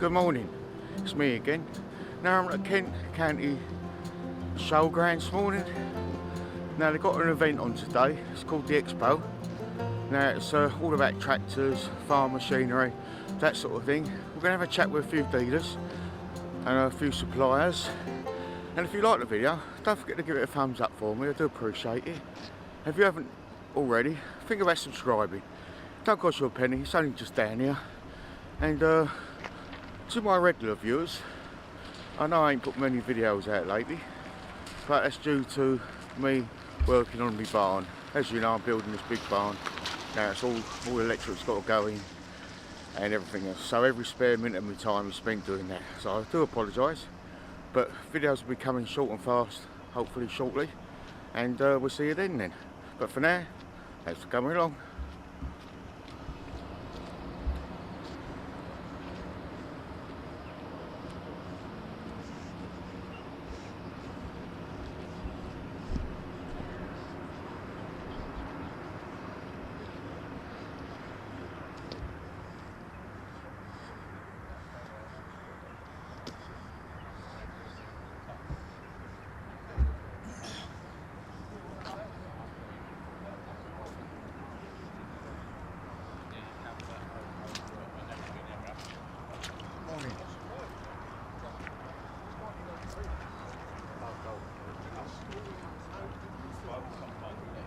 Good morning, it's me again. Now I'm at Kent County Showground this morning. Now they've got an event on today, it's called the Expo. Now it's all about tractors, farm machinery, that sort of thing. We're going to have a chat with a few dealers and a few suppliers. And if you like the video, don't forget to give it a thumbs up for me, I do appreciate it. If you haven't already, think about subscribing. Don't cost you a penny, it's only just down here. And to my regular viewers, I know I ain't put many videos out lately, but that's due to me working on my barn. As you know, I'm building this big barn. Now it's all electric's got to go in and everything else. So every spare minute of my time is spent doing that. So I do apologise, but videos will be coming short and fast, hopefully shortly. And we'll see you then. But for now, thanks for coming along.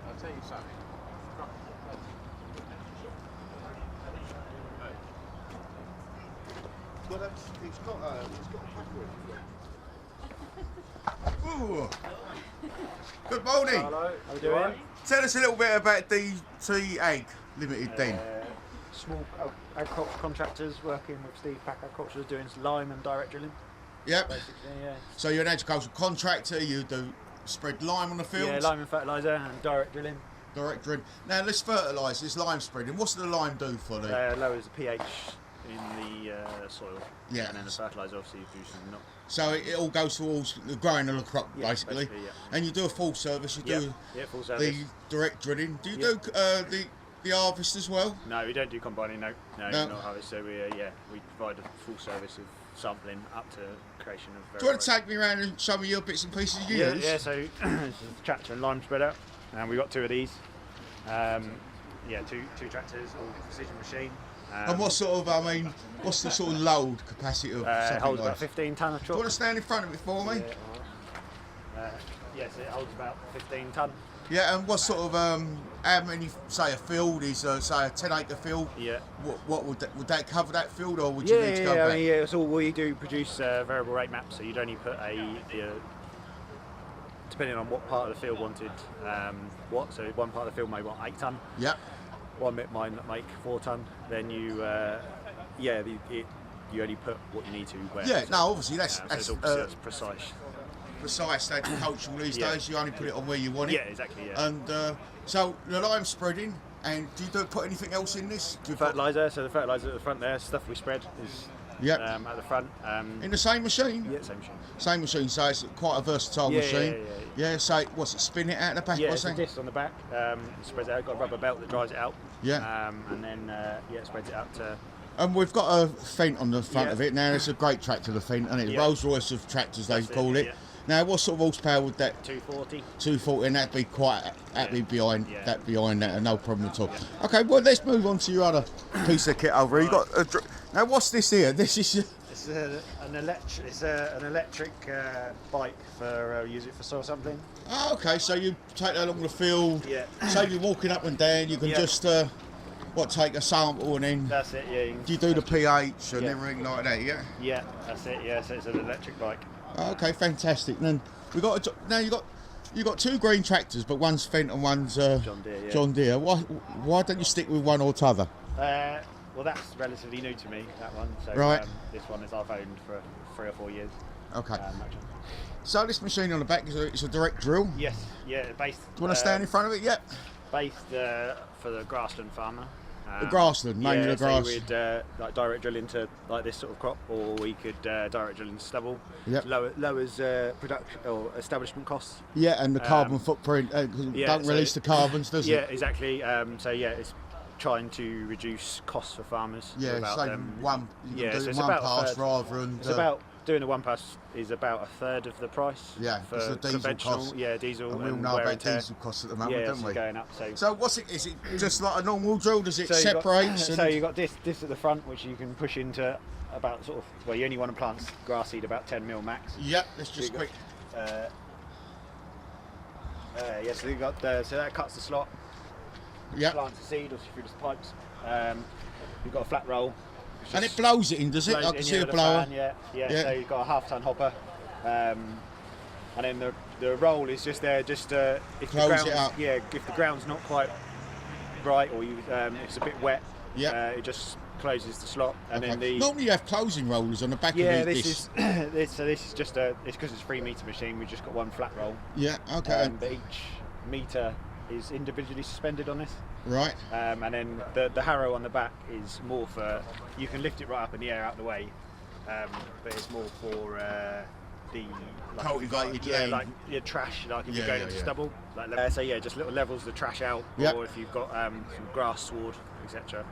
I'll tell you something. Well, it's got a Ooh. Good morning. Hello, how are you doing? Tell us a little bit about DT Ag Limited then. Small agriculture contractors working with Steve Pack Agriculture, doing lime and direct drilling. Yep. Basically, yeah. So you're an agricultural contractor, you do spread lime on the fields? Yeah, lime and fertiliser and direct drilling. Direct drilling. Now let's fertilise this lime spreading. What's the lime do for the... Lowers the pH in the soil. Yeah. And then the fertiliser obviously produces not. So it all goes towards the growing of the crop, Yeah, basically. yeah. And you do a full service, you do full service. the direct drilling. Do you do the harvest as well? No, we don't do combining, no, not harvest. So we provide a full service of sampling up to creation of... Do you want to take me around and show me your bits and pieces you use? Yeah, so this is the tractor and lime spreader, and we've got two of these. Two tractors, all precision machine. And what sort of, what's the sort of load capacity of something holds like about 15 tonne of Do you truck. want to stand in front of it for me? Yes, it holds about 15 tonne. Yeah, and what sort of, how many, say a field is, say a 10 acre field? Yeah. What would that cover that field, or would you need to go back? It's all we do, produce variable rate maps, so you'd only put depending on what part of the field wanted so one part of the field may want 8 tonne. Yeah. One bit might make 4 tonne, then you you only put what you need to where. Yeah, no, obviously that's that's precise. Precise agricultural these days, you only put it on where you want it. Yeah, exactly, yeah. And so the lime spreading, and do you put anything else in this? Fertiliser, so the fertiliser at the front there, stuff we spread is at the front. In the same machine? Yeah, same machine. Same machine, so it's quite a versatile machine. Yeah, so what's it, spin it out the back? Yeah, it's a disc on the back, it spreads it out, got a rubber belt that dries it out. Yeah. And then, it spreads it out to... And we've got a Fent on the front of it. Now it's a great tractor, the Fent, and it's Rolls Royce of tractors, they call it. Yeah. Now, what sort of horsepower would that? 240. 240, and that'd be quite behind that, no problem at all. Okay, well let's move on to your other piece of kit over here. You got now, what's this here? This is. It's an electric bike for use it for soil sampling. Oh, okay, so you take that along the field. Yeah. So you're walking up and down. You can just take a sample and then. That's it. Yeah. Do you do the pH and everything like that? Yeah. Yeah, that's it. Yeah, so it's an electric bike. Okay, fantastic. And then we got you got 2 green tractors, but one's Fent and one's John Deere. Yeah. John Deere. Why don't you stick with one or t'other? Well, that's relatively new to me, that one. So right. This one is I've owned for 3 or 4 years. Okay. So this machine on the back is a direct drill. Yes. Yeah. Based. Do you want to stand in front of it? Yep. Based for the grassland farmer. The grassland, mainly the grass. So we'd like direct drill into like this sort of crop, or we could direct drill into stubble. Yep. Lowers production or establishment costs. Yeah, and the carbon footprint don't release the carbons, does it? Yeah, exactly. So yeah, it's trying to reduce costs for farmers. Yeah, without so them. one, you Yeah, can so do it's one about a pass third. rather than... It's about doing a one pass is about a third of the price. Yeah, for because the diesel conventional. costs. Yeah, diesel. And we all and know wear about and tear. diesel costs at the moment, Yeah, don't it's we? going up. So what's it? Is it just like a normal drill? Does it So you've got- separate? So you've got this at the front, which you can push into about sort of. Well, you only want to plant grass seed about 10 mil max. Yep, let's just So quick. Yeah, so you got so that cuts the slot. Yep. Plants the seed, or through the pipes. You've got a flat roll. And it blows it in, does it? I can see a blower. Yeah. So you've got a half-ton hopper, and then the roll is just there, just if Close the ground, it up. Yeah, if the ground's not quite right or it's a bit wet, Yeah. it just closes the slot, and then the Normally you have closing rollers on the back yeah, of this this. is this is just it's because it's a 3 metre machine. We've just got one flat roll. Yeah, okay. But each metre is individually suspended on this. Right. And then the harrow on the back is more for, you can lift it right up in the air out the way, but it's more for the Cultivated land. like trash, like if Yeah, you're going yeah, into yeah. stubble. Like, so yeah, just little levels the trash out, Yep. or if you've got some grass, sward, etc.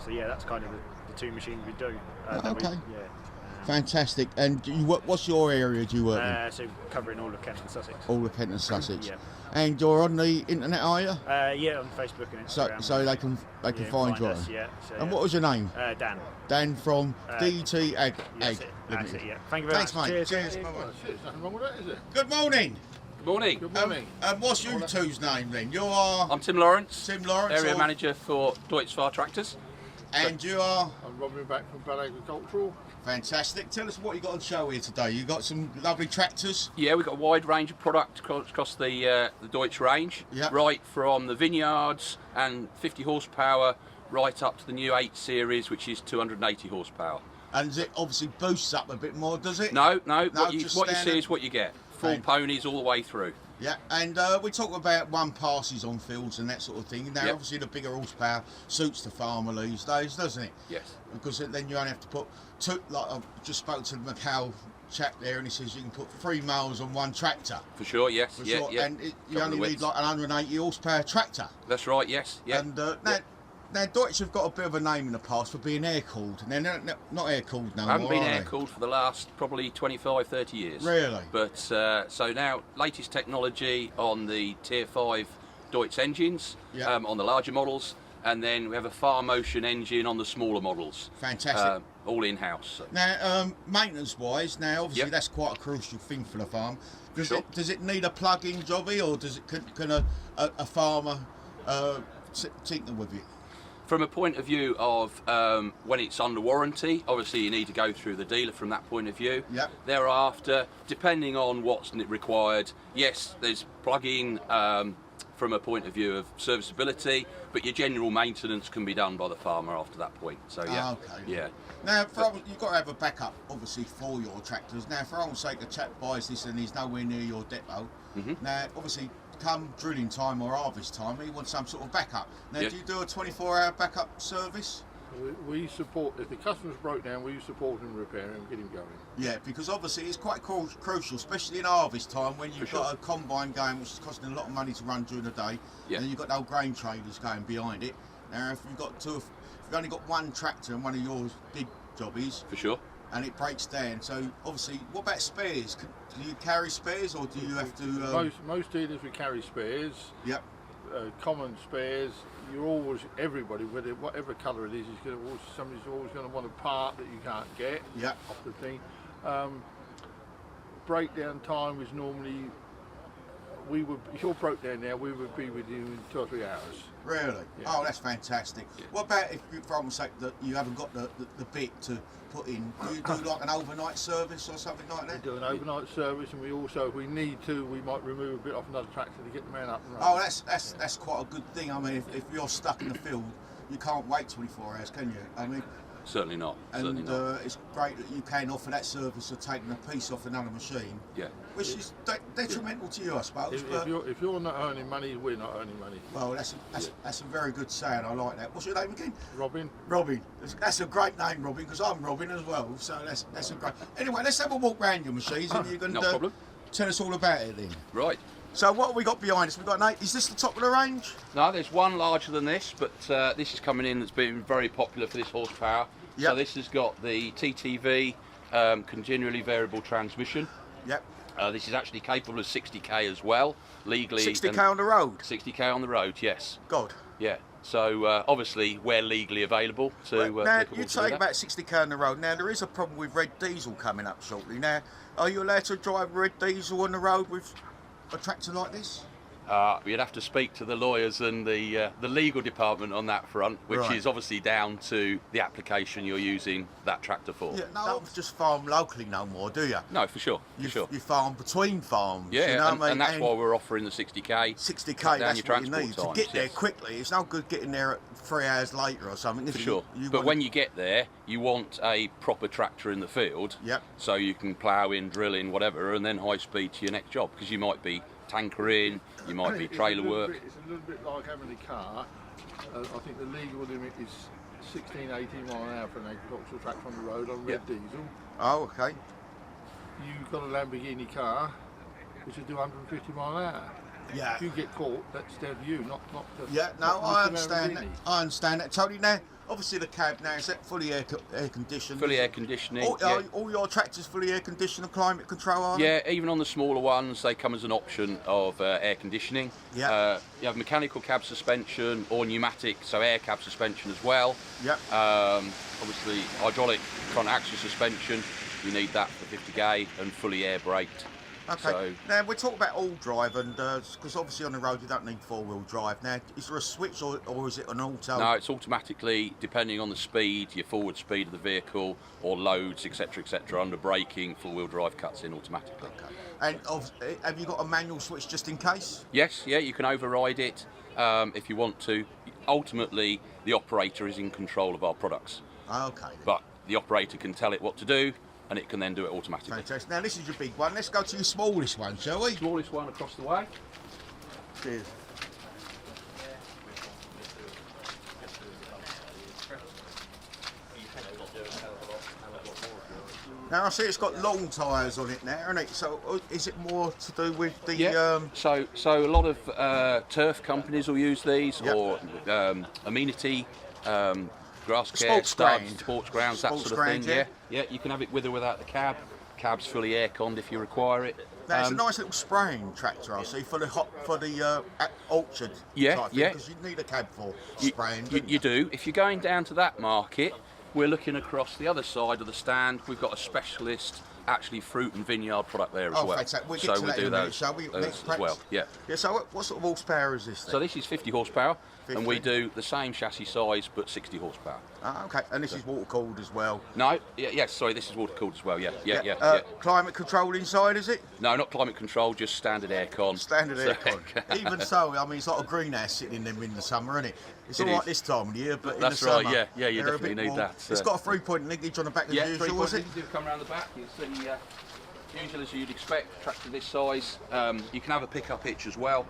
So yeah, that's kind of the two machines we do. Okay. Fantastic. And what's your area do you work in? So covering all of Kent and Sussex. All of Kent and Sussex. Yeah. And you're on the internet, are you? Yeah, on Facebook and Instagram. So they can find you. us, yeah. So, And what was your name? Dan. Dan from DT Ag. That's it, yeah. Thank you very Thanks, much. mate. Cheers. Bye-bye. There's nothing wrong with that, is it? Good morning. Good morning. Good morning. What's you two's name then? You are I'm Tim Lawrence, Tim Lawrence, area manager for Deutz Fire Tractors. and you are I'm Robin back from Baler Agricultural. fantastic. Tell us what you got on show here today. You got some lovely tractors. Yeah, we've got a wide range of product across the Deutz range, Yep. right from the vineyards and 50 horsepower right up to the new 8 series, which is 280 horsepower. And it obviously boosts up a bit more, does it? No, what you just see standard. is what you get. Full Thank- ponies all the way through. Yeah, and we talk about one passes on fields and that sort of thing. Now, Yep. obviously, the bigger horsepower suits the farmer these days, doesn't it? Yes. Because then you only have to put two. Like I've just spoke to the McHale chap there, and he says you can put 3 mowers on one tractor. For sure, yes. For yeah, sure. yeah. And you Cover only the need widths. like an 180 horsepower tractor. That's right, yes. Yeah. And now Deutz have got a bit of a name in the past for being air cooled, and they're not air cooled no I haven't more. been are air they? cooled for the last probably 25, 30 years. Really? But so now, latest technology on the Tier 5 Deutz engines, Yeah. on the larger models, and then we have a far motion engine on the smaller models. Fantastic. All in-house. Now, maintenance-wise, now obviously Yep. that's quite a crucial thing for the farm. Sure. Does it need a plug-in jobby, or can a farmer tinker with it? From a point of view of when it's under warranty, obviously you need to go through the dealer from that point of view. Yep. Thereafter, depending on what's required, yes, there's plug-in from a point of view of serviceability, but your general maintenance can be done by the farmer after that point. So yeah, Okay. yeah. Now, you've got to have a backup, obviously, for your tractors. Now, for argument's sake, a chap buys this and he's nowhere near your depot. Now, obviously, come drilling time or harvest time, he wants some sort of backup. Now, Yeah. do you do a 24-hour backup service? We support, if the customer's broke down, we support him, repair him, get him going. Yeah, because obviously it's quite crucial, especially in harvest time when you've For sure. got a combine going, which is costing a lot of money to run during the day, Yeah. and you've got no grain traders going behind it. Now, if you've only got one tractor and one of yours big jobbies, For sure. and it breaks down, so obviously, what about spares? Do you carry spares, or do you have to? Most dealers we carry spares, Yep. common spares. Everybody, whatever colour it is somebody's always going to want a part that you can't get Yep. off the thing. Breakdown time is normally, if you're broke down now, we would be with you in 2 or 3 hours. Really? Yeah. Oh, that's fantastic. What about if, for argument's sake, that you haven't got the bit to put in? Do you do like an overnight service or something like We that? do an overnight service, and we also, if we need to, we might remove a bit off another tractor to get the man up and running. Oh, that's quite a good thing. I mean, if you're stuck in the field, you can't wait 24 hours, can you? I mean, Certainly not. Certainly and not. it's great that you can offer that service of taking a piece off another machine, Yeah. which is detrimental to you, I suppose. If But you're not earning money, we're not earning money. well, that's a very good saying. I like that. What's your name again? Robin? Robin. That's a great name, Robin, because I'm Robin as well. So that's a great. Anyway, let's have a walk round your machines, and you can No problem. tell us all about it then. Right. So what have we got behind us? We've got is this the top of the range? No, there's one larger than this, but this is coming in that's been very popular for this horsepower. Yep. So this has got the TTV continually variable transmission. Yep. This is actually capable of 60k as well, legally. 60k on the road? 60k on the road, yes. God. Yeah. So obviously we're legally available to. Now you take about 60k on the road. Now there is a problem with red diesel coming up shortly. Now, are you allowed to drive red diesel on the road with a tractor like this? You'd have to speak to the lawyers and the legal department on that front, which Right. is obviously down to the application you're using that tractor for. Yeah, no, don't just farm locally no more, do you? No, for sure. You, For sure. you farm between farms. Yeah, you know and, what I mean? and that's why we're offering the 60k. 60k, cut down that's your what you transport need to times, get there yes. quickly. It's no good getting there at 3 hours later or something. For sure. But when you get there, you want a proper tractor in the field. Yep. So you can plough in, drill in, whatever, and then high speed to your next job, because you might be tankering, you might be trailer work. It's a little bit like having a car. I think the legal limit is 16, 18 mile an hour for an agricultural tractor on the road on red diesel. Oh, okay. You've got a Lamborghini car which will do 150 mile an hour. Yeah. If you get caught, that's down to you, not the. Yeah, no, not I Mr. understand that. Lamborghini. I understand that totally. Now, obviously the cab now, is that fully air conditioned? Fully air conditioning. All your tractors fully air conditioned and climate control, are they? Yeah, even on the smaller ones, they come as an option of air conditioning. Yeah. You have mechanical cab suspension or pneumatic, so air cab suspension as well. Yep. Obviously, hydraulic front axle suspension, you need that for 50k, and fully air braked. Okay. So, Now we're talking about all drive, and because obviously on the road you don't need 4-wheel drive. Now, is there a switch or is it an auto? no, it's automatically, depending on the speed, your forward speed of the vehicle, or loads, etc., etc. Under braking, full-wheel drive cuts in automatically. Okay. And have you got a manual switch just in case? Yes, yeah, you can override it if you want to. Ultimately, the operator is in control of our products, Okay. Then. but the operator can tell it what to do, and it can then do it automatically. Fantastic. Now this is your big one. Let's go to your smallest one, shall we? Smallest one across the way. Cheers. Now I see it's got long tyres on it now, hasn't it? So is it more to do with the? Yeah. So a lot of turf companies will use these, Yep. or amenity, grass care, Sports studs, ground. sports grounds, that Sports sort of ground, thing. Yeah. You can have it with or without the cab. Cab's fully air-conned if you require it. Now it's a nice little spraying tractor, I see, for the orchard. Yeah, type yeah. Because you need a cab for You- spraying. You, don't you do. If you're going down to that market, we're looking across the other side of the stand. We've got a specialist, actually fruit and vineyard product there as Oh, well. fantastic. We'll get so to we that do in a minute, those shall we? as, Next as perhaps? well. Yeah. Yeah. So what sort of horsepower is this then? So this is 50 horsepower, 50. and we do the same chassis size but 60 horsepower. Ah, okay. And this is water cooled as well. No, yes, sorry, this is water cooled as well. Yeah. Climate control inside, is it? No, not climate control, just standard aircon. Standard So- aircon. Even so, I mean, it's like a greenhouse sitting in them in the summer, isn't it? It's It all right is. this time of the year, but in That's the right, summer, yeah, you they're a definitely bit need warm. that, It's got a 3-point linkage on the back as Yeah, usual, 3 was points it? do come around the back. You'll see, usually as you'd expect, tractor this size. You can have a pickup hitch as well,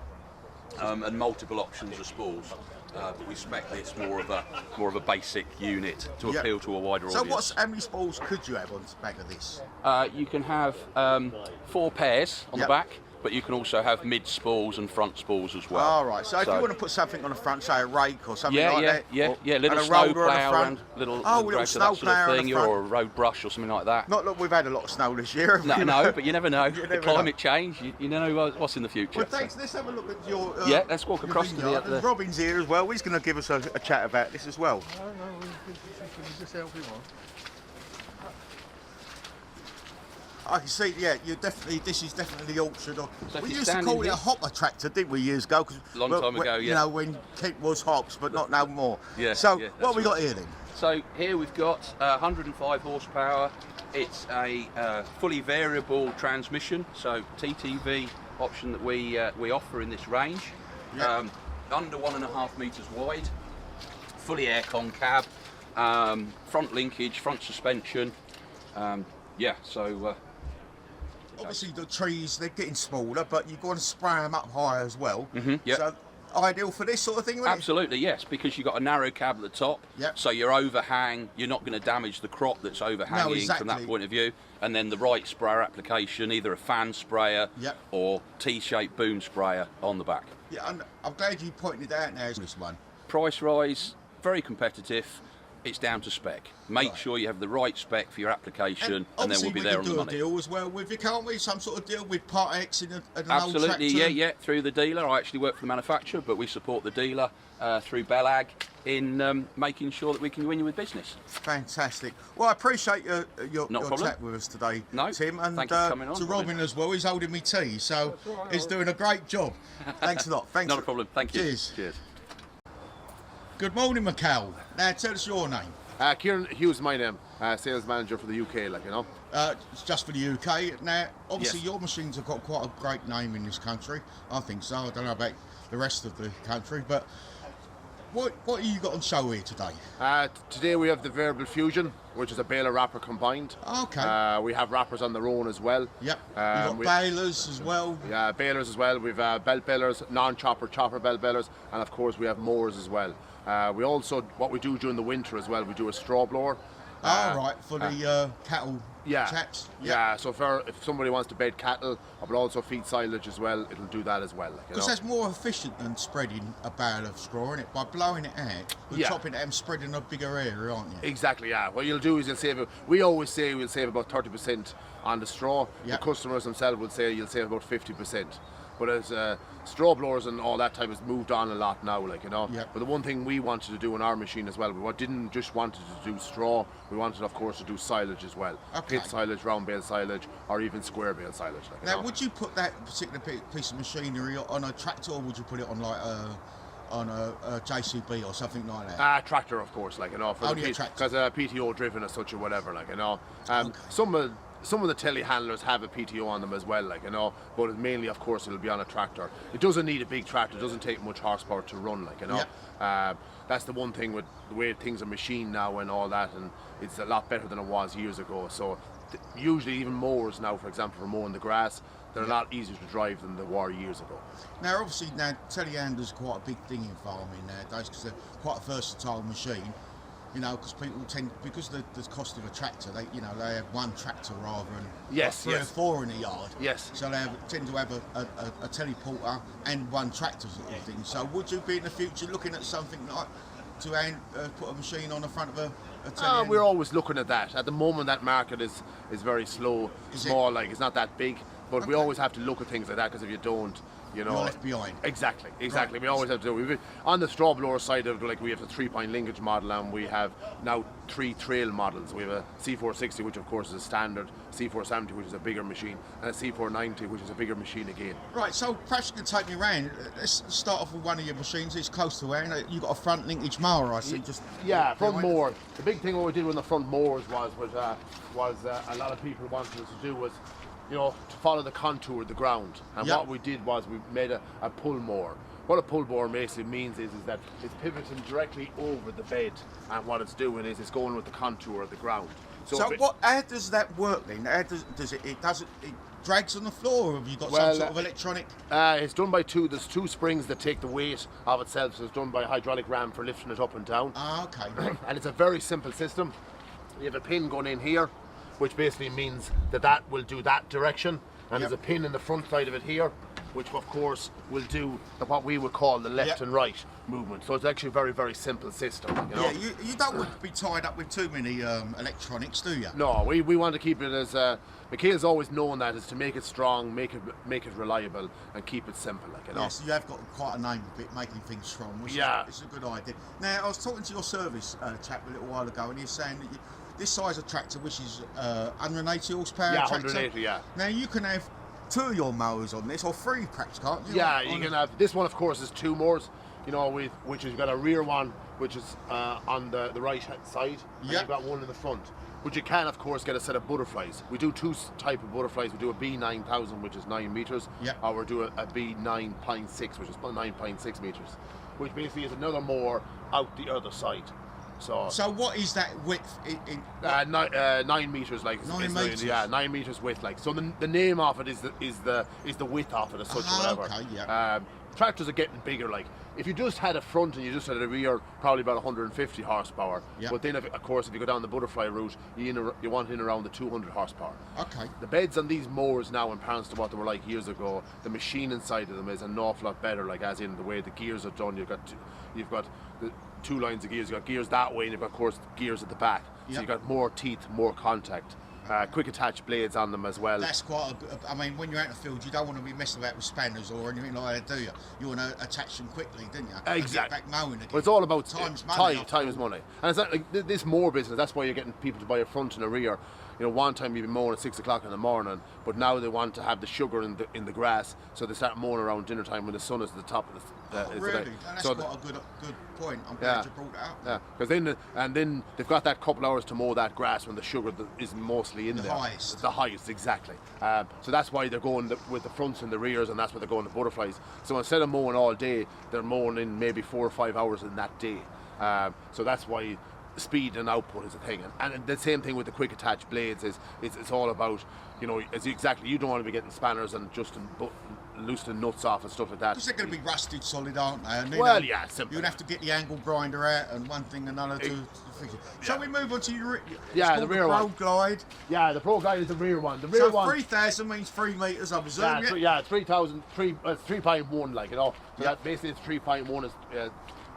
and multiple options of spools. But we spec this more of a basic unit to Yeah. appeal to a wider So audience. how many spools could you have on the back of this? You can have 4 pairs on Yep. the back, but you can also have mid spools and front spools as well. All right. So if you want to put something on the front, say a rake or something Yeah, like yeah, that, yeah, or- yeah. Little and a snow roller on the plough front. and little Oh, little grader, snow that sort plough of on thing, the front. or a road brush or something like that. Not that we've had a lot of snow this year. No, no, but you never know. You The never climate change, you know what's in the future. Well, thanks. Let's have a look at your. Yeah, let's walk your across to the vineyard. other- And Robin's here as well. He's going to give us a chat about this as well. No, we just help him on. I can see, yeah, this is definitely the orchard. So if We you used to stand call in it a here- hopper tractor, didn't we, years ago? 'Cause, Long time ago, You yeah. know, when Kent was hops, but not no more. Yeah, So, yeah, what have we that's got here then? So here we've got 105 horsepower. It's a fully variable transmission, so TTV option that we offer in this range. Yeah. Under 1.5 metres wide, fully aircon cab, front linkage, front suspension. Obviously, the trees, they're getting smaller, but you've got to spray them up high as well. Yep. So, ideal for this sort of thing, wouldn't Absolutely, yes, because you've got a narrow cab at the top, Yep. so your overhang, you're not going to damage the crop that's overhanging from that exactly. point of view. And then the right sprayer application, either a fan sprayer Yep. or T-shaped boom sprayer on the back. it? Yeah, and I'm glad you pointed it out now, this one. Price rise, very competitive. It's down to spec. Make Right. sure you have the right spec for your application, and then we'll be there on the we can money. do a deal as well with you, can't we? Some sort of deal with Part X in an old Absolutely, tractor. yeah, through the dealer. I actually work for the manufacturer, but we support the dealer through Belag in making sure that we can win you with business. Fantastic. Well, I appreciate your problem. chat with us today, No, Tim. And thank you for coming on, to Robin. Robin as well, he's holding me tea, so he's doing a great job. Thanks a lot. Thanks. Not a problem. Thank you. Cheers. Cheers. Good morning, McHale. Now, tell us your name. Kieran Hughes is my name, sales manager for the UK, like, you know. It's just for the UK. Now, obviously, Yes. your machines have got quite a great name in this country. I think so. I don't know about the rest of the country, but what have you got on show here today? Today we have the Variable Fusion, which is a Baler wrapper combined. Okay. We have wrappers on their own as well. Yep. Um, You've got balers as well. Yeah, balers as well. We've belt balers, non-chopper, chopper belt balers, and of course we have mowers as well. We also, what we do during the winter as well, we do a straw blower. Right, for the cattle chaps. Yep. Yeah, so if somebody wants to bed cattle, but also feed silage as well, it'll do that as well. Like, you Because know. that's more efficient than spreading a bale of straw, isn't it? By blowing it out, you're Yeah. chopping it out and spreading a bigger area, aren't you? Exactly, yeah. What you'll do is you'll save it. We always say we'll save about 30% on the straw. Yep. The customers themselves will say you'll save about 50%. But as straw blowers and all that type has moved on a lot now, like, you know. Yep. But the one thing we wanted to do in our machine as well, didn't just wanted to do straw, we wanted, of course, to do silage as well. Okay. Pit silage, round bale silage, or even square bale silage. Like, you Now, know. would you put that particular piece of machinery on a tractor, or would you put it on like a JCB or something like that? Tractor, of course, like, you know, Only a tractor. because PTO driven as such or whatever, like, you know. Some of the telehandlers have a PTO on them as well, like, you know, but mainly, of course, it'll be on a tractor. It doesn't need a big tractor, it doesn't take much horsepower to run, like, you know. That's the one thing with the way things are machined now and all that, and it's a lot better than it was years ago. So usually even mowers now, for example, for mowing the grass, they're a lot easier to drive than they were years ago. Now, obviously, telehandlers are quite a big thing in farming nowadays because they're quite a versatile machine. You know, because people tend, because of the cost of a tractor, they have one tractor rather than Yes, like three yes. or four in a yard. Yes. So they tend to have a teleporter and one tractor sort of thing. So would you be in the future looking at something like to put a machine on the front of a telehandler? We're always looking at that. At the moment, that market is very slow, Is it? small, like, it's not that big. But we Okay. always have to look at things like that, because if you don't, you know, You're left behind. Exactly. Right. We always have to do. On the straw blower side of it, like, we have a 3-point linkage model, and we have now 3 trail models. We have a C460, which of course is a standard, C470, which is a bigger machine, and a C490, which is a bigger machine again. Right, so perhaps you can take me around. Let's start off with one of your machines. It's close to where you've got a front linkage mower, I see. Just Yeah, front behind. mower. The big thing what we did with the front mowers was a lot of people wanted us to do was, you know, to follow the contour of the ground. And Yep. what we did was we made a pull mower. What a pull mower basically means is that it's pivoting directly over the bed, and what it's doing is it's going with the contour of the ground. So if it- how does that work then? How does it drags on the floor, or have you got some sort of electronic? It's done by there's 2 springs that take the weight of itself, so it's done by hydraulic ram for lifting it up and down. Ah, okay. And it's a very simple system. You have a pin going in here, which basically means that will do that direction, and Yep. there's a pin in the front side of it here, which of course will do what we would call the left Yep. and right movement. So it's actually a very, very simple system. You know? Yeah, you don't want to be tied up with too many electronics, do you? No, we want to keep it as McHale's always known that, is to make it strong, make it reliable, and keep it simple. Like, you know. Yes, you have got quite a name of it, making things strong, which Yeah. is a good idea. Now, I was talking to your service chap a little while ago, and he was saying that this size of tractor, which is 180 horsepower Yeah, tractor. 180, yeah. Now, you can have 2 of your mowers on this, or 3 perhaps, can't you? Yeah, you can have this one. Of course, is 2 mowers. You know, which has got a rear one, which is on the right hand side. And Yep. you've got one in the front. But you can, of course, get a set of butterflies. We do 2 type of butterflies. We do a B9000, which is 9 meters, Yep. or we do a B9.6, which is 9.6 meters, which basically is another mower out the other side. So what is that width? 9 meters, like 9 meters? yeah, 9 meters width, like. So the name of it is the width of it as such, Ah, or whatever. okay, yeah. tractors are getting bigger. Like if you just had a front and you just had a rear, probably about 150 horsepower. Yeah. But then, of course, if you go down the butterfly route, you want in around the 200 horsepower. Okay. The beds on these mowers now, in parallel to what they were like years ago, the machine inside of them is an awful lot better. Like as in the way the gears are done, you've got the 2 lines of gears. You've got gears that way, and you've got, of course, gears at the back. So Yep. you've got more teeth, more contact. Quick attach blades on them as well. That's quite a good. I mean, when you're out in the field, you don't want to be messing about with spanners or anything like that, do you? You want to attach them quickly, don't you? Exactly. And get back mowing again. Well, it's all about time's money. time is money. And it's not like this mower business. That's why you're getting people to buy a front and a rear. You know, one time you'd be mowing at 6 o'clock in the morning, but now they want to have the sugar in the grass, so they start mowing around dinner time when the sun is at the top of the. Really? That's so quite a good point. I'm glad you brought that up. Yeah, because then they've got that couple hours to mow that grass when the sugar is mostly in there. Highest. The highest, exactly. So that's why they're going with the fronts and the rears, and that's why they're going to butterflies. So instead of mowing all day, they're mowing in maybe 4 or 5 hours in that day. So that's why speed and output is a thing, and the same thing with the quick attach blades is it's all about, you know, you don't want to be getting spanners and just loosening nuts off and stuff like that. Because they're going to be rusted solid, aren't they? And Well, yeah, simple. You'd have to get the angle grinder out and one thing and another to fix it. Shall we move on to your the rear Pro one. Glide? Yeah, the Pro Glide is the rear one. The rear So one. 3,000 means 3 metres, I presume. Yeah, 3,000, it's 3.1, like, you know. So Yeah. that basically it's 3.1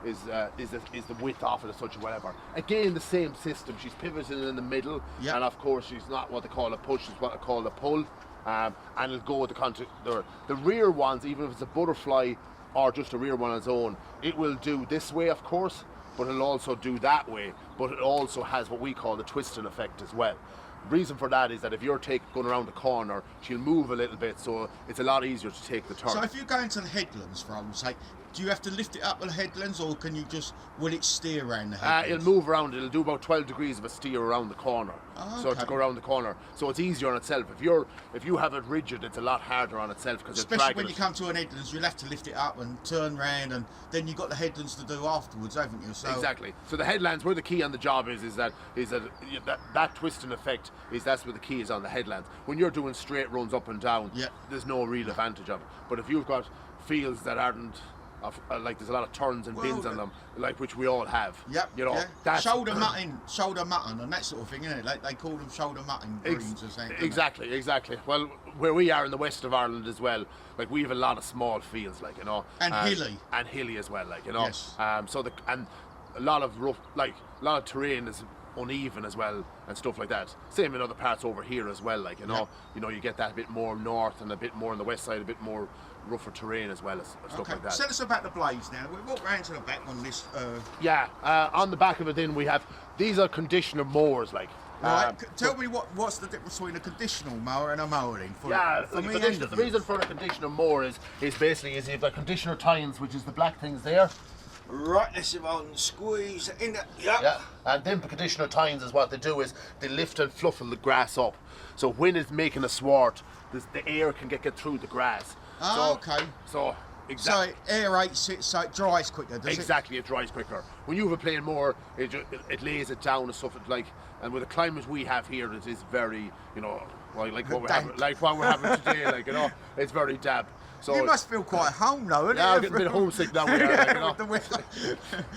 is the width off it as such or whatever. Again, the same system. She's pivoted in the middle, Yeah. and of course she's not what they call a push, it's what they call a pull. And it'll go with the rear ones, even if it's a butterfly or just a rear one on its own, it will do this way, of course, but it'll also do that way. But it also has what we call the twisting effect as well. Reason for that is that if you're going around the corner, she'll move a little bit, so it's a lot easier to take the turn. So if you go into the headlands, for argument's sake, do you have to lift it up with the headlands, or will it steer around the headlands? It'll move around. It'll do about 12 degrees of a steer around the corner. Oh, So okay. to go around the corner, so it's easier on itself. If you have it rigid, it's a lot harder on itself because it's Especially dragging when you come to an headlands, you'll have to lift it up and turn round, and then you've got the headlands to do afterwards, haven't you? So Exactly. So the headlands, where the key on the job is that twisting effect that's where the key is on the headlands. When you're doing straight runs up and down, Yeah. there's no real advantage of it. But if you've got fields that aren't like there's a lot of turns and bins on them, like which we all have. Yep. You know, yeah. that's shoulder mutton, and that sort of thing, isn't it? Like they call them shoulder mutton greens or something. don't they? Exactly. Well, where we are in the west of Ireland as well, like we have a lot of small fields, like, you know, And hilly. and hilly as well, like, you know. Yes. And a lot of rough, like a lot of terrain is uneven as well and stuff like that. Same in other parts over here as well, like, you know. Yep. You know, you get that a bit more north and a bit more on the west side, a bit more rougher terrain as well as stuff Okay. like that. Tell us about the blades now. We walk round to the back on this. Yeah, on the back of it then we have, these are conditioner mowers, like. Right. Tell me what's the difference between a conditional mower and a mowering? For The me conditioner, and the reason for a conditioner mower is basically you've got conditioner tines, which is the black things there. Right, let's see if I can squeeze it in there. Yep. Yeah, and then the conditioner tines is what they do is they lift and fluffle the grass up. So when it's making a sward, the air can get through the grass. Oh, So- okay. So So it aerates it so it dries quicker, does exactly, it dries quicker. When you have a plain mower, it lays it down and stuff. Like, and with the climate we have here, it is very, you know, like what we're having today, like, you know, it's very damp. So You must feel quite at home though, isn't yeah, it? I'm getting a bit homesick now. We are, like, you know. With the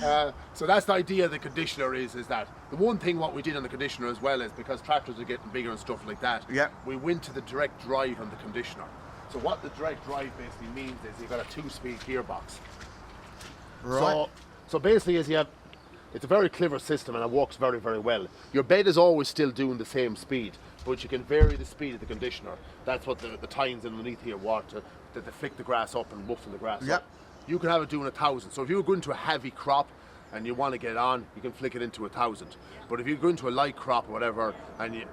weather. So that's the idea of the conditioner is that the one thing what we did on the conditioner as well is because tractors are getting bigger and stuff like that, Yep. we went to the direct drive on the conditioner. So what the direct drive basically means is you've got a 2-speed gearbox. Right. So basically it's a very clever system and it works very, very well. Your bed is always still doing the same speed, but you can vary the speed of the conditioner. That's what the tines underneath here want to flick the grass up and roughen the grass Yep. up. You can have it doing 1,000. So if you were going to a heavy crop and you want to get on, you can flick it into 1,000. But if you go into a light crop or whatever, and you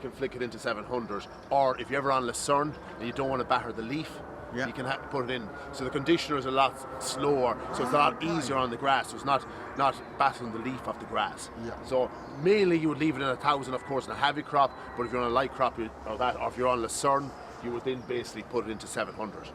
can flick it into 700. Or if you're ever on Lucerne and you don't want to batter the leaf, Yeah. you can put it in. So the conditioner is a lot slower, so it's a lot easier on the grass. So it's not battering the leaf off the grass. Yeah. So mainly you would leave it in 1,000, of course, in a heavy crop. But if you're on a light crop or if you're on Lucerne, you would then basically put it into 700.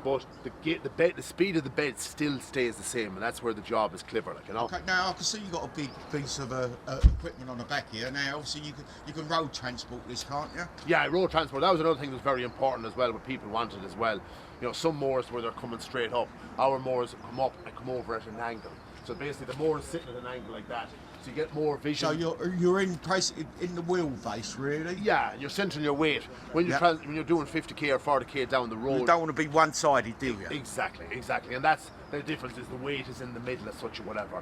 but the speed of the bed still stays the same, and that's where the job is clever, like, you know. Okay, now I can see you've got a big piece of equipment on the back here. Now, obviously, you can road transport this, can't you? Yeah, road transport. That was another thing that was very important as well, what people wanted as well. You know, some mowers where they're coming straight up. Our mowers come up and come over at an angle. So basically, the mower is sitting at an angle like that, so you get more vision. So you're in the wheelbase, really? Yeah, you're centering your weight. When you're doing 50k or 40k down the road. You don't want to be one-sided, do you? Exactly. And that's the difference, is the weight is in the middle as such or whatever.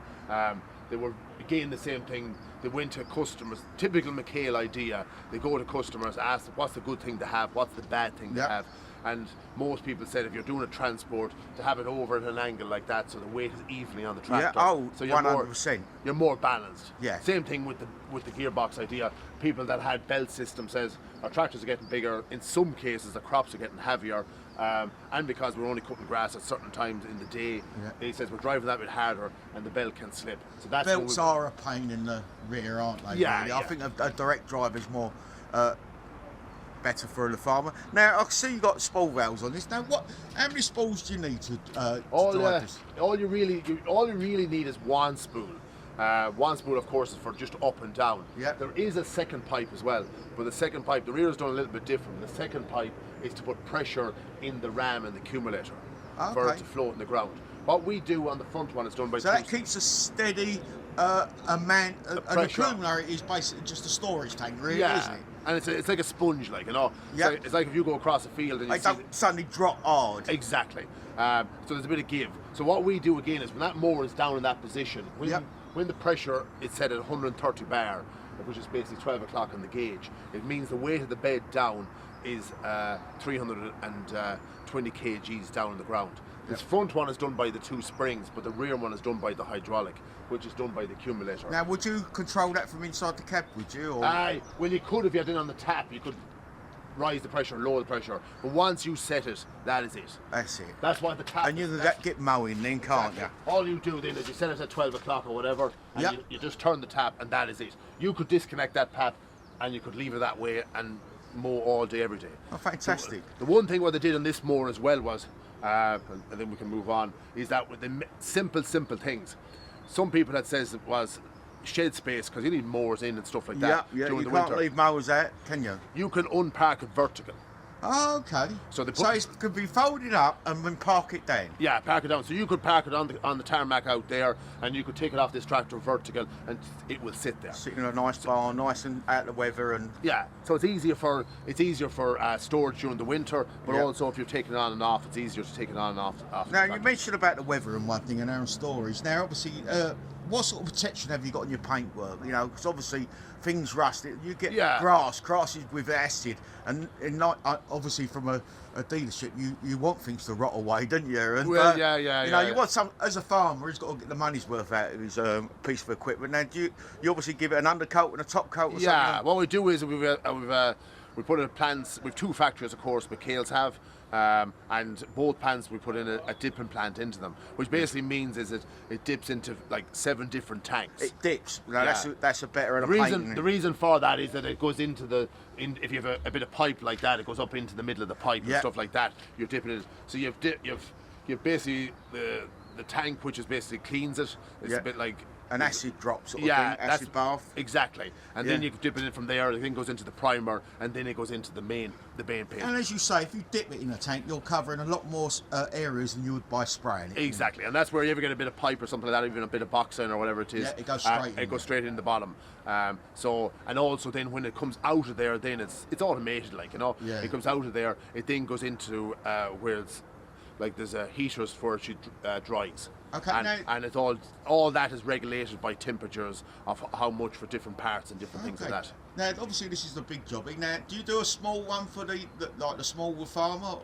They were, again, the same thing. They went to customers, typical McHale idea. They go to customers, ask them, what's the good thing to have, what's the bad thing to have. And most people said if you're doing a transport, to have it over at an angle like that so the weight is evenly on the tractor. Yeah, so 100%. You're more balanced. Yeah. Same thing with the gearbox idea. People that had belt systems says our tractors are getting bigger. In some cases, the crops are getting heavier. And because we're only cutting grass at certain times in the day, he says we're driving that bit harder and the belt can slip. So that's belts are a pain in the rear, aren't they? Yeah, really? yeah. I think a direct drive is more better for the farmer. Now I see you've got spool valves on this. Now how many spools do you need to drive this? All you really need is one spool. One spool, of course, is for just up and down. Yeah. There is a second pipe as well, but the second pipe, the rear is done a little bit different. The second pipe is to put pressure in the ram and the accumulator for it to float in the ground. What we do on the front one is done by so that keeps a steady amount. An accumulator is basically just a storage tank, really, isn't it? And it's like a sponge, like, you know. Yeah. So it's like if you go across a field and you don't suddenly drop hard. Exactly. So there's a bit of give. So what we do again is when that mower is down in that position, when the pressure is set at 130 bar, which is basically 12 o'clock on the gauge, it means the weight of the bed down is 320 kgs down on the ground. This front one is done by the two springs, but the rear one is done by the hydraulic, which is done by the accumulator. Now, would you control that from inside the cab, would you? Or? Well, you could if you had it on the tap, you could rise the pressure, lower the pressure. But once you set it, that is it. That's it. That's why the tap. And you can get mowing then, can't you? All you do then is you set it at 12 o'clock or whatever, and you just turn the tap, and that is it. You could disconnect that tap, and you could leave it that way and mow all day, every day. Oh, fantastic. So, the one thing what they did on this mower as well was, and then we can move on, is that with the simple things. Some people had says it was shed space, because you need mowers in and stuff like that during you the can't winter. leave mowers out, can you? You can unpark it vertical. Oh, okay. So it could be folded up and then park it down. Yeah, park it down. So you could park it on the tarmac out there, and you could take it off this tractor vertical, and it will sit there. Sitting in a nice barn, nice and out of the weather, and so it's easier for storage during the winter, but also if you're taking it on and off, it's easier to take it on and off. Now you mentioned about the weather and one thing and our storage. Now obviously, what sort of protection have you got on your paintwork? You know, because obviously things rust. You get grass is with acid, and not obviously from a dealership, you want things to rot away, don't you? And, you want some, as a farmer, he's got to get the money's worth out of his piece of equipment. Now, you obviously give it an undercoat and a top coat or something? Yeah, what we do is we put in plants. We've two factories, of course, McHale's have. And both plants we put in a dipping plant into them, which basically means is it dips into like 7 different tanks. It dips. Now that's a better reason. The reason for that is that it goes into if you have a bit of pipe like that, it goes up into the middle of the pipe and stuff like that. You're dipping it. So you've basically the tank, which is basically cleans it. It's a bit like an acid drop sort of thing, acid bath. Exactly. And then you dip it in from there, it then goes into the primer, and then it goes into the main paint. And as you say, if you dip it in a tank, you're covering a lot more areas than you would by spraying it. Exactly. And that's where you ever get a bit of pipe or something like that, even a bit of boxing or whatever it is. Yeah, it goes straight in. It goes straight in the bottom. And also then when it comes out of there, then it's automated, like, you know. Yeah. It comes out of there, it then goes into where it's like there's heaters for it dries. Okay, and it's all that is regulated by temperatures of how much for different parts and different things like that. Now, obviously, this is the big job. Now, do you do a small one for the small farmer?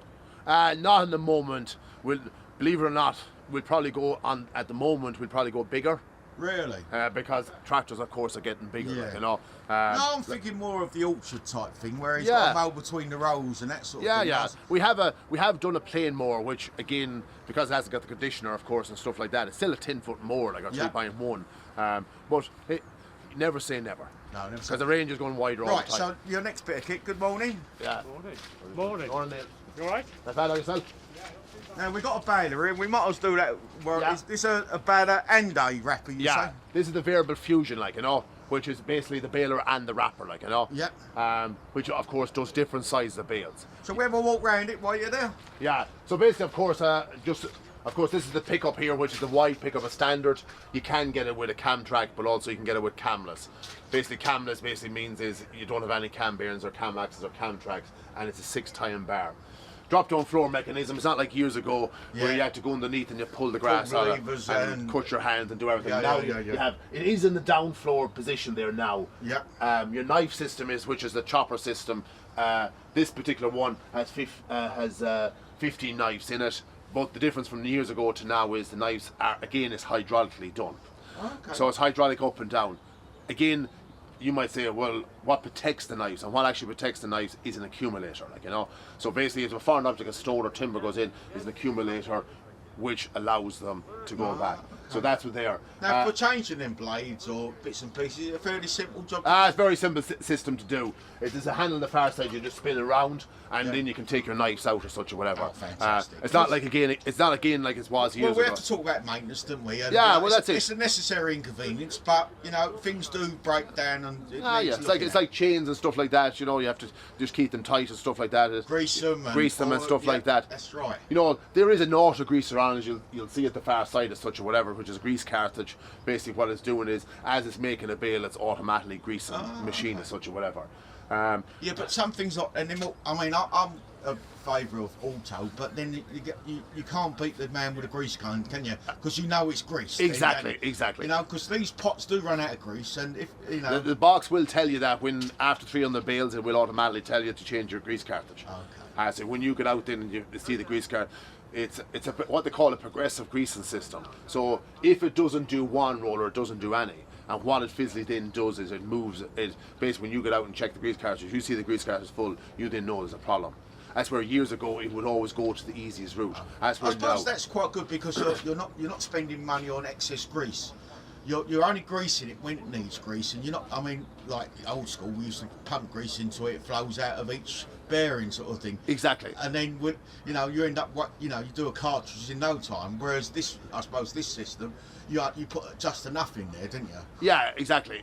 Not in the moment. Believe it or not, we'll probably go bigger. Really? Because tractors, of course, are getting bigger, like, you know. No, I'm thinking more of the orchard type thing, where he's got a mow between the rows and that sort of thing. Yeah. We have done a plain mower, which again, because it hasn't got the conditioner, of course, and stuff like that, it's still a 10-foot mower, like a 3.1. But never say never. No, never. Because the range is going wider all the time. Right. So your next bit of kit. Good morning. Yeah. Morning. Morning. You all right? Not bad, yourself? Now we've got a baler here. We might as well do that. Well, Yeah. is this a baler and a wrapper? You say? This is the variable fusion, like, you know, which is basically the baler and the wrapper, like, you know. Yeah. Which of course does different sizes of bales. So we have a walk round it while you're there. Yeah. So basically, of course, this is the pickup here, which is the wide pickup, a standard. You can get it with a cam track, but also you can get it with camless. Basically, camless means is you don't have any cam bearings or cam axles or cam tracks, and it's a 6-tie bar. Drop down floor mechanism. It's not like years ago where you had to go underneath and you pull the grass out and cut your hands and do everything. Now you have it is in the down floor position there now. Yeah. Your knife system which is the chopper system. This particular one has 15 knives in it. But the difference from years ago to now is the knives are again is hydraulically done. Okay. So it's hydraulic up and down. Again, you might say, well, what protects the knives? And what actually protects the knives is an accumulator, like, you know. So basically, if a foreign object, a stone or timber goes in, is an accumulator which allows them to go back. So that's what they are. Now, for changing them blades or bits and pieces, it's a fairly simple job. It's a very simple system to do. There's a handle on the far side. You just spin it around, and then you can take your knives out or such or whatever. Oh, fantastic. It's not like again like it was years ago. Well, we have to talk about maintenance, don't we? And, Yeah, well, that's it. It's a necessary inconvenience, but you know things do break down, and it's like chains and stuff like that. You know, you have to just keep them tight and stuff like that. grease them and stuff like that. That's right. You know, there is an auto greaser on, as you'll see at the far side as such or whatever, which is a grease cartridge. Basically, what it's doing is, as it's making a bale, it's automatically greasing the machine as such or whatever. Yeah, but some things are, and then I mean, I'm a favour of auto, but then you can't beat the man with a grease gun, can you? Because you know it's greased. Exactly. You know, because these pots do run out of grease, and if you know, the box will tell you that when after 300 bales, it will automatically tell you to change your grease cartridge. Okay. So when you get out there and you see the grease card, it's what they call a progressive greasing system. So if it doesn't do one roller, it doesn't do any. And what it physically then does is it moves it. Basically, when you get out and check the grease cartridge, you see the grease cartridge full, you then know there's a problem. That's where years ago it would always go to the easiest route. I suppose that's quite good because you're not spending money on excess grease. You're only greasing it when it needs grease, and you're not. I mean, like old school, we used to pump grease into it. It flows out of each bearing, sort of thing. Exactly. And then you end up you do a cartridge in no time. Whereas this, I suppose, this system, you put just enough in there, didn't you? Yeah, exactly.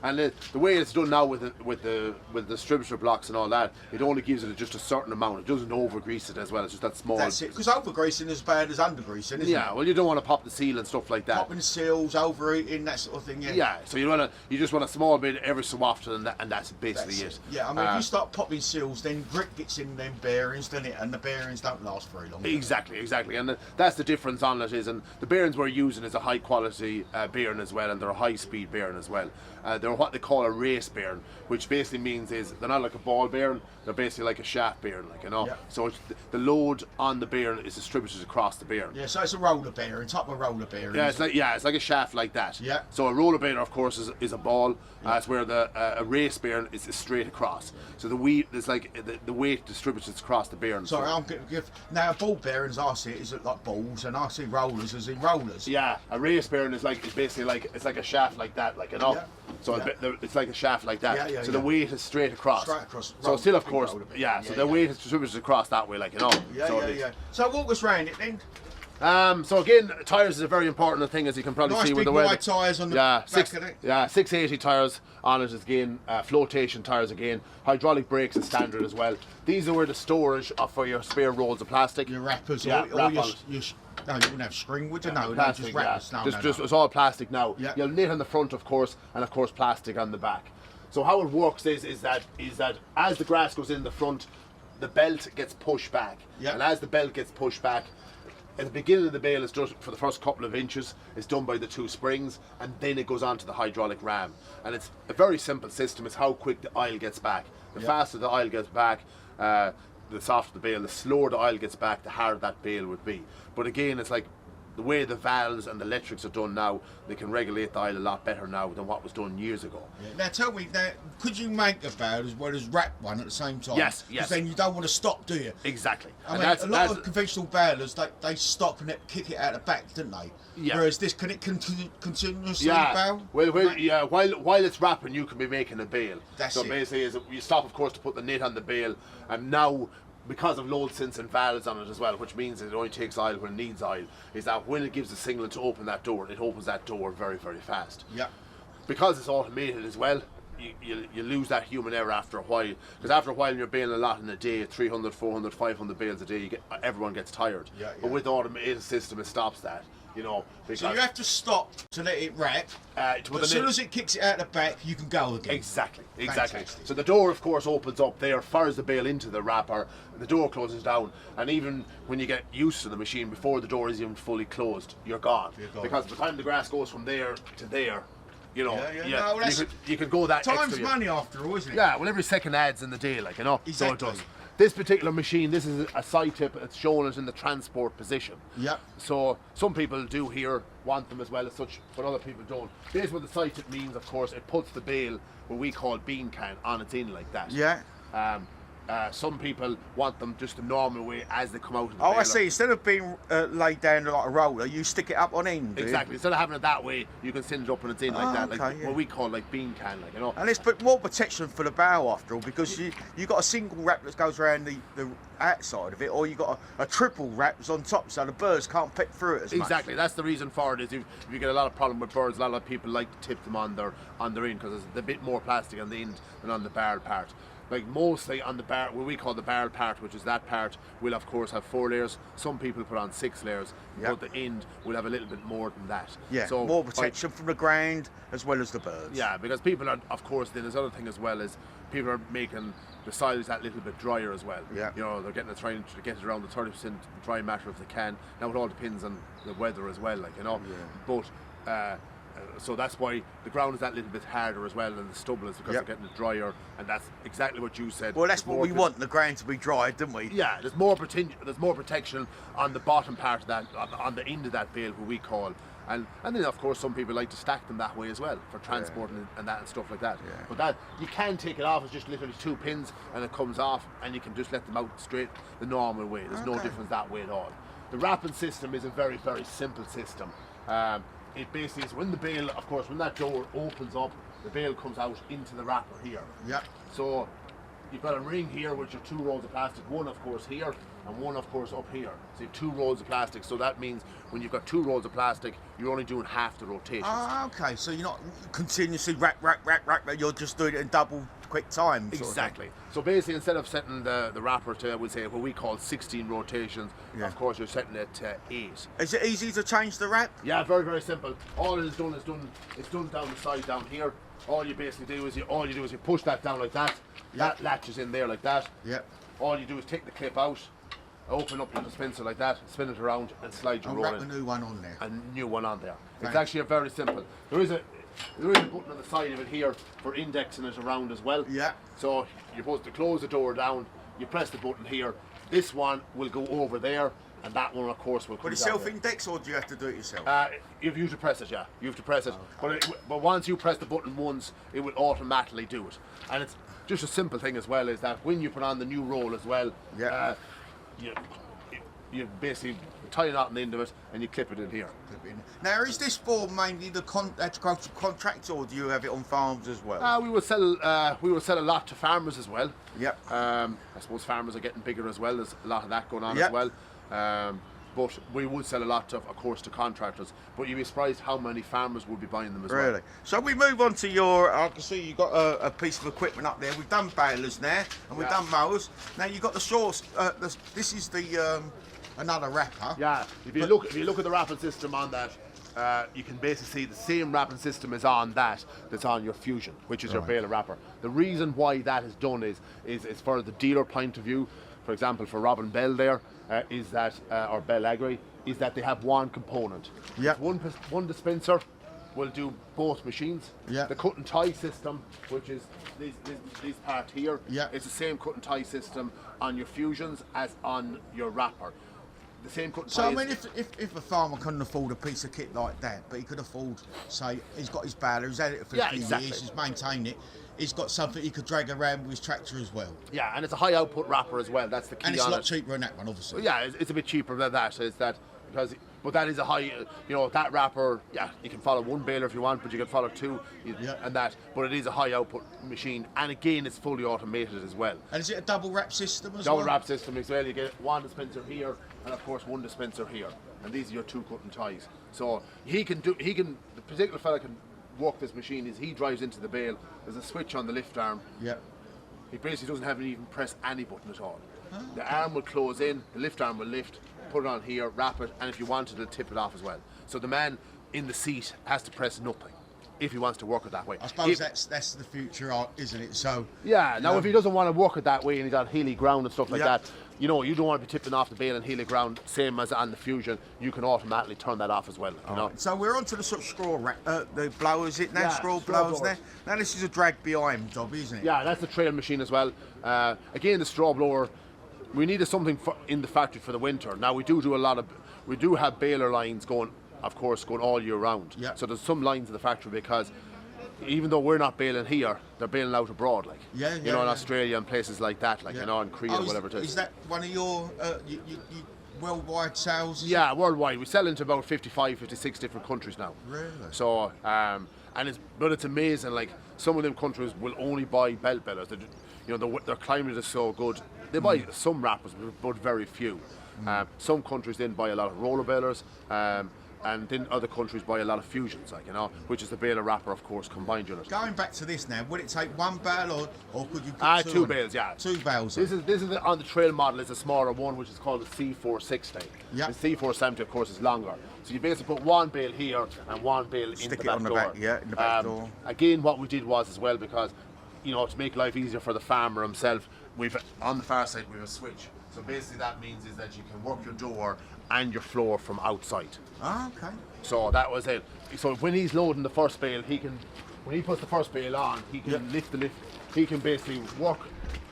And the way it's done now with the distributor blocks and all that, it only gives it just a certain amount. It doesn't over grease it as well. It's just that small. That's it. Because over greasing is as bad as under greasing, isn't it? Yeah. Well, you don't want to pop the seal and stuff like that. Popping seals, overeating, that sort of thing. Yeah. Yeah. So you just want a small bit every so often, and that's basically it. Yeah. I mean, if you start popping seals, then grit gets in them bearings, doesn't it? And the bearings don't last very long. Exactly. And that's the difference on it is, and the bearings we're using is a high quality bearing as well, and they're a high speed bearing as well. They're what they call a race bearing, which basically means is they're not like a ball bearing, they're basically like a shaft bearing, like, you know. Yeah. So the load on the bearing is distributed across the bearing. Yeah, so it's a roller bearing, type of roller bearing. Yeah, it's like a shaft like that. Yeah. So a roller bearing, of course, is a ball. It's where a race bearing is straight across. So the weight distributes across the bearing. Sorry, I'm going to give now ball bearings. I see it is like balls, and I see rollers as in rollers. Yeah, a race bearing is basically like a shaft like that, like, you know. Yeah. So it's like a shaft like that. Yeah, so the weight is straight across. Straight across. So still, of course, so the weight is distributed across that way, like, you know. Yeah. So walk us round it then. So again, tyres is a very important thing, as you can probably see with the weather. Nice big wide tyres on the back of it. Yeah, 680 tyres on it again, flotation tyres again, hydraulic brakes is standard as well. These are where the storage for your spare rolls of plastic. Your wrappers, no, you wouldn't have string, would you? No, plastic, just wrappers. No, it's all plastic now. Yeah. You'll knit on the front, of course, and of course plastic on the back. So how it works is that as the grass goes in the front, the belt gets pushed back. Yeah. And as the belt gets pushed back, at the beginning of the bale, it's done for the first couple of inches. It's done by the two springs, and then it goes on to the hydraulic ram. And it's a very simple system. It's how quick the oil gets back. The faster the oil gets back, the softer the bale. The slower the oil gets back, the harder that bale would be. But again, it's like the way the valves and the electrics are done now, they can regulate the oil a lot better now than what was done years ago. Yeah. Now tell me, could you make a bale as well as wrap one at the same time? Yes. Because then you don't want to stop, do you? Exactly. I mean, a lot of conventional balers, they stop and kick it out the back, don't they? Yeah. Whereas this, can it continuously bale? Well, while it's wrapping, you can be making a bale. That's so it. Basically, you stop, of course, to put the knit on the bale, and now because of load sense and valves on it as well, which means it only takes oil when it needs oil, is that when it gives the signal to open that door, it opens that door very, very fast. Yeah. Because it's automated as well, you lose that human error after a while. Because after a while, when you're baling a lot in a day, 300, 400, 500 bales a day, everyone gets tired. Yeah, But with the automated system, it stops that. You know, So you have to stop to let it wrap. But as soon as it kicks it out the back, you can go again. Exactly. Fantastic. So the door, of course, opens up there, fires the bale into the wrapper, the door closes down, and even when you get used to the machine, before the door is even fully closed, you're gone. Because by the time the grass goes from there to there, you know, No, you could go that time's extra. money after all, isn't it? Yeah, well, every second adds in the day, like, you know. Exactly. So it does. This particular machine, this is a side tip, it's showing it in the transport position. Yep. So some people do here want them as well as such, but other people don't. This what the side tip means, of course, it puts the bale, what we call bean can, on its in like that. Yeah. Some people want them just the normal way as they come out of the Oh, baler. I see. Instead of being laid down like a roller, you stick it up on end. do you? Exactly. Instead of having it that way, you can send it up and it's in like that, like okay, yeah. what we call like bean can, like, you know. And it's more protection for the bow after all, because you got a single wrap that goes around the outside of it, or you got a triple wrap that's on top, so the birds can't peck through it as much. Exactly, that's the reason for it. Is if you get a lot of problem with birds, a lot of people like to tip them on their end because there's a bit more plastic on the end than on the barrel part. Like mostly on the bar, what we call the barrel part, which is that part, will of course have 4 layers. Some people put on 6 layers, but the end will have a little bit more than that. Yeah, so more protection from the ground as well as the birds. Yeah, because people are, of course, then there's other thing as well is people are making the soils that little bit drier as well. Yeah. You know, they're trying to get it around the 30% dry matter if they can. Now it all depends on the weather as well, like, you know. Yeah. But so that's why the ground is that little bit harder as well, and the stubble is because they're getting it drier, and that's exactly what you said. Well, that's what we want, the ground to be dry, don't we? Yeah, there's more protection on the bottom part of that, on the end of that bale, what we call. And then of course some people like to stack them that way as well for transport and that and stuff like that. Yeah. But that you can take it off, it's just literally 2 pins and it comes off, and you can just let them out straight the normal way. There's no difference that way at all. The wrapping system is a very, very simple system. It basically is when the bale, of course, when that door opens up, the bale comes out into the wrapper here. Yeah. So you've got a ring here with your 2 rolls of plastic, one of course here and one of course up here. So you have 2 rolls of plastic, so that means when you've got 2 rolls of plastic, you're only doing half the rotations. Ah, okay, so you're not continuously rack, but you're just doing it in double quick time. Exactly. So basically, instead of setting the wrapper to, we say, what we call 16 rotations, of course you're setting it to 8. Is it easy to change the wrap? Yeah, very, very simple. All it is done it's done down the side down here. All you basically do is you push that down like that. That latches in there like that. Yeah. All you do is take the clip out, open up your dispenser like that, spin it around and slide your roll wrap in. a new one on there. A new one on there. Thanks. It's actually very simple. There is a button on the side of it here for indexing it around as well. Yeah. So you're supposed to close the door down, you press the button here, this one will go over there, and that one of course will come But it's down self-index, or do you have to do it yourself? you have to press it, yeah. You have to press it. But once you press the button once, it will automatically do it. And it's just a simple thing as well, is that when you put on the new roll as well, you basically tie a knot on the end of it and you clip it in here. Now, is this for mainly the agricultural contracts, or do you have it on farms as well? We will sell a lot to farmers as well. Yep. I suppose farmers are getting bigger as well. There's a lot of that going on as well. But we would sell a lot of course, to contractors. But you'd be surprised how many farmers would be buying them as well. Really? So we move on to your, I can see you've got a piece of equipment up there. We've done balers now, and we've done mowers. Now you've got the shorts, this is the, another wrapper. Yeah, if you look at the wrapping system on that, you can basically see the same wrapping system is on that's on your Fusion, which is your baler wrapper. The reason why that is done is for the dealer point of view. For example, for Rob and Bell there, is that, or Bell Agri, is that they have one component. Yeah. One dispenser will do both machines. Yeah. The cut and tie system, which is this part here, yeah, it's the same cut and tie system on your Fusions as on your wrapper. The same cut and tie. So I mean, if a farmer couldn't afford a piece of kit like that, but he could afford, say, he's got his baler, he's had it for a few years, he's maintained it, he's got something he could drag around with his tractor as well. Yeah, and it's a high output wrapper as well. That's the key. And it's a on lot it. cheaper than that one, obviously. Yeah, it's a bit cheaper than that. Is that because, But that is a high, that wrapper, you can follow one baler if you want, but you can follow two and that. But it is a high output machine, and again, it's fully automated as well. And is it a double wrap system as well? Double wrap system as well. You get one dispenser here, and of course one dispenser here, and these are your 2 cut and ties. So the particular fella can work this machine. Is he drives into the bale. There's a switch on the lift arm. Yeah. He basically doesn't have to even press any button at all. The arm will close in, the lift arm will lift, put it on here, wrap it, and if you wanted to tip it off as well. So the man in the seat has to press nothing if he wants to work it that way. I suppose that's the future, isn't it? So if he doesn't want to work it that way and he's on hilly ground and stuff like that, you don't want to be tipping off the bale and hilly ground, same as on the Fusion. You can automatically turn that off as well. You know? So we're on to the sort of straw wrap, the blower, is it now? Straw blowers there. Now this is a drag behind job, isn't it? Yeah, that's the trail machine as well. Again, the straw blower. We needed something in the factory for the winter. Now we do have baler lines going all year round. Yeah. So there's some lines in the factory because even though we're not baling here, they're baling out abroad, in Australia and places like that, in Korea, whatever it is. Is that one of your worldwide sales? Yeah, worldwide. We sell into about 55, 56 different countries now. Really? So, but it's amazing. Like some of them countries will only buy belt balers. Their climate is so good. They buy some wrappers, but very few. Some countries then buy a lot of roller balers, and then other countries buy a lot of fusions, which is the baler wrapper, of course, combined unit. Going back to this now, would it take one bale or could you put two bales? Yeah, 2 bales. This is on the trail model. It's a smaller one, which is called the C460. Yeah. The C470, of course, is longer. So you basically put one bale here and one bale in the back door. Stick it on the back, in the back door. Again, what we did was as well, because to make life easier for the farmer himself, on the far side we have a switch. So basically that means is that you can work your door and your floor from outside. Oh, okay. So that was it. So when he's loading the first bale, when he puts the first bale on, he can lift the lift. He can basically work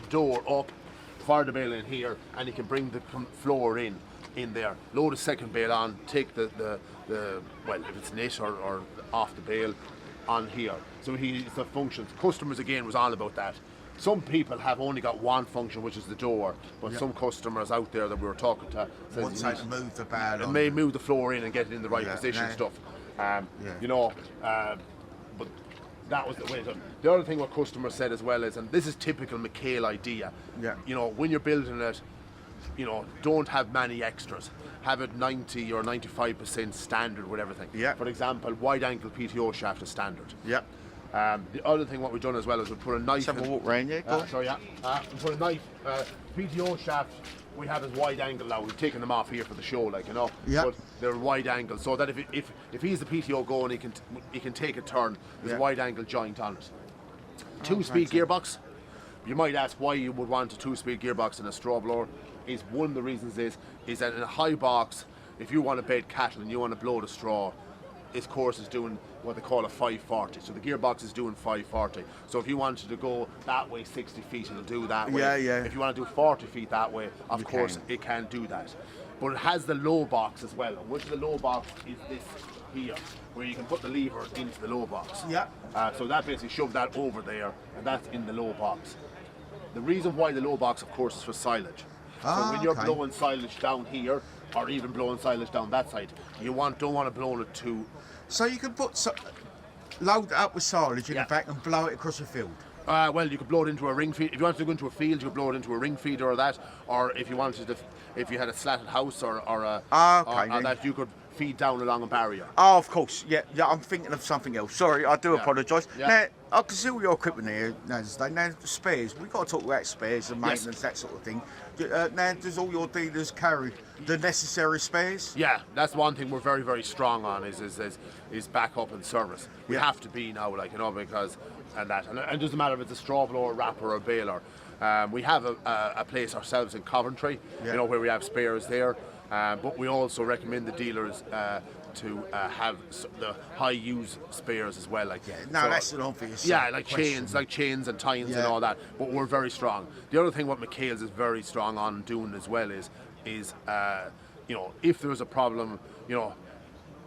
the door up, fire the bale in here, and he can bring the floor in there. Load the second bale on, take the if it's knit or off the bale on here. So the functions. Customers again was all about that. Some people have only got one function, which is the door, but some customers out there that we were talking to once they move the bale and may move the floor in and get it in the right position stuff. But that was the way. The other thing what customers said as well is, and this is typical McHale idea. Yeah. When you're building it, don't have many extras. Have it 90 or 95% standard with everything. Yeah. For example, wide angle PTO shaft is standard. Yeah. The other thing what we've done as well is we put a knife. Let's have a walk round, we put a knife. PTO shaft we have is wide angle now. We've taken them off here for the show, but they're wide angle, so that if he's the PTO going, he can take a turn. There's a wide angle joint on it. 2-speed gearbox. You might ask why you would want a 2-speed gearbox in a straw blower. Is one of the reasons is that in a high box, if you want to bed cattle and you want to blow the straw, this course is doing what they call a 540. So the gearbox is doing 540. So if you wanted to go that way 60 feet, it'll do that way. If you want to do 40 feet that way, of course it can do that. But it has the low box as well, which the low box is this here, where you can put the lever into the low box. So that basically shoves that over there, and that's in the low box. The reason why the low box, of course, is for silage. So when you're blowing silage down here, or even blowing silage down that side, you don't want to blow it too. So you can load it up with silage in the back and blow it across the field. Well, you could blow it into a ring feed. If you wanted to go into a field, you could blow it into a ring feeder or that. Or if you wanted to, if you had a slatted house or that, you could feed down along a barrier. Oh, of course. Yeah, I'm thinking of something else. Sorry, I do apologise. Now, I can see all your equipment here now, spares. We've got to talk about spares and maintenance, that sort of thing. Now, does all your dealers carry the necessary spares? Yeah, that's one thing we're very, very strong on is backup and service. We have to be now, because and it doesn't matter if it's a straw blower, wrapper or baler. We have a place ourselves in Coventry, where we have spares there. But we also recommend the dealers to have the high use spares as well. That's an obvious. Chains and tines and all that. But we're very strong. The other thing what McHale's is very strong on doing as well is if there's a problem,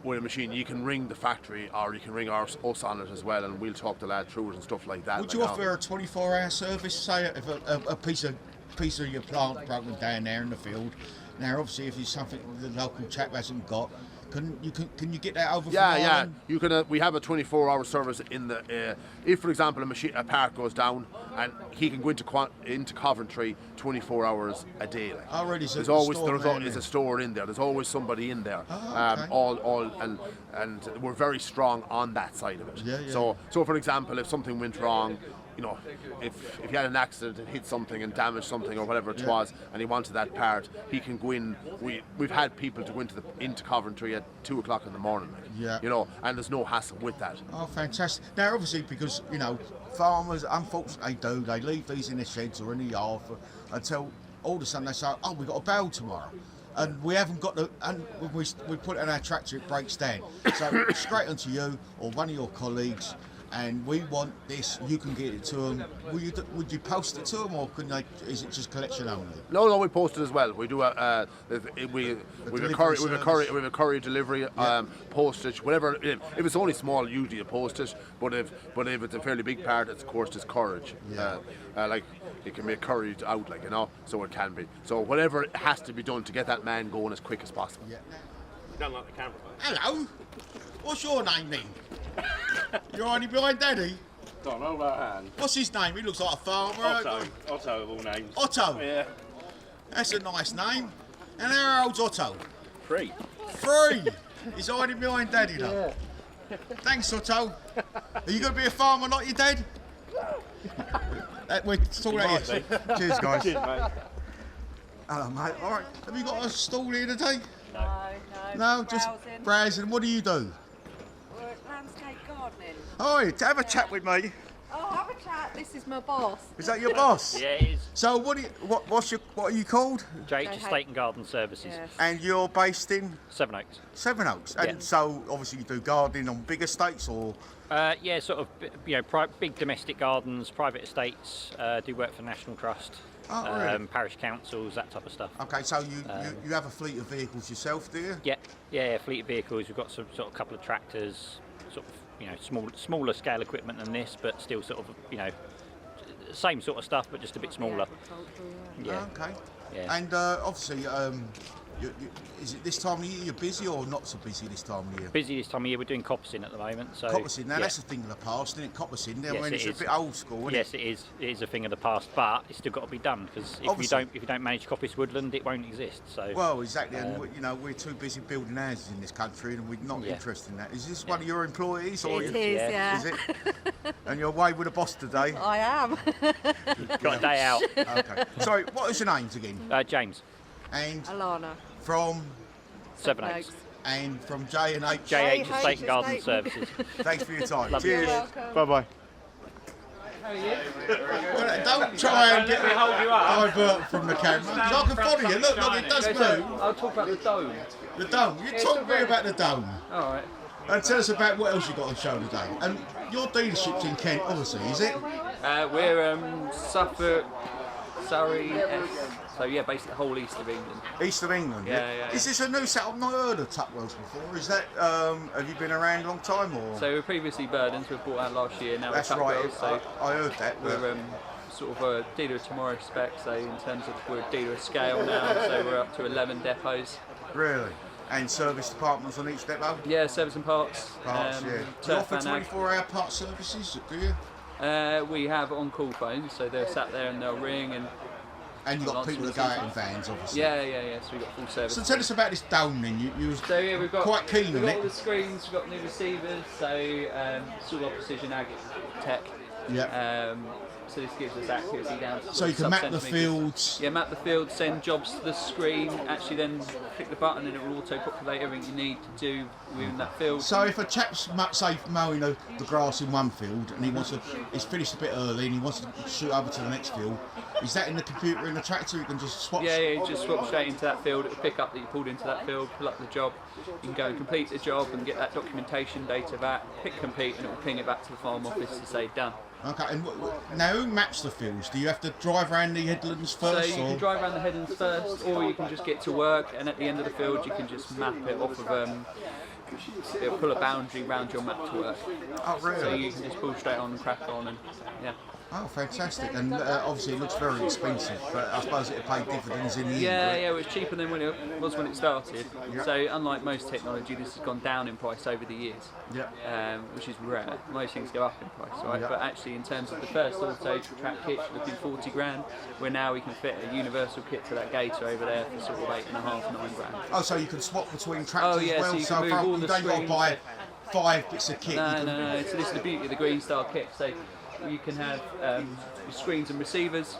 with a machine, you can ring the factory or you can ring us on it as well, and we'll talk the lad through it and stuff like that. Would you offer a 24-hour service? Say if a piece of your plant broken down there in the field. Now, obviously, if it's something the local chap hasn't got, Can you get that over? Yeah, from yeah. Ireland? You can. We have a 24-hour service in the. If, for example, a part goes down, and he can go into Coventry 24 hours a day. Like. Already, there's a store in there. There's always somebody in there. Okay. And we're very strong on that side of it. Yeah, yeah. So for example, if something went wrong, you know, if you had an accident and hit something and damaged something or whatever it was, and he wanted that part, he can go in. We've had people to go into Coventry at 2 o'clock in the morning. Like, yeah. You know, and there's no hassle with that. Oh, fantastic. Now, obviously, because, you know, farmers, unfortunately, they leave these in the sheds or in the yard until all of a sudden they say, oh, we've got a bale tomorrow. And we haven't got and we put it in our tractor, it breaks down. So straight onto you or one of your colleagues, and we want this, you can get it to them. Would you post it to them, or is it just collection only? No, we post it as well. We do we have a courier delivery, postage, whatever. If it's only small, usually a postage. But if it's a fairly big part, it's of course just courage. Yeah. Like it can be courage out, like, you know. So it can be. So whatever has to be done to get that man going as quick as possible. Yeah. You don't like the camera, mate. Hello. What's your name then? You're already behind Daddy? Don't know that hand. What's his name? He looks like a farmer. Otto of all names. Otto? Yeah. That's a nice name. And how old's Otto? 3. 3. He's hiding behind Daddy now. Yeah. Thanks, Otto. Are you going to be a farmer like your dad? We're talking about you. Cheers, guys. Cheers, mate. Hello, mate. All right. Have you got a stall here today? No, Just browsing. What do you do? We're at landscape gardening. Oh, have a chat with me. Oh, have a chat. This is my boss. Is that your boss? Yeah, it is. So what are you called? JH Estate and Garden Services. Yes. And you're based in Seven Oaks. Seven Oaks. And Yeah. so obviously you do gardening on big estates, or Yeah, sort of, big domestic gardens, private estates. Do work for National Trust, really? parish councils, that type of stuff. Okay, so you have a fleet of vehicles yourself, do you? Yeah, fleet of vehicles. We've got some sort of couple of tractors, sort of, smaller scale equipment than this, but still sort of, same sort of stuff, but just a bit smaller. Yeah. Okay. Yeah. And obviously, is it this time of year you're busy or not so busy this time of year? Busy this time of year. We're doing coppicing at the moment. So Coppicing, now yeah. that's a thing of the past, isn't it? Coppicing, Yes, I mean, it's it is. a bit old school, isn't Yes, it is. It is a thing of the past, but it's still got to be done, because if Obviously. you don't manage coppice woodland, it won't exist. So Well, exactly, and we're too busy building houses in this country, and we're not interested in that. Is this one of your employees, or It is, yeah. is it? And you're away with the boss today? I am. got a day out. Okay. Sorry, what is your names again? James, And Alana. from Seven Oaks. and from J&H. JH Estate Estate. and Garden Services. Thanks for your time. Lovely. Cheers. Welcome. Bye bye. Don't try and get divert from the camera, because I can follow you. Look, it does move. I'll talk about the dome. The dome. You talk to me about the dome. All right. And tell us about what else you got on show today. And your dealership's in Kent, obviously, is it? We're Suffolk, Surrey, so yeah, basically the whole east of England. East of England. Yeah. Is this a new set? I've not heard of Tuckwells before. Is that? Have you been around a long time, or? So we're previously Burdens, we were bought out last year. Now That's we're right. Tuckwells, so I heard that. we're sort of a dealer of tomorrow spec. So in terms of we're a dealer of scale now, so we're up to 11 depots. Really? And service departments on each depot? Yeah, service and parts. Parts, yeah. Do you turf offer and ag. 24-hour part services, do you? We have on-call phones, so they're sat there and they'll ring and. And you've got people that go out in vans, obviously. Yeah. So we've got full service. So tell us about this dome then. You was So yeah, we've got quite keen we've on got it. all the screens, we've got new receivers, so it's all precision ag tech. Yeah. So this gives us accuracy down to So you can map the sub-centimetres. fields. Yeah, map the field, send jobs to the screen, actually then click the button and it will auto-populate everything you need to do within that field. So if a chap's say mowing the grass in one field and he's finished a bit early and he wants to shoot over to the next field, is that in the computer in the tractor? You can just swap. Yeah, you just swap straight into that field. It will pick up that you pulled into that field, pull up the job. You can go and complete the job and get that documentation data back, hit complete, and it will ping it back to the farm office to say done. Okay, and now who maps the fields? Do you have to drive around the headlands first? So you can drive around the headlands first, or you can just get to work, and at the end of the field you can just map it off of, it'll pull a boundary round your map to work. Oh, really? So you can just pull straight on and crack on, and yeah. Oh, fantastic. And obviously it looks very expensive, but I suppose it'll pay dividends in the end. Yeah, right? yeah, it was cheaper than when it was when it started. Yeah. So unlike most technology, this has gone down in price over the years, Yeah. which is rare. Most things go up in price, right? Yeah. But actually, in terms of the first auto track kit, you're looking 40 grand, where now we can fit a universal kit to that gator over there for sort of 8.5, 9 grand. Oh, so you can swap between tractors Oh, yeah, as well? so you can move all you the don't got to screens. buy 5 bits of kit. No, you can... no. So this is the beauty of the Green Star kit. So you can have your screens and receivers,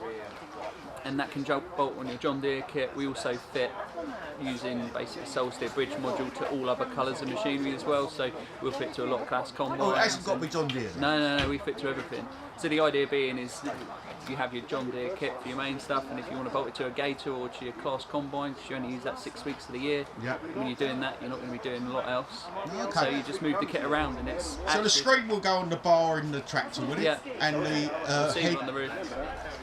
and that can bolt on your John Deere kit. We also fit using basically solstice bridge module to all other colours of machinery as well. So we'll fit to a lot of class combines. Oh, it hasn't got to be John Deere. No, we fit to everything. So the idea being is you have your John Deere kit for your main stuff, and if you want to bolt it to a gator or to your class combine, because you only use that 6 weeks of the year, when you're doing that, you're not going to be doing a lot else. Okay. So you just move the kit around, and it's So the screen will go on the bar in the tractor, will it? Yeah. And the receiver on the roof.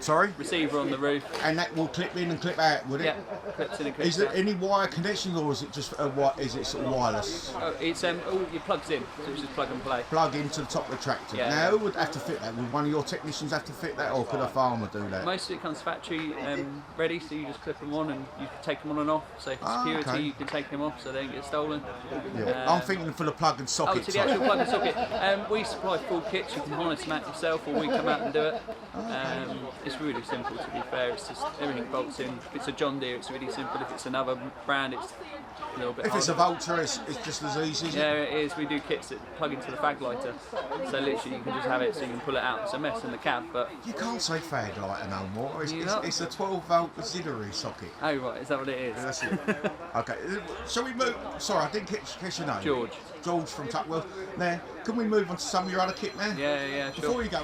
Sorry? Receiver on the roof. And that will clip in and clip out, would it? Yeah, clips in and clips Is there out. any wire connections, or is it just is it sort of wireless? Oh, it's all your plugs in, so it's just plug and play. Plug into the top of the tractor. Yeah. Now, who would have to fit that? Would one of your technicians have to fit that, or could a farmer do that? Most of it comes factory ready, so you just clip them on and you can take them on and off. So for security, okay. you can take them off so they don't get stolen. Yeah. I'm thinking for the plug and socket. Oh, to the actual plug and socket. We supply full kits. You can harness them out yourself, or we come out and do it. It's really simple, to be fair. It's just everything bolts in. If it's a John Deere, it's really simple. If it's another brand, it's a little bit If it's a harder. Volta, it's just as easy. Isn't Yeah, it? it is. We do kits that plug into the fag lighter. So literally, you can just have it so you can pull it out. It's a mess in the cab, but You can't say fag lighter no more. It's a 12-volt auxiliary socket. oh right, is that what it is? That's it. Okay. Shall we move? Sorry, I didn't catch your name. George. George from Tuckwells. Now, can we move on to some of your other kit now? Yeah, sure. Before you go.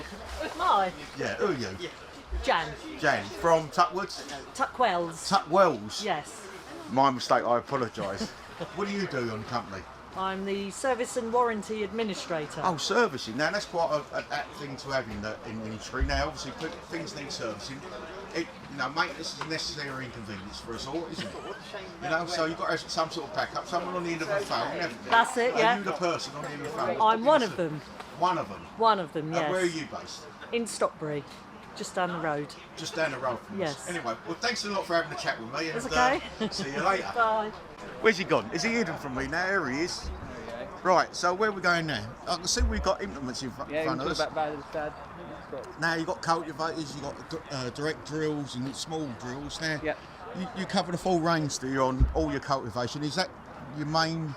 Hi, Yeah, who are you? Jan. Jan, from Tuckwells? Tuckwells. Tuckwells? Yes. My mistake, I apologise. What do you do on the company? I'm the service and warranty administrator. Oh, servicing. Now, that's quite a thing to have in the industry. Now, obviously, things need servicing. Maintenance is a necessary inconvenience for us all, isn't it? So you've got to have some sort of backup, someone on the end of the phone, haven't you? That's it, yeah. Are you the person on the end of the phone? I'm one of them. One of them? One of them, yes. Where are you based? In Stockbury, just down the road. Just down the road from Yes. us. Anyway, well, thanks a lot for having a chat with me. And, That's okay. See you later. Bye. Where's he gone? Is he hidden from me now? Here he is. Right, so where are we going now? I can see we've got implements in front of us. Now you've got cultivators, you've got direct drills and small drills. Now, you cover the full range, do you, on all your cultivation? Is that your main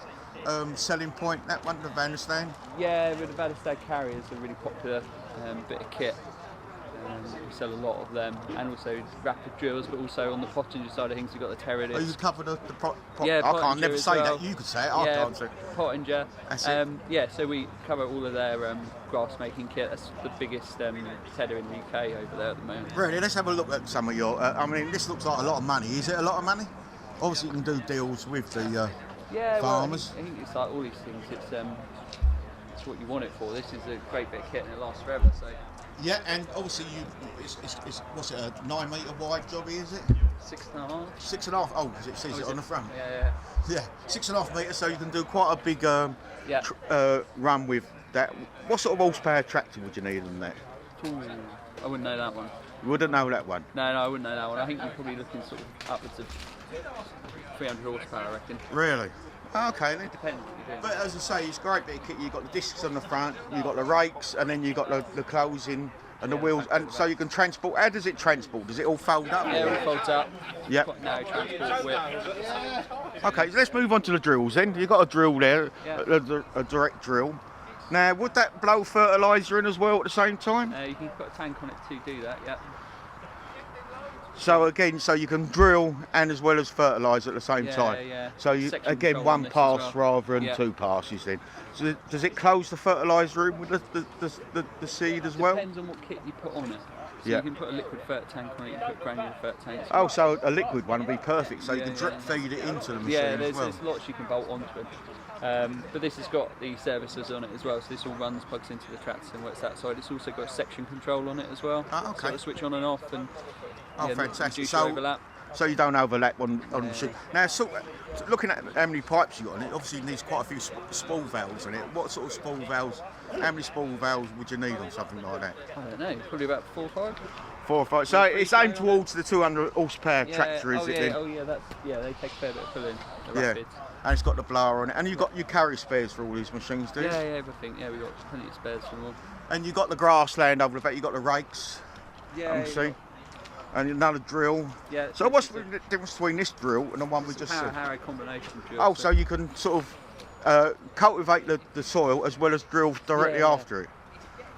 selling point, that one, the Vanderstand? Yeah, the Livestock carriers are a really popular bit of kit. We sell a lot of them, and also rapid drills, but also on the pottinger side of things, you've got the Terra Oh, you cover the yeah, I can't never as say well. that. You could say it. I can't say it. Pottinger. That's it. Yeah, so we cover all of their grass making kit. That's the biggest tedder in the UK over there at the moment. Really, let's have a look at some of your. This looks like a lot of money. Is it a lot of money? Obviously, you can do deals with the farmers. Well, I think it's like all these things. It's what you want it for. This is a great bit of kit, and it lasts forever. So. Yeah, and obviously it's what's it, a 9 metre wide jobby, is it? 6.5. 6.5. Oh, because it says it on the front. Yeah. 6.5 metres, so you can do quite a big run with that. What sort of horsepower tractor would you need on that? Ooh, I wouldn't know that one. You wouldn't know that one? No, I wouldn't know that one. I think you're probably looking sort of upwards of 300 horsepower, I reckon. Really? Okay then. Depends what you're doing. But as I say, it's a great bit of kit. You've got the discs on the front, you've got the rakes, and then you've got the closing and the wheels. And so you can transport. How does it transport? Does it all fold up? Yeah, it all folds up. Yep. Quite narrow transport width. Okay, so let's move on to the drills then. You've got a drill there, Yeah. a direct drill. Now, would that blow fertiliser in as well at the same time? You can put a tank on it to do that, yeah. So again, so you can drill and as well as fertilise at the same time. Yeah. So you Section again control on one this as pass well. rather than 2 passes then. So does it close the fertiliser in with the seed as well? Depends on what kit you put on it. So Yeah. you can put a liquid fert tank on it, you can put granular fert tanks. Oh, so a liquid one would be perfect. So you Yeah, can drip feed it into the machine Yeah, as well. there's lots you can bolt onto it. But this has got the services on it as well, so this all runs, plugs into the tractor and works outside. It's also got a section control on it as well. Oh, okay. So it'll switch on and off and Oh, fantastic. reduce So your overlap. so you don't overlap on the shoe. Now, looking at how many pipes you got on it, obviously it needs quite a few spool valves in it. What sort of spool valves? How many spool valves would you need on something like that? I don't know, probably about 4 or 5. 4 or 5. So it's aimed towards the 200 horsepower tractor, is it? Then? Oh yeah, they take a fair bit of pulling. The Yeah. rapids. And it's got the blower on it, and you carry spares for all these machines, do you? Yeah, everything. Yeah, we got plenty of spares for them all. And you got the grassland over the back. You got the rakes. Yeah. See. And another drill. Yeah. So what's the difference between this drill and the one we just said? Harrow combination drill. Oh, so you can sort of cultivate the soil as well as drill directly after it.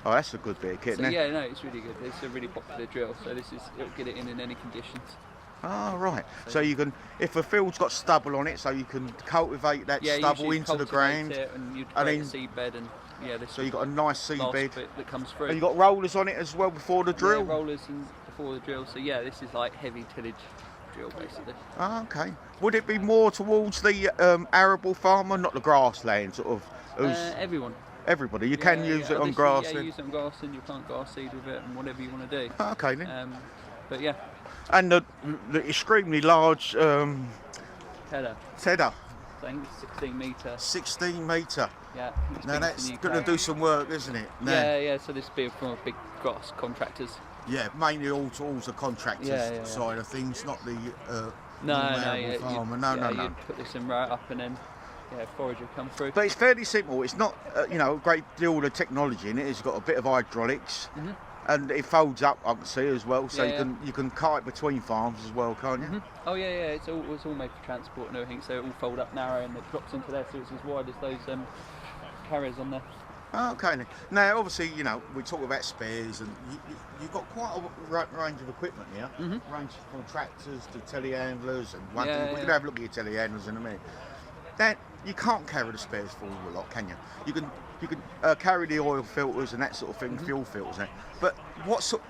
Oh, that's a good bit of kit, So, isn't it? yeah, no, it's really good. It's a really popular drill. So it'll get it in any conditions. Oh, right. So you can, if a field's got stubble on it, so you can cultivate that stubble into the ground. It and you and create a then, seed bed and this. So you got a nice seed last bed. bit that comes through. And you got rollers on it as well before the drill. Yeah, rollers and before the drill. So yeah, this is like heavy tillage drill basically. Oh, okay. Would it be more towards the arable farmer, not the grassland sort of? Everyone. Everybody. You can use it on grassland. Yeah, use it on grassland. You plant grass seed with it and whatever you want to do. Oh, okay then. But yeah. And the extremely large Tedder. tedder. I think it's 16 metre. 16 metre. Yeah. Now that's going to do some work, isn't it? Now, yeah. So this be from a big grass contractors. Yeah, mainly all towards the contractors side of things, not the No. farmer. No. You'd put this in right up and then forage will come through. But it's fairly simple. It's not a great deal of technology in it. It's got a bit of hydraulics. Mm-hmm. And it folds up, I can see as well, so you can kite between farms as well, can't you? Mm-hmm. Oh yeah, it's all made for transport and everything, so it all fold up narrow and it drops into there, so it's as wide as those carriers on there. Oh, okay then. Now, obviously, we talk about spares, and you've got quite a range of equipment here. Mm-hmm. Range from tractors to telehandlers and one Yeah, thing. We can have a look at your telehandlers in a minute. Then you can't carry the spares for all a lot, can you? You can carry the oil filters and that sort of thing, fuel filters. But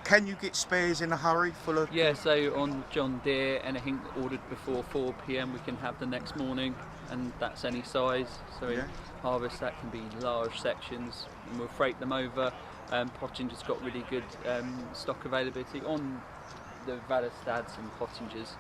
can you get spares in a hurry full of? Yeah, so on John Deere, anything ordered before 4 p.m. we can have the next morning, and that's any size. So in harvest that can be large sections, and we'll freight them over. Pottinger's got really good stock availability on the Valestads and Pottingers.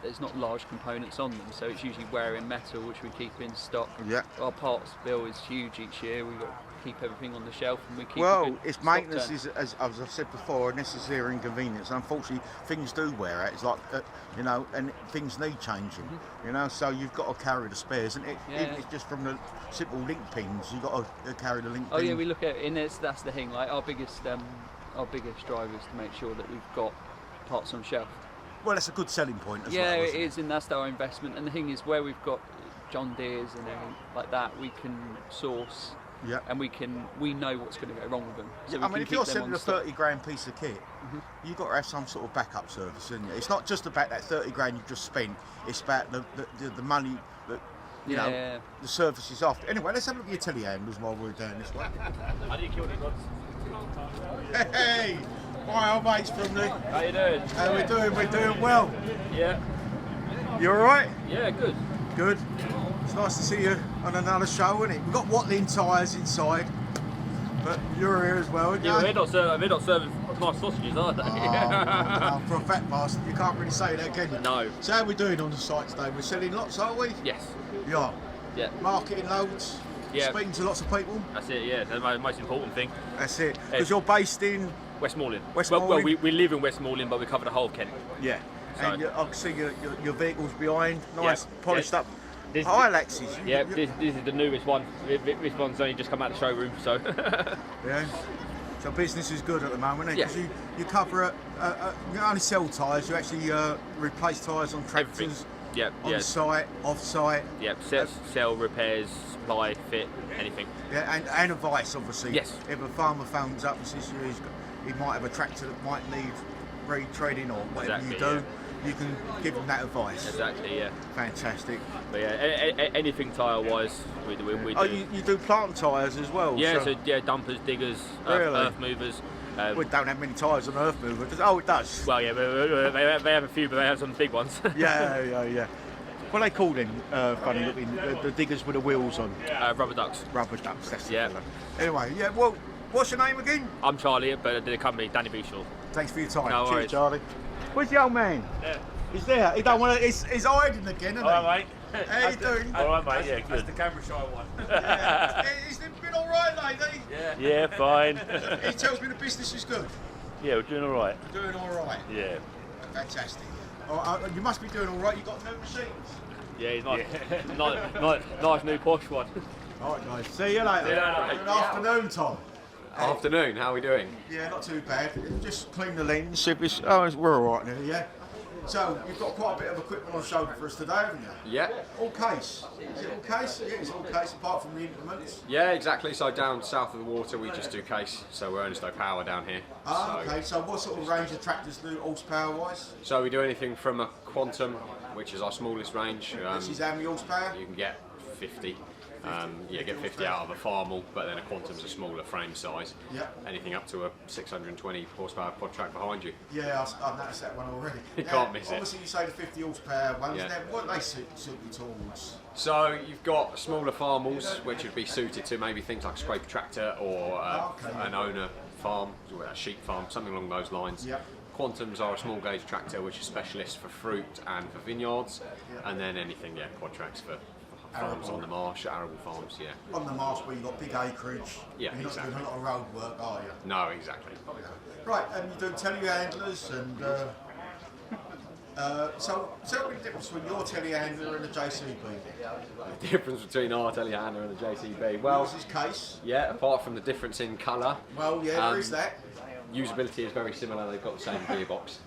There's not large components on them, so it's usually wearing metal, which we keep in stock. Yeah. Our parts bill is huge each year. We've got to keep everything on the shelf, and we keep. Well, it's maintenance is, as I've said before, a necessary inconvenience. Unfortunately, things do wear out. It's like and things need changing. So you've got to carry the spares, and even it's just from the simple link pins. You've got to carry the link. Oh yeah, we look at it, and that's the thing. Like our biggest drive is to make sure that we've got parts on shelf. Well, that's a good selling point as well. Yeah, it is, and that's our investment. And the thing is, where we've got John Deere's and everything like that, we can source. Yeah. And we know what's going to go wrong with them. So I mean, if you're selling a 30 grand piece of kit, you've got to have some sort of backup service, isn't it? It's not just about that 30 grand you've just spent. It's about the money that the service is after. Anyway, let's have a look at your telehandlers while we're down this way. How do you kill the gods? Hey, my old mates from the. How you doing? How we doing? We're doing well. Yeah. You all right? Yeah, good. Good. It's nice to see you on another show, isn't it? We've got Watling tyres inside, but you're here as well, aren't you? Yeah, they're not serving nice sausages, are they? Oh, for a fat bastard, you can't really say that, can you? No. So how are we doing on the site today? We're selling lots, aren't we? Yes. You are? Yeah. Marketing loads? Yeah. Speaking to lots of people? That's it, yeah. That's the most important thing. That's it. Because you're based in? Westmoreland. Westmoreland? Well, we live in Westmoreland, but we cover the whole of Kent. Yeah. So. And I can see your vehicles behind, nice, polished up. This, Hilaxes. Yeah, this is the newest one. This one's only just come out of the showroom, so. Yeah. So business is good at the moment, isn't it? Yeah. Because you cover you don't only sell tyres, you actually replace tyres on tractors. Everything. Yep. On site, off site. Yep. Sell, repairs, supply, fit, anything. Yeah, and advice, obviously. Yes. If a farmer phones up and says he might have a tractor that might need retreading or whatever you do, you can give them that advice. Exactly, yeah. Fantastic. But yeah, anything tyre-wise, we do. Oh, you do plant tyres as well? Yeah, so dumpers, diggers, earth movers. We don't have many tyres on earth movers. Oh, it does. Well, yeah, they have a few, but they have some big ones. Yeah. What are they called then? Funny looking, the diggers with the wheels on. Rubber ducks. Rubber ducks. That's yeah. Anyway, yeah. Well, What's your name again? I'm Charlie, but I did a company, Danny Beashall. Thanks for your time. No Cheers, worries. Charlie. Where's the old man? Yeah. He's there. He don't want to. He's hiding again, isn't he? All right, mate. How you doing? All right, mate. Yeah, That's good. the camera shy one. Yeah. He's been all right lately. Yeah, fine. He tells me the business is good. Yeah, we're doing all right. Doing all right. Yeah. Fantastic. You must be doing all right. You got no machines. Yeah, he's nice, nice new posh one. All right, guys. See you later. See you later. Good afternoon, Tom. Afternoon, how are we doing? Yeah, not too bad. Just clean the lens. We're all right now, yeah. So, you've got quite a bit of equipment on show for us today, haven't you? Yeah. All case. Is it all case? Yeah, it's all case apart from the implements. Yeah, exactly. So down south of the water, we just do case. So we're Ernest Power down here. Ah, okay. So what sort of range of tractors do horsepower-wise? So we do anything from a Quantum, which is our smallest range. Which is how many horsepower? You can get 50. You get 50 out of a Farmal, but then a Quantum's a smaller frame size. Yep. Anything up to a 620 horsepower Quadtrac behind you. Yeah, I've noticed that one already. You can't miss it. Obviously, you say the 50 horsepower ones. Yeah. Now, what do they suit you towards? So you've got smaller Farmals, which would be suited to maybe things like a scraper tractor or an owner farm, or a sheep farm, something along those lines. Yep. Quantums are a small gauge tractor, which is specialist for fruit and for vineyards, and then anything, Quadtracs for farms on the marsh, arable farms, On the marsh where you've got big acreage. Yeah, You're exactly. not doing a lot of road work, are you? No, exactly. Right, and you do telehandlers and. So tell me the difference between your telehandler and a JCB. The difference between our telehandler and the JCB, well, Yours is case. yeah, apart from the difference in colour. Well, yeah, there is that. Usability is very similar. They've got the same gearbox.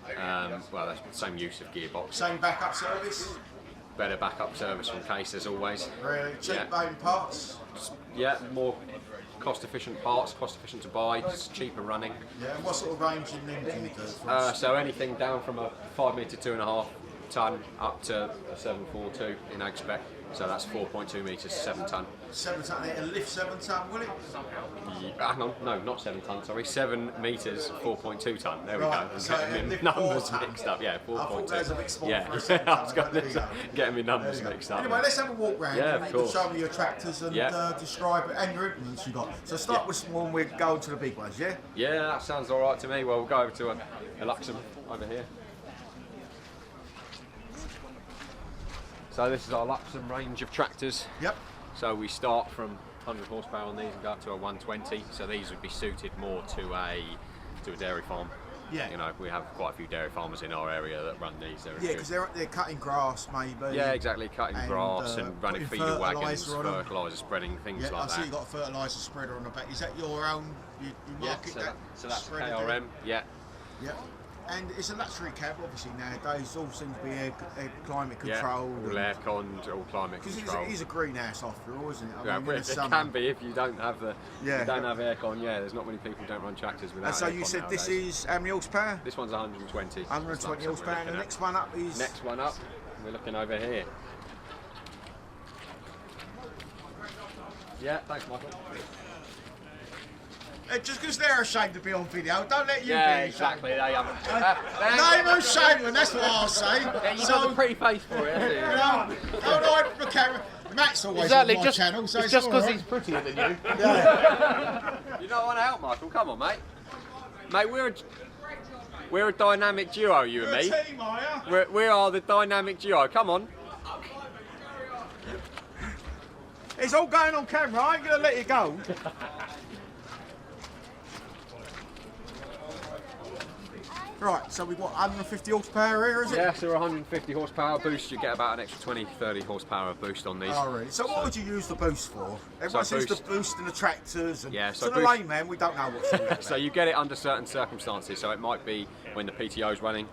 Well, that's the same use of gearbox. Same backup service. Better backup service from case as always. Really cheap Yeah. buying parts. Yeah, more cost-efficient parts, cost-efficient to buy, just cheaper running. Yeah, and what sort of range in them do you do? So anything down from a 5 metre 2.5 tonne up to a 742 in ag spec. So that's 4.2 metres, 7 tonne. 7 tonne, it'll lift 7 tonne, will it? Hang on, no, not 7 tonne, sorry, 7 metres, 4.2 tonne. There we Right, go. so Getting it'll my lift numbers 4 tonne. mixed up, yeah, 4.2. I thought that was a bit small yeah. for a 7 I was tonne, going there you to go. getting my numbers There you go. mixed up. Anyway, let's have a walk round. Yeah, and of you can course. show me your tractors and Yeah. describe it and your implements you got. So start Yeah. with small and we'll go to the big ones, yeah? Yeah, that sounds all right to me. Well, we'll go over to a Luxem over here. So this is our Luxem range of tractors. Yep. So we start from 100 horsepower on these and go up to a 120. So these would be suited more to a dairy farm. Yeah. You know, we have quite a few dairy farmers in our area that run these. They're Yeah, good. because they're cutting grass maybe. Yeah, exactly. Cutting and, grass and running putting feeder wagons, fertiliser on 'em. fertiliser spreading, things Yeah, like I see that. you've got a fertiliser spreader on the back. Is that your own? You Yeah, market so, that? so that's spreader, do KRM. you? Yeah. Yeah. And it's a luxury cab, obviously, nowadays. All seems to be air climate Yeah, controlled. all air conned, all climate Because controlled. it is a greenhouse after all, isn't it? I Yeah, mean, well, in it the summer. can be if you don't have the Yeah. you don't have aircon. Yeah, there's not many people who don't run tractors without And so aircon you said nowadays. this is how many horsepower? This one's 120. 120 That's what horsepower. we're And the looking next one up is. at. Next one up, we're looking over here. Yeah, thanks, Michael. Just because they're ashamed to be on video, don't let you Yeah, be exactly. ashamed. They haven't. Name of shame, and that's what I'll say. Yeah, you've got a pretty face for it, You know, don't hide from the camera. Matt's always Exactly, on my just, channel, so it's it's just all because right. he's prettier than you. Yeah. You don't want to help, Michael? Come on, mate. Mate, we're a dynamic duo, you and You're me. a team, are you? We are the dynamic duo. Come on. It's all going on camera. I ain't going to let you go. Right, so we've got 150 horsepower here, is it? Yeah, so 150 horsepower boost, you get about an extra 20-30 horsepower boost on these. Oh, really? So what would you use the boost for? Everyone says the boost in the tractors, and Yeah, so to the boost- layman, we don't know what's in it. So you get it under certain circumstances. So it might be when the PTO is running,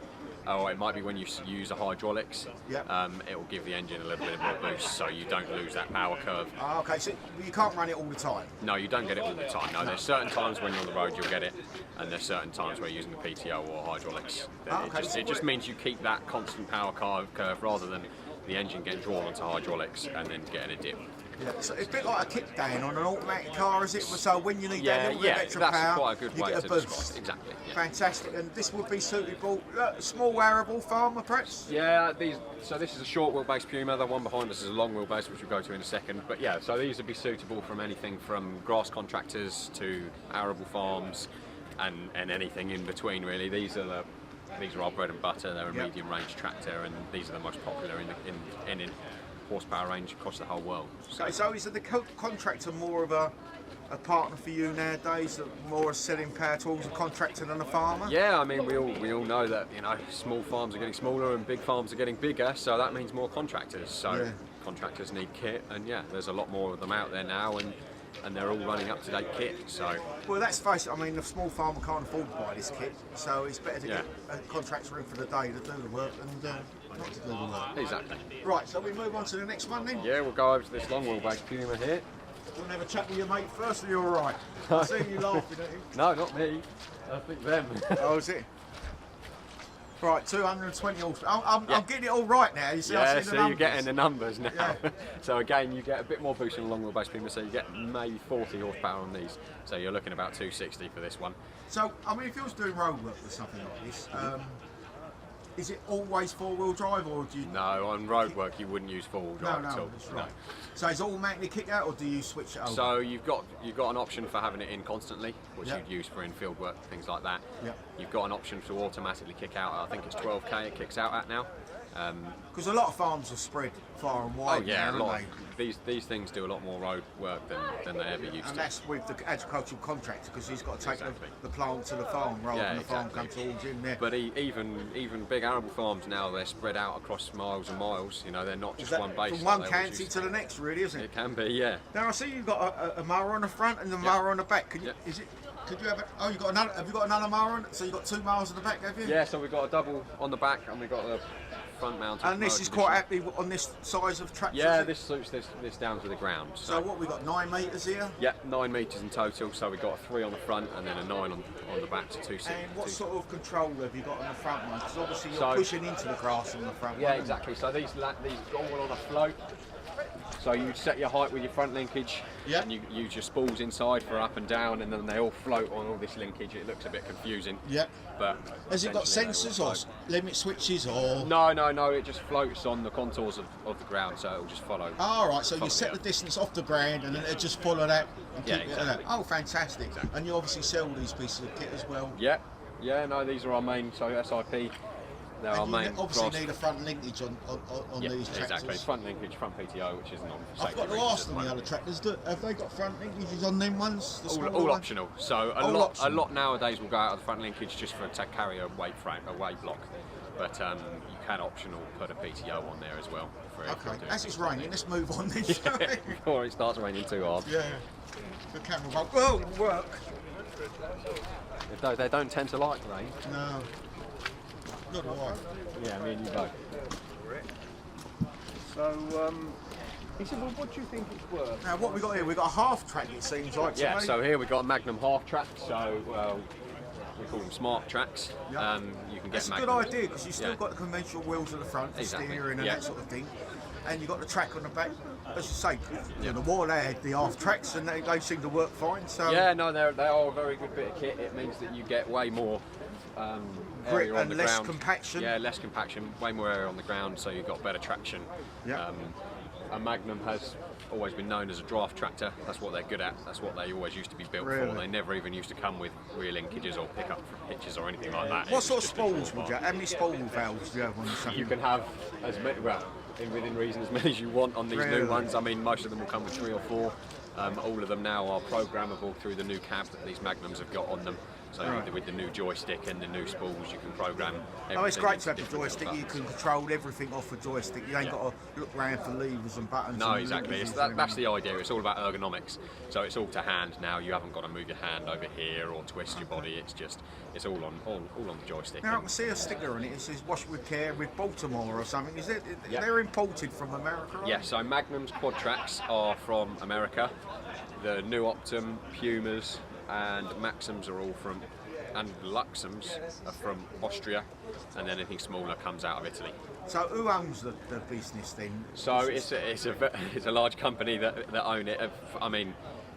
or it might be when you use the hydraulics. Yep. It will give the engine a little bit more boost, so you don't lose that power curve. Oh, okay, so you can't run it all the time. No, you don't get it all the time. No, there's certain times when you're on the road you'll get it, and there's certain times where you're using the PTO or hydraulics. Oh, okay. It just means you keep that constant power curve rather than the engine getting drawn onto hydraulics and then getting a dip. Yeah, so it's a bit like a kickdown on an automatic car, is it? So when you need that little bit of extra that's power, quite a good you way get to a boost. describe it. Exactly. Yeah. Fantastic, and this would be suitable, small arable farmer perhaps? Yeah, so this is a short wheelbase Puma, the one behind us is a long wheelbase, which we'll go to in a second. But yeah, so these would be suitable from anything from grass contractors to arable farms and anything in between really. These are our bread and butter. They're a medium range tractor, and these are the most popular in horsepower range across the whole world. So is the contractor more of a partner for you nowadays, more selling power tools, a contractor than a farmer? Yeah, I mean we all know that small farms are getting smaller and big farms are getting bigger, so that means more contractors. So contractors need kit, and there's a lot more of them out there now, and they're all running up-to-date kit. So well, let's face it. I mean, the small farmer can't afford to buy this kit, so it's better to get a contractor in for the day to do the work and not to do the work. Exactly. Right, so we move on to the next one then. Yeah, we'll go over to this long wheelbase Puma here. You want to have a chat with your mate first, or you're all right? I see you laughing at him. No, not me. I think them. Oh, is it? Right, 220 horsepower. I'm getting it all right now. You see, I see the numbers. You're getting the numbers now. Yeah. So again, you get a bit more boost on a long wheelbase Puma, so you get maybe 40 horsepower on these. So you're looking about 260 for this one. So, I mean, if you was doing road work with something like this, is it always four-wheel drive, or do you? No, on road work you wouldn't use four-wheel drive at all. That's right. No. So is it automatically kick out, or do you switch it over? So you've got an option for having it in constantly, which you'd use for in-field work, things like that. You've got an option to automatically kick out. I think it's 12k it kicks out at now. Because a lot of farms are spread far and wide. Oh yeah, now, a lot. These things do a lot more road work than they ever used to. And that's with the agricultural contractor, because he's got to take the plant to the farm rather than the farm come towards him there. But even big arable farms now, they're spread out across miles and miles. They're not just one base. From one county to the next, really, isn't it? It can be, yeah. Now I see you've got a mower on the front and the mower on the back. Could you have? You got another? Have you got another mower on? So you have got two mowers on the back, have you? Yeah. So we've got a double on the back, and we've got the front mounted. And this is quite happy on this size of tractor. Yeah, this suits this down to the ground. So what we got? 9 metres here. Yeah, 9 metres in total. So we've got a 3 on the front and then a 9 on the back to 2 6. And what sort of control have you got on the front one? Because obviously you're pushing into the grass on the front one. Yeah, exactly. So these all on a float. So you set your height with your front linkage, and you use your spools inside for up and down, and then they all float on all this linkage. It looks a bit confusing. Yeah. But has it got sensors or limit switches or? No. It just floats on the contours of the ground, so it'll just follow. Oh, right. So you set the distance off the ground, and then it'll just follow that. And keep exactly. It at that. Oh, fantastic! Exactly. And you obviously sell these pieces of kit as well. Yeah. No, these are our main. So SIP. They're our main. Obviously need a front linkage on these tractors. Exactly. Front linkage, front PTO, which isn't on. I've got to ask them the other tractors. Have they got front linkages on them ones? All optional. So a lot nowadays will go out of the front linkage just to carry a weight block. But you can optional put a PTO on there as well. Okay. As it's raining, let's move on then. Before it starts raining too hard. Yeah. The camera won't work. They don't tend to like rain. No. Not why. Yeah, me and you both. So, he said, well, what do you think it's worth? Now, what we got here? We got a half track. It seems like. Yeah. So here we got a Magnum half track. So we call them smart tracks. Yep. You can get. That's a good idea because you still got the conventional wheels at the front for steering and that sort of thing, and you got the track on the back. As you say, the war they had the half tracks and they seem to work fine. So yeah, no, they are a very good bit of kit. It means that you get way more. Grip and less compaction. Yeah, less compaction, way more area on the ground, so you've got better traction. Yeah. A Magnum has always been known as a draft tractor. That's what they're good at. That's what they always used to be built for. They never even used to come with rear linkages or pickup hitches or anything like that. What sort of spools would you have? How many spool valves do you have on the You can have as many, within reason, as many as you want on these new ones. I mean, most of them will come with 3 or 4. All of them now are programmable through the new cab that these Magnums have got on them. So with the new joystick and the new spools, you can program everything. Oh, it's great to have the joystick. You can control everything off the joystick. You ain't got to look around for levers and buttons. No, exactly. That's the idea. It's all about ergonomics. So it's all to hand now. You haven't got to move your hand over here or twist your body. It's all on the joystick. Now I can see a sticker on it. It says "Wash with care" with Baltimore or something. Is it? They're imported from America. Yeah. So Magnums, Quadtracs are from America. The new Optum, Pumas, and Maxims are all from and Luxems are from Austria, and then anything smaller comes out of Italy. So who owns the business then? So it's a large company that own it. I mean,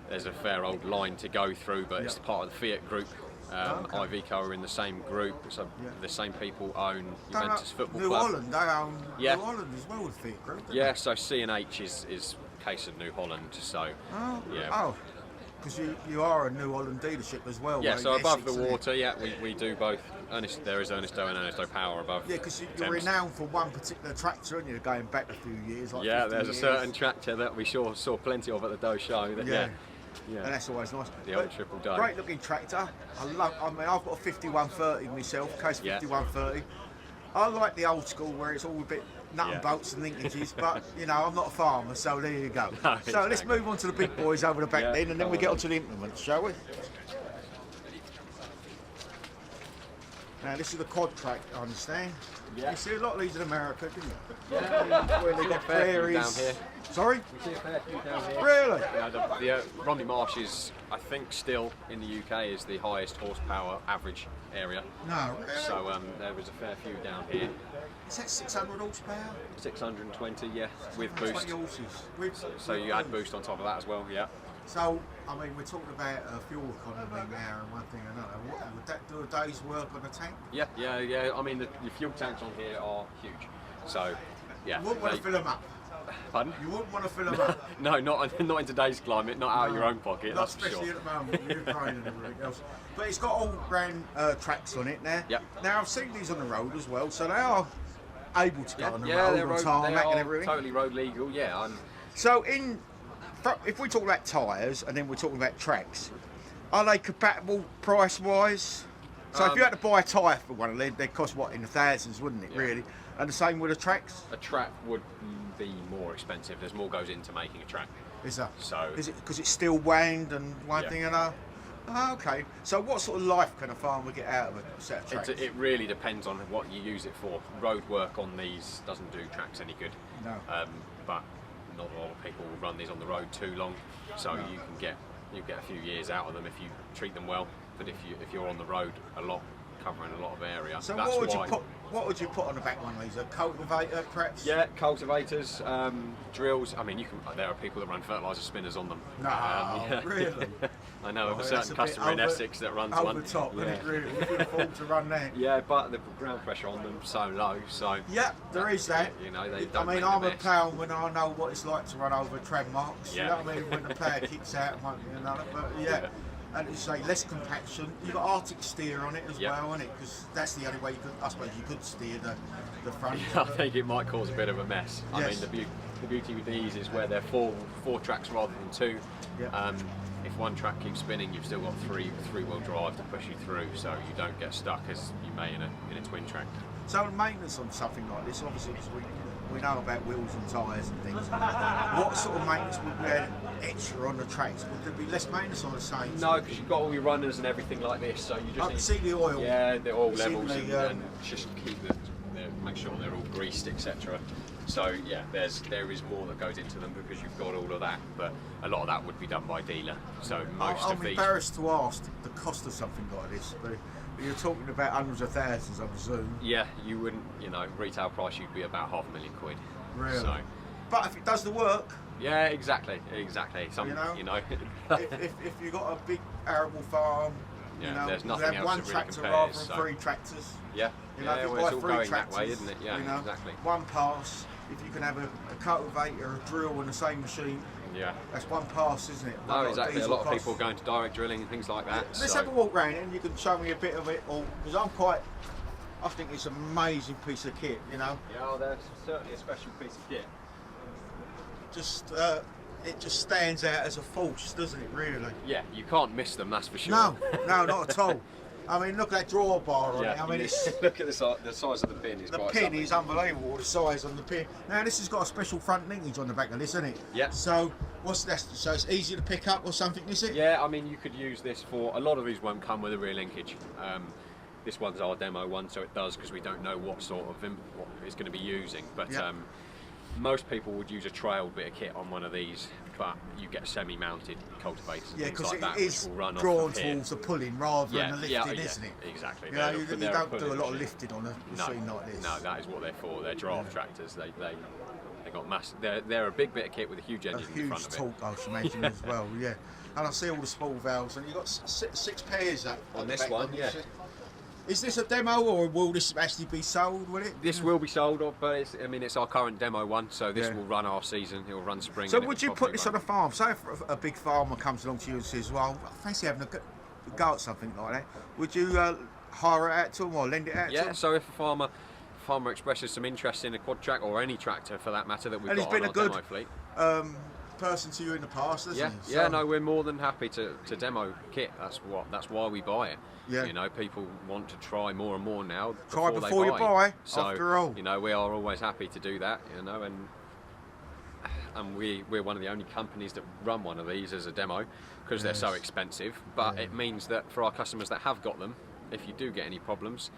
there's a fair old line to go through, but it's part of the Fiat group. Iveco are in the same group, so the same people own Juventus Football New Club. Holland, they own New Holland as well with Fiat group. Yeah, so C&H is case of New Holland. So because you are a New Holland dealership as well. Yeah, so above the water, we do both. There is Ernesto and Ernesto Power above. Yeah, because you're renowned for one particular tractor, aren't you? Going back a few years. Like there's a certain tractor that we saw plenty of at the Doe show. And that's always nice. The old triple Doe. Great looking tractor. I mean, I've got a 5130 myself, case 5130. I like the old school where it's all a bit nut and bolts and linkages, but you know, I'm not a farmer, so there you go. No, so let's move on to the big boys over the back then, and then we get on to the implements, shall we? Now this is the Quadtrac, I understand. Yeah. You see a lot of these in America, didn't you? Yeah. Where they've got prairies. Down here. Sorry? We see a fair few down here. Really? The Romney Marsh is, I think, still in the UK is the highest horsepower average area. No, really? So there was a fair few down here. Is that 600 horsepower? 620, yeah, with boost. 20 horses. So you add boost on top of that as well, yeah. So, I mean, we're talking about fuel economy now and one thing or another. Would that do a day's work on a tank? Yeah. I mean, the fuel tanks on here are huge. So, yeah. You wouldn't want to fill them up. Pardon? You wouldn't want to fill them up. No, not in today's climate, not out of your own pocket, not that's for especially sure. at the moment with Ukraine and everything else. But it's got all-round tracks on it now. Yep. Now, I've seen these on the road as well, so they are able to go on the they're road, on tarmac and everything. Totally road legal, yeah. So, if we talk about tyres and then we're talking about tracks, are they compatible price-wise? So if you had to buy a tyre for one of them, they'd cost what, in the thousands, wouldn't it, really? And the same with the tracks? A track would be more expensive. There's more goes into making a track. Is that? So is it because it's still wound and one thing and another? Oh, okay. So what sort of life can a farmer get out of a set of tracks? It really depends on what you use it for. Road work on these doesn't do tracks any good. No. But not a lot of people will run these on the road too long, so you get a few years out of them if you treat them well. But if you're on the road a lot, covering a lot of area, so that's what would you put on the back one of these? A cultivator, perhaps? Yeah, cultivators, drills. I mean, there are people that run fertiliser spinners on them. No, really? I know of a certain customer in Essex that runs one. Over the top, isn't it, really? You can afford to run that. Yeah, but the ground pressure on them is so low, so... Yeah, there is that. You know, they don't I mean, I'm a plough when I know what it's like to run over tram marks. Yeah. You know what I mean? When the plough kicks out and one thing or another. But yeah. And you say less compaction. You've got Arctic steer on it as well, isn't it? Because that's the only way you could, I suppose, you could steer the front. I think it might cause a bit of a mess. Yes. I mean, the beauty with these is where they're four tracks rather than two. Yeah. If one track keeps spinning, you've still got three-wheel drive to push you through, so you don't get stuck as you may in a twin track. So maintenance on something like this, obviously, because we know about wheels and tyres and things. What sort of maintenance would we have extra on the tracks? Would there be less maintenance on the same? No, because you've got all your runners and everything like this, so you just need to see the oil. Yeah, the oil levels and just keep make sure they're all greased, etc. So yeah, there is more that goes into them because you've got all of that, but a lot of that would be done by dealer. So I'm embarrassed to ask the cost of something like this, but you're talking about hundreds of thousands, I presume. Yeah, you wouldn't, retail price you'd be about £500,000. Really? So, but if it does the work. Yeah, exactly. Some, if you've got a big arable farm, there's nothing have else one that really tractor compares, rather than 3 tractors. Yeah, if well, you it's buy all 3 going tractors, that way, isn't it? Yeah, exactly. One pass. If you can have a cultivator, a drill in the same machine. Yeah. That's one pass, isn't it? No, exactly. A lot of people going to direct drilling and things like that. Let's have a walk round and you can show me a bit of it all, because I think it's an amazing piece of kit, Yeah, well, that's certainly a special piece of kit. It just stands out as a force, doesn't it, really? Yeah, you can't miss them, that's for sure. No, not at all. I mean, look at that drawbar on it. I mean, look at the size of the pin. The pin is unbelievable, the size on the pin. Now, this has got a special front linkage on the back of this, isn't it? Yeah. So, what's that? So it's easy to pick up or something, is it? Yeah, I mean, you could use this for, a lot of these won't come with a rear linkage. This one's our demo one, so it does, because we don't know what sort of what it's going to be using. But most people would use a trailed bit of kit on one of these, but you get semi-mounted cultivators and Yeah, things because like that, it which is will run drawn off of here. towards the pulling rather than the lifting, isn't it? Exactly. You know, you They're don't do a pulling lot of machine. lifting on a machine like this. No, that is what they're for. They're draft tractors. They got massive. They're a big bit of kit with a huge engine in front of it. A huge torque, I should imagine, as well, yeah. And I see all the small valves, and you've got six pairs up On the this back one, on yeah. Is this a demo, or will this actually be sold, will it? This will be sold, but it's our current demo one, so this will run our season. It will run spring. So and would it'll you put probably this run- on a farm? Say if a big farmer comes along to you and says, well, I fancy having a go at something like that. Would you hire it out to them or lend it out to Yeah, them? so if a farmer expresses some interest in a Quadtrac or any tractor for that matter that we've And got he's been on a our good demo fleet. person to you in the past, hasn't he? Yeah, no, we're more than happy to demo kit. That's why we buy it. Yeah. You know, people want to try more and more now. Try they before you buy, So, after all. you know, we are always happy to do that. You know, and we're one of the only companies that run one of these as a demo because they're so expensive. But it means that for our customers that have got them, if you do get any problems,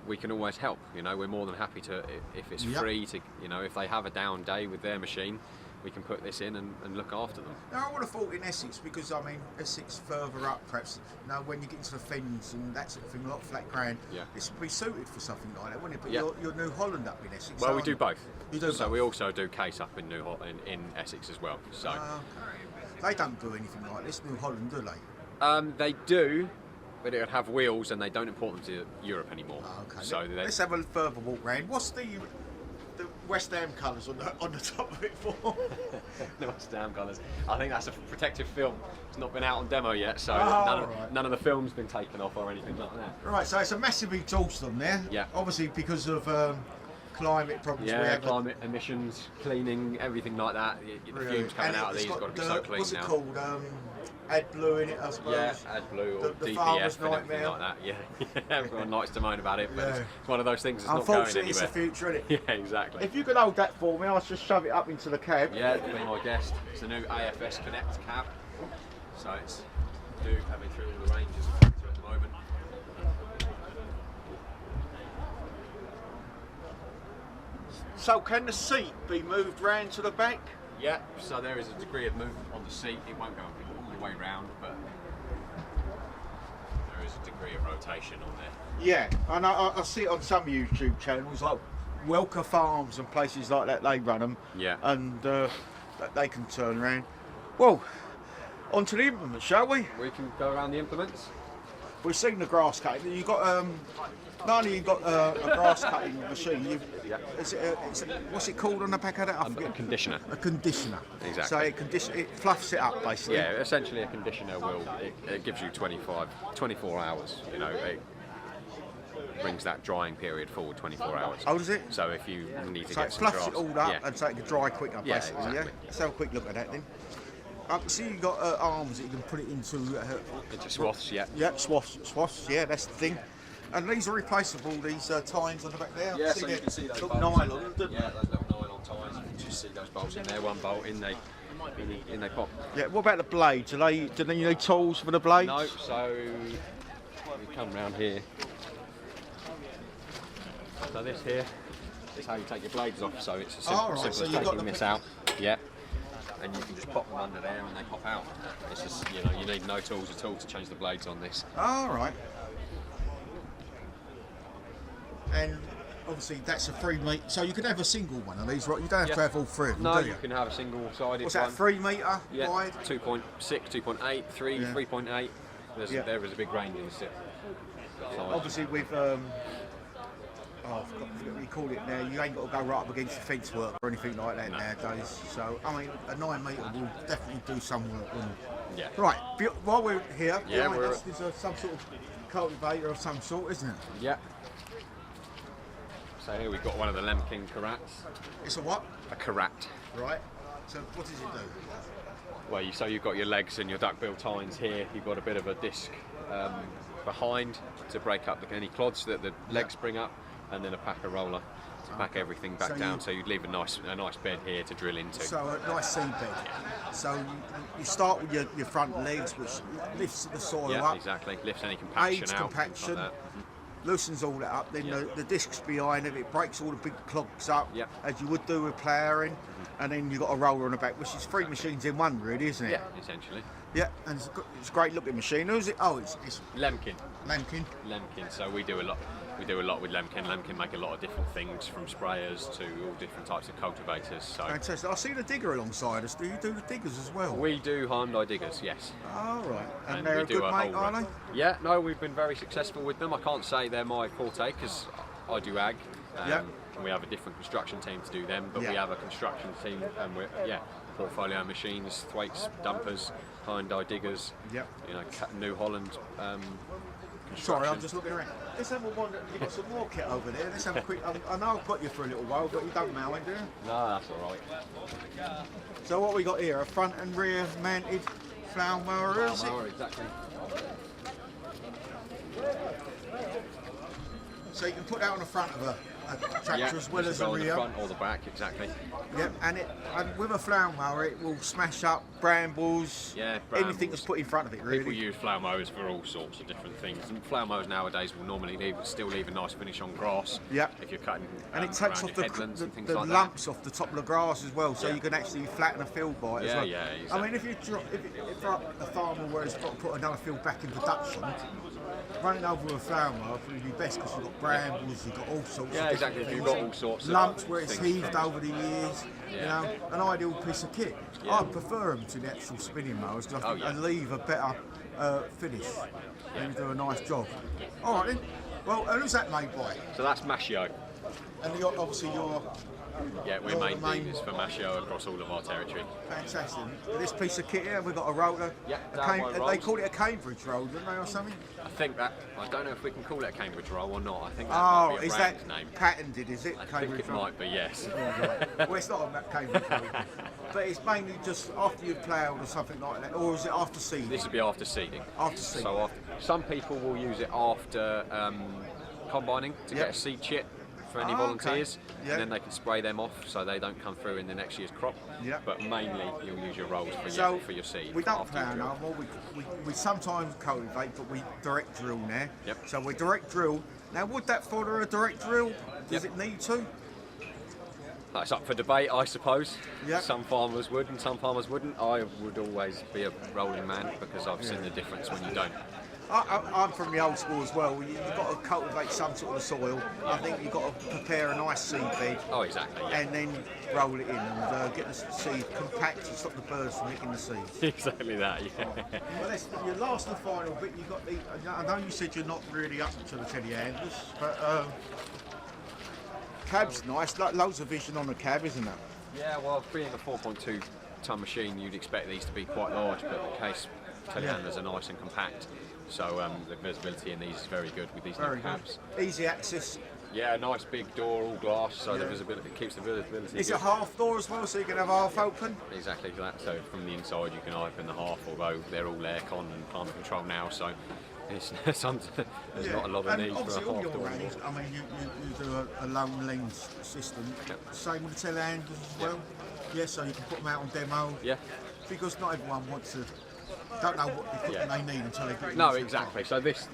we can always help. You know, we're more than happy to, if it's free to, you know, if they have a down day with their machine, we can put this in and look after them. Now, I would have thought in Essex, because I mean, Essex further up, perhaps, you know, when you get into the fens and that sort of thing, a lot of flat ground, this would be suited for something like that, wouldn't it? But you're New Holland up in Essex. Well, we do both. You do so both? we also do case up in in Essex as well. So they don't do anything like this, New Holland, do they? they do, but it would have wheels, and they don't import them to Europe anymore. Okay. So Let's have a further walk round. What's the West Ham colours on the top of it for? The West Ham colours. I think that's a protective film. It's not been out on demo yet, so none of the film's been taken off or anything like that. Right, so it's a massive exhaust on there. Yeah. Obviously because of climate problems. Yeah, climate emissions, cleaning, everything like that. The fumes coming out of these got to be so clean what's now. What's it called? AdBlue in it, I suppose. Yeah, AdBlue or the DPF farmer's and everything nightmare. like that. Yeah, everyone likes to moan about it, but it's one of those things that's not going Unfortunately, anywhere. it's the future, isn't it? Yeah, exactly. If you could hold that for me, I'll just shove it up into the cab. Yeah, be my guest. It's a new AFS Connect cab, so it's new, having through all the ranges of factory at the moment. So can the seat be moved round to the back? Yeah, so there is a degree of movement on the seat. It won't go all the way round, but there is a degree of rotation on there. Yeah, and I see it on some YouTube channels like Welker Farms and places like that. They run them. Yeah. And they can turn around. Well, on to the implements, shall we? We can go around the implements. We've seen the grass cutting. You've got not only you've got a grass cutting machine. What's it called on the back of that? A conditioner. A conditioner. Exactly. So it fluffs it up basically. Yeah, essentially a conditioner it gives you 24 hours. You know, it brings that drying period forward 24 hours. Oh, does it? So if you need to So get it some fluffs grass, it all up and so it can dry quicker basically. Exactly. Yeah. Let's have a quick look at that then. I can see you've got arms that you can put it into. Into swaths, yeah. Yeah, swaths. Yeah, that's the thing. And these are replaceable. These tines on the back there. Yeah, so you can see those bolts. Nylon. Yeah, those little nylon ties. You can just see those bolts in there. One bolt in, they pop. Yeah. What about the blades? Do they need tools for the blades? No. So we come round here. So this here is how you take your blades off. So it's as simple, right, so as you've got taking this out. Yeah. And you can just pop them under there and they pop out. It's just, you know, you need no tools at all to change the blades on this. All right. And obviously that's a 3 metre. So you could have a single one of these, right? You don't have to have all three of them, No, do you? you can have a single-sided What's that? one. 3 metre Yeah, wide? 2.6, 2.8, 3, 3.8. There is a big range in the sit. Obviously with I forgot what you call it now. You ain't got to go right up against the fence work or anything like that nowadays. So I mean, a 9 metre will definitely do some work. Yeah. Right. While we're here, Yeah, there's some sort of cultivator of some sort, isn't it? Yeah. So here we've got one of the Lemkin carats. It's a what? A carat. Right. So what does it do? Well, so you've got your legs and your duckbill tines here. You've got a bit of a disc behind to break up any clods that the legs bring up, and then a packer roller to pack everything back down. So you'd leave a nice bed here to drill into. So a nice seed bed. So you start with your front legs, which lifts the soil yeah, up. exactly. Lifts any compaction Aids out. compaction. Like loosens all that up, then the discs behind it breaks all the big clogs up, Yep. as you would do with ploughing, and then you've got a roller on the back, which is 3 machines in one, really, isn't it? Yeah, essentially. Yeah, and it's a great looking machine. Who's it? Oh, it's Lemkin. Lemkin. Lemkin. So we do a lot. We do a lot with Lemkin. Lemkin make a lot of different things, from sprayers to all different types of cultivators. So fantastic. I see the digger alongside us. Do you do the diggers as well? we do Hyundai diggers, yes. Oh, right. And we they're a do good mate, whole are range. they? Yeah, no, we've been very successful with them. I can't say they're my forte because I do ag. Yeah. And we have a different construction team to do them, but Yeah. we have a construction team, and we're portfolio machines, thwaites, dumpers, Hyundai diggers. Yep. You know, New Holland. Sorry, I'm just looking around. Let's have a one. You've got some more kit over there. Let's have a quick. I know I've got you for a little while, but you don't mind, do you? No, that's all right. So what we got here? A front and rear mounted flower mower, is it? Mower, exactly. So you can put that on the front of a tractor as well as the on rear. the front or the back, exactly. Yep, and with a flower mower, it will smash up brambles, anything that's put in front of it, really. People use flower mowers for all sorts of different things, and flower mowers nowadays will normally still leave a nice finish on grass. Yep. If you're cutting, And it takes off the like lumps off the top of the grass as well, so Yeah. you can actually flatten a field by it as Yeah, well. yeah, I mean, if a farmer where has got to put another field back in production, running over with a flower mower would be best because you've got brambles, you've got all sorts Yeah, of exactly. different You've things. got all sorts of lumps where it's things heaved from- over the years. Yeah. You know, an ideal piece of kit. Yeah. I prefer them to the actual spinning mowers because I think yeah. they leave a better finish and do a nice job. All right then. Well, who's that made by? So that's Massey. And obviously you're Yeah, we're You're main the main- dealers for Massey across all of our territory. fantastic. This piece of kit here, we've got a roller. Yeah, a that one they rolls. call it a Cambridge roll, don't they, or something? I think that, I don't know if we can call it a Cambridge roll or not. I think that Oh, might be a is brand that name. patented, is it? I think Cambridge it roll? might be, yes. Well, it's not a Cambridge roll. But it's mainly just after you've ploughed or something like that, or is it after seeding? This would be after seeding. After seeding. So some people will use it after combining to Yep. get a seed chit for any Ah, volunteers, okay. Yep. and then they can spray them off so they don't come through in the next year's crop. Yep. But mainly you'll use your rolls for, So for your seed. we don't after plough you drill. no more. We sometimes cultivate, but we direct drill now. Yep. So we direct drill. Now, would that follow a direct drill? Does Yep. it need to? That's up for debate, I suppose. Yep. Some farmers would and some farmers wouldn't. I would always be a rolling man because I've seen the difference when you don't. I'm from the old school as well. You've got to cultivate some sort of soil. I think you've got to prepare a nice seed bed. Oh, exactly. Yeah. And then roll it in and get the seed compact to stop the birds from nicking the seeds. Exactly that. Yeah. Well, that's your last and final bit. You got the. I know you said you're not really up to the telehandlers, but cab's nice. Loads of vision on the cab, isn't it? Yeah, well, being a 4.2 ton machine, you'd expect these to be quite large, but the case telehandlers are nice and compact. So the visibility in these is very good with these Very new good. cabs. Easy access. Yeah, nice big door, all glass, so the Yeah. visibility keeps the visibility. Is good. it half door as well, so you can have half open? Exactly that. So from the inside, you can open the half, although they're all aircon and climate control now. So it's there's not a lot of and need for a obviously all half your door. range, I mean, you do a lone lens system. Yep. Same with the telehandlers as well. Yeah, so you can put them out on demo. Yeah. Because not everyone don't know what equipment they need until they get No, into the exactly. So this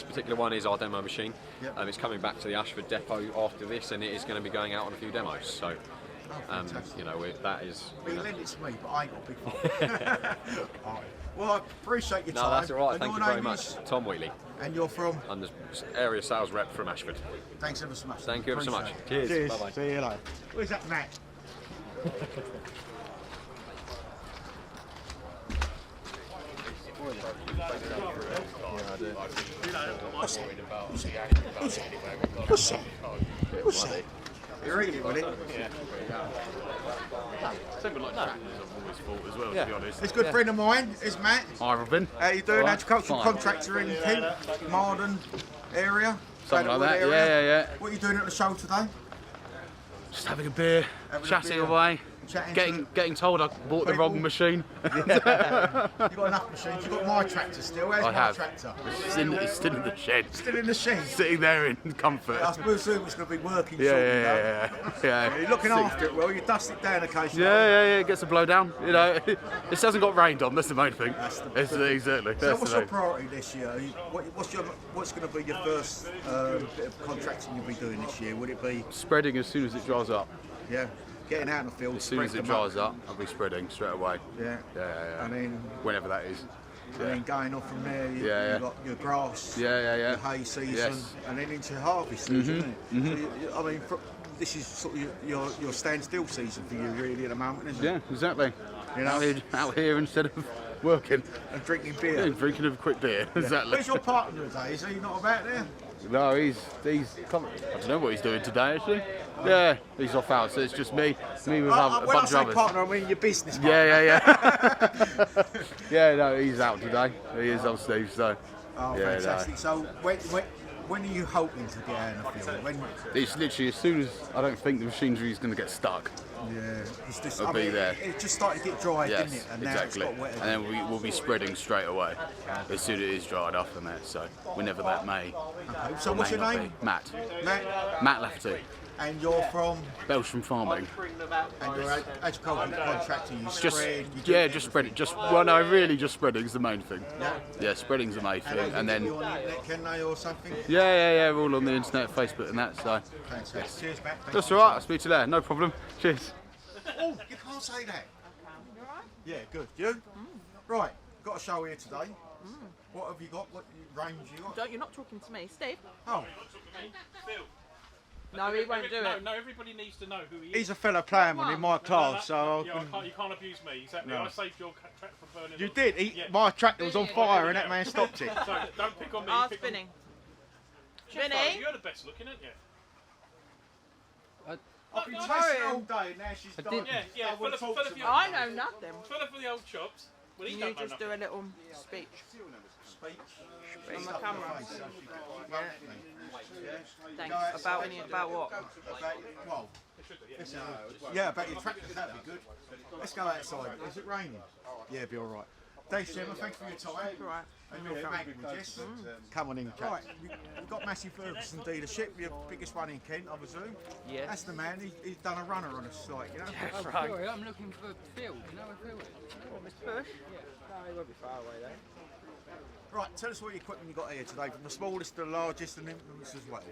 particular one is our demo machine. Yep. It's coming back to the Ashford depot after this, and it is going to be going out on a few demos. So, fantastic. you know, that is. Well, you lend it to me, but I ain't got a big one. All right. Well, I appreciate your time. No, that's all right. And Thank your you very name much. is? Tom Wheatley. And you're from? I'm the area sales rep from Ashford. Thanks ever so much. Thank you ever so much. Appreciate it. Cheers. Bye-bye. See you later. Where's that Matt? What's that? What's that? You're eating with it? Something like tractors I've always thought as well, to be honest. It's a good friend of mine, is Matt. Hi, Robin. How you doing? All right, Agricultural fine. contractor in Kent, Marden area. Something like Baler that, area. yeah. What are you doing at the show today? Just having a beer, Having a chatting beer. away. Getting told I bought the wrong machine. You've got enough machines. You've got my tractor still. Where's my tractor? It's still in the shed. Still in the shed? Sitting there in comfort. I suppose it's going to be working shortly. Yeah. You're looking after it well. You dust it down occasionally. Yeah. It gets a blow down. You know, it hasn't got rained on. That's the main thing. Exactly. So what's your priority this year? What's going to be your first bit of contracting you'll be doing this year? Would it be spreading as soon as it dries up? Yeah. Getting out in the field. As soon as it dries up, I'll be spreading straight away. Yeah. I mean, whenever that is. And then going off from there, you've got your grass, your hay season, and then into harvest season, isn't it? So I mean, this is sort of your standstill season for you, really, at the moment, isn't it? Yeah, exactly. You know, out here instead of working and drinking beer. Yeah, drinking a quick beer. Exactly. Where's your partner today? Is he not about there? No, he's. I don't know what he's doing today actually. Yeah, he's off out, so it's just me with a bunch of others. When I say partner, I mean your business partner. Yeah. Yeah, no, he's out today. He is old Steve, so. Oh, yeah, fantastic. So when are you hoping to get out in the field? It's literally as soon as I don't think the machinery is going to get stuck. Yeah, it's just, It'll be there. It just started to get dry, yes, didn't it? And exactly. now it's got wetter. And then we'll be spreading straight away as soon as it is dried up and that. So whenever that may. Okay. So what's your name? Matt. Matt Lafferty. And you're from? Belsham Farming. And you're agricultural contractor. You spread? Just spread it. Really just spreading's the main thing. Yeah, spreading's the main thing. And then. You on the internet, can they, or something? Yeah. We're all on the internet, Facebook and that. So. Thanks. Yes. Cheers, Matt. That's all right. I'll speak to you there. No problem. Cheers. Oh, you can't say that. You alright? Yeah, good. You? Right, got a show here today. What have you got? What range you got? You're not talking to me, Steve. Oh. No, he won't do it. No, everybody needs to know who he is. He's a fellow playman in my class, so... You can't abuse me, exactly. No. I saved your tractor from burning. You did? My tractor was on fire and that man stopped it. So don't pick on me. Spinning. Vinny? You're the best looking, aren't you? I've been chasing her all day, now she's done. Yeah, I know nothing. Fella for the old chops. Well, Can you just do a little speech? On the camera. Thanks. About what? Yeah, about your tractor, that'd be good. Let's go outside. Is it raining? Yeah, it'll be alright. Thanks, Gemma. Thanks for your time. Right. Jess. Come on in, chat. Right, we've got Massey Ferguson dealership, your biggest one in Kent, I presume. Yeah. That's the man. He's done a runner on a site, you know. Yeah, right. Sorry, I'm looking for Phil. You know where Phil is? What, Mr. Bush? Yeah. No, he won't be far away though. Right, tell us what equipment you got here today, from the smallest to the largest, and implements as well.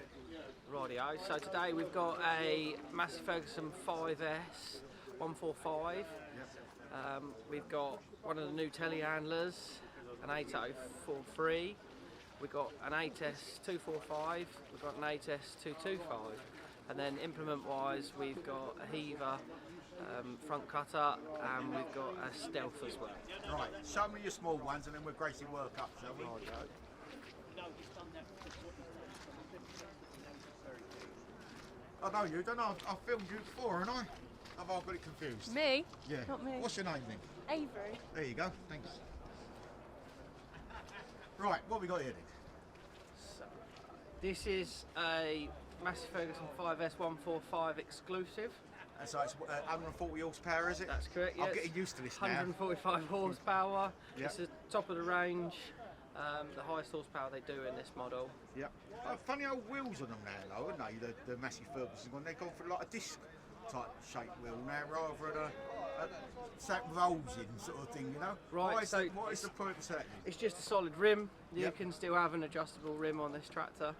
Rightio. So today we've got a Massey Ferguson 5S 145. We've got one of the new telehandlers, an 8043. We've got an 8S 245. We've got an 8S 225. And then implement-wise, we've got a heaver, front cutter, and we've got a stealth as well. Right, show me your small ones, and then we'll grace your work up, shall we? I know you, don't know. I've filmed you before, haven't I? Have I got it confused? Me? Yeah. Not me. What's your name then? Avery. There you go, thanks. Right, what have we got here then? So, this is a Massey Ferguson 5S 145 exclusive. And so it's 140 horsepower, is it? That's correct, yes. I'm getting used to this now. 145 horsepower. Yep. It's the top of the range, the highest horsepower they do in this model. Yep. Funny old wheels on them now, though, aren't they? The Massey Ferguson one. They've gone for like a disc type shaped wheel now, rather than a sack with holes in sort of thing, you know? Right. What is the purpose of that? It's just a solid rim. You Yep. can still have an adjustable rim on this tractor,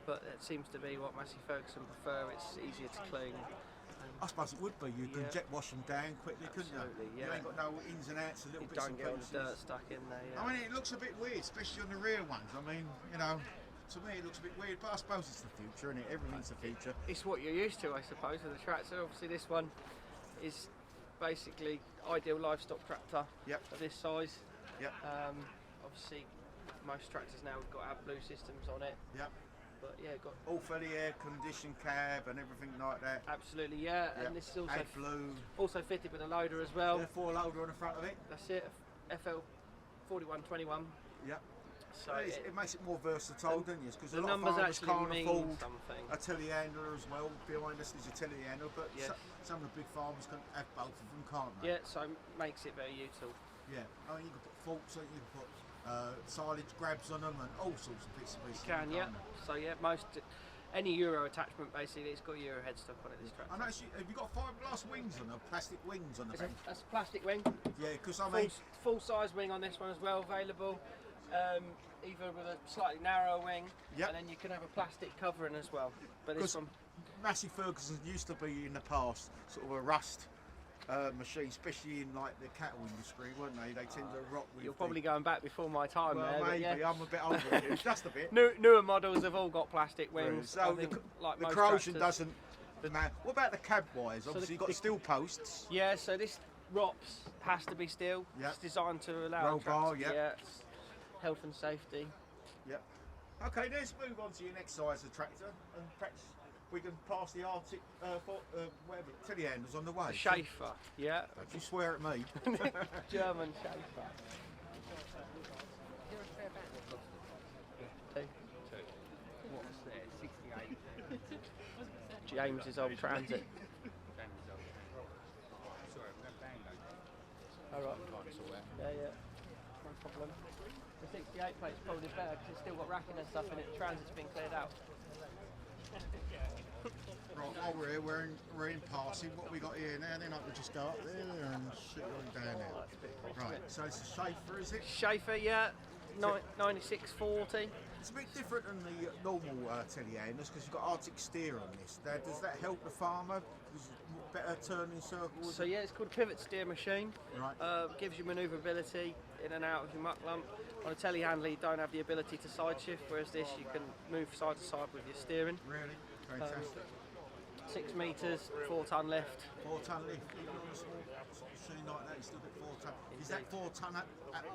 but it seems to be what Massey Ferguson prefer. It's easier to clean. I suppose it would be. You can jet wash them down quickly, couldn't you? Absolutely, You yeah. ain't got no ins and outs, a little You bits don't and get all pieces. the dirt stuck in there. Yeah. I mean, it looks a bit weird, especially on the rear ones. I mean, you know, to me it looks a bit weird, but I suppose it's the future, isn't it? Everything's the future. It's what you're used to, I suppose, with the tractor. Obviously, this one is basically ideal livestock tractor of this size. Yep. Obviously, most tractors now have got AdBlue systems on it. Yep. But yeah, got all fully air conditioned cab and everything like that. Absolutely, yeah. And this is also fitted with a loader as well. Yeah, 4 loader on the front of it. That's it. FL 4121. Yep. So it makes it more versatile, doesn't it? Because a the lot of numbers farmers actually can't mean afford something. a telehandler as well. Behind us there's a telehandler, but Yes. some of the big farmers can have both of them, can't they? Yeah, so makes it very useful. Yeah. I mean, you can put forks on, you can put silage grabs on them, and all sorts of bits and pieces. You can, yeah. So yeah, any Euro attachment basically, it's got a Euro headstock on it. This tractor. I noticed have you got fiberglass wings on them, plastic wings on the back? That's a plastic wing. Yeah, because I mean, full size wing on this one as well available. Either with a slightly narrower wing, and then you can have a plastic covering as well. But this one, Massey Ferguson used to be in the past sort of a rust machine, especially in like the cattle industry, weren't they? They tend to rot with. you're probably going back before my time Well, there. maybe but yeah. I'm a bit older than you, just a bit. Newer models have all got plastic wings. So I think, like the most corrosion tractors. doesn't matter. What about the cab wires? So Obviously, you've got steel posts. Yeah, so this ROPS has to be steel. Yep. It's designed to allow Roll bar, tractors- yep. yeah, it's health and safety. Yep. Okay, let's move on to your next size of tractor, and perhaps we can pass the Arctic, whatever, telehandlers on the way. A Schaefer, yeah. Don't you swear at me. German Schaefer. Two. What's there? 68. James's old Transit. All right. Yeah, yeah. No problem. The 68 plate's probably better because it's still got racking and stuff in it. The Transit's been cleared out. Right, while we're here, we're in passing. What we got here now, then I can just go up there and shoot on down there. Right, so it's a Schaefer, is it? Schaefer, yeah. 9640. It's a bit different than the normal telehandlers because you've got Arctic steer on this. Now, does that help the farmer? Is it better turning circles? So yeah, it's called a pivot steer machine. Right. Gives you manoeuvrability in and out of your muck lump. On a telehandler, you don't have the ability to side shift, whereas this you can move side to side with your steering. Really? Fantastic. 6 metres, 4 tonne lift. 4 tonne lift. Even on a small machine like that, you still get 4 tonne. Is that 4 tonne at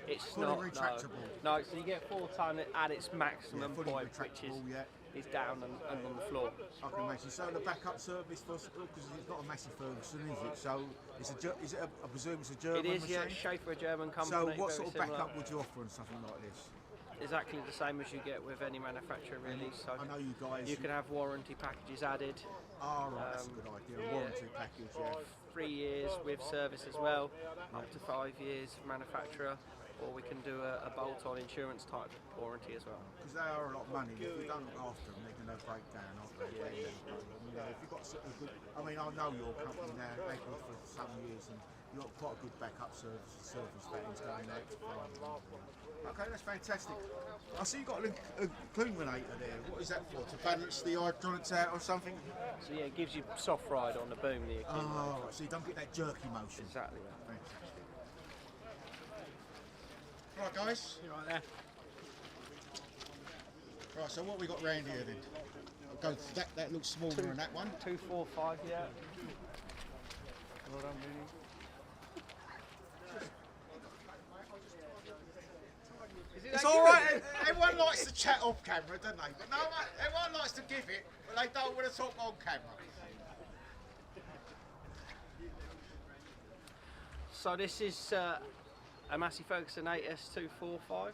It's fully not retractable? No, so you get 4 tonne at its maximum fully point, which retractable, is down and on the floor. I can imagine. So the backup service possible because it's not a Massey Ferguson, is it? So is it? I presume it's a German It is, machine. yeah. Schaefer, a German company. So what very sort of similar. backup would you offer on something like this? Exactly the same as you get with any manufacturer, really. So I know you guys. You can have warranty packages added. Oh, right, that's a good idea. A warranty package, yeah. 3 years with service as well, up to 5 years manufacturer, or we can do a bolt-on insurance type warranty as well. Because they are a lot of money. If you don't look after them, they're going to break down, aren't they? Yeah. If you've got sort of good, I mean, I know your company now. They've been for some years, and you've got quite a good backup service plans going out to farmers. Okay, that's fantastic. I see you've got a illuminator there. What is that for? To balance the hydraulics out or something? So yeah, it gives you soft ride on the boom. Oh, right, so you don't get that jerky motion. Exactly that. Fantastic. Right, guys. You're right there. Right, so what we got round here then? Go that looks smaller than that one. 245, yeah. Well done, really. It's all right. Everyone likes to chat off camera, don't they? But no, everyone likes to give it, but they don't want to talk on camera. So this is a Massey Ferguson 8S245.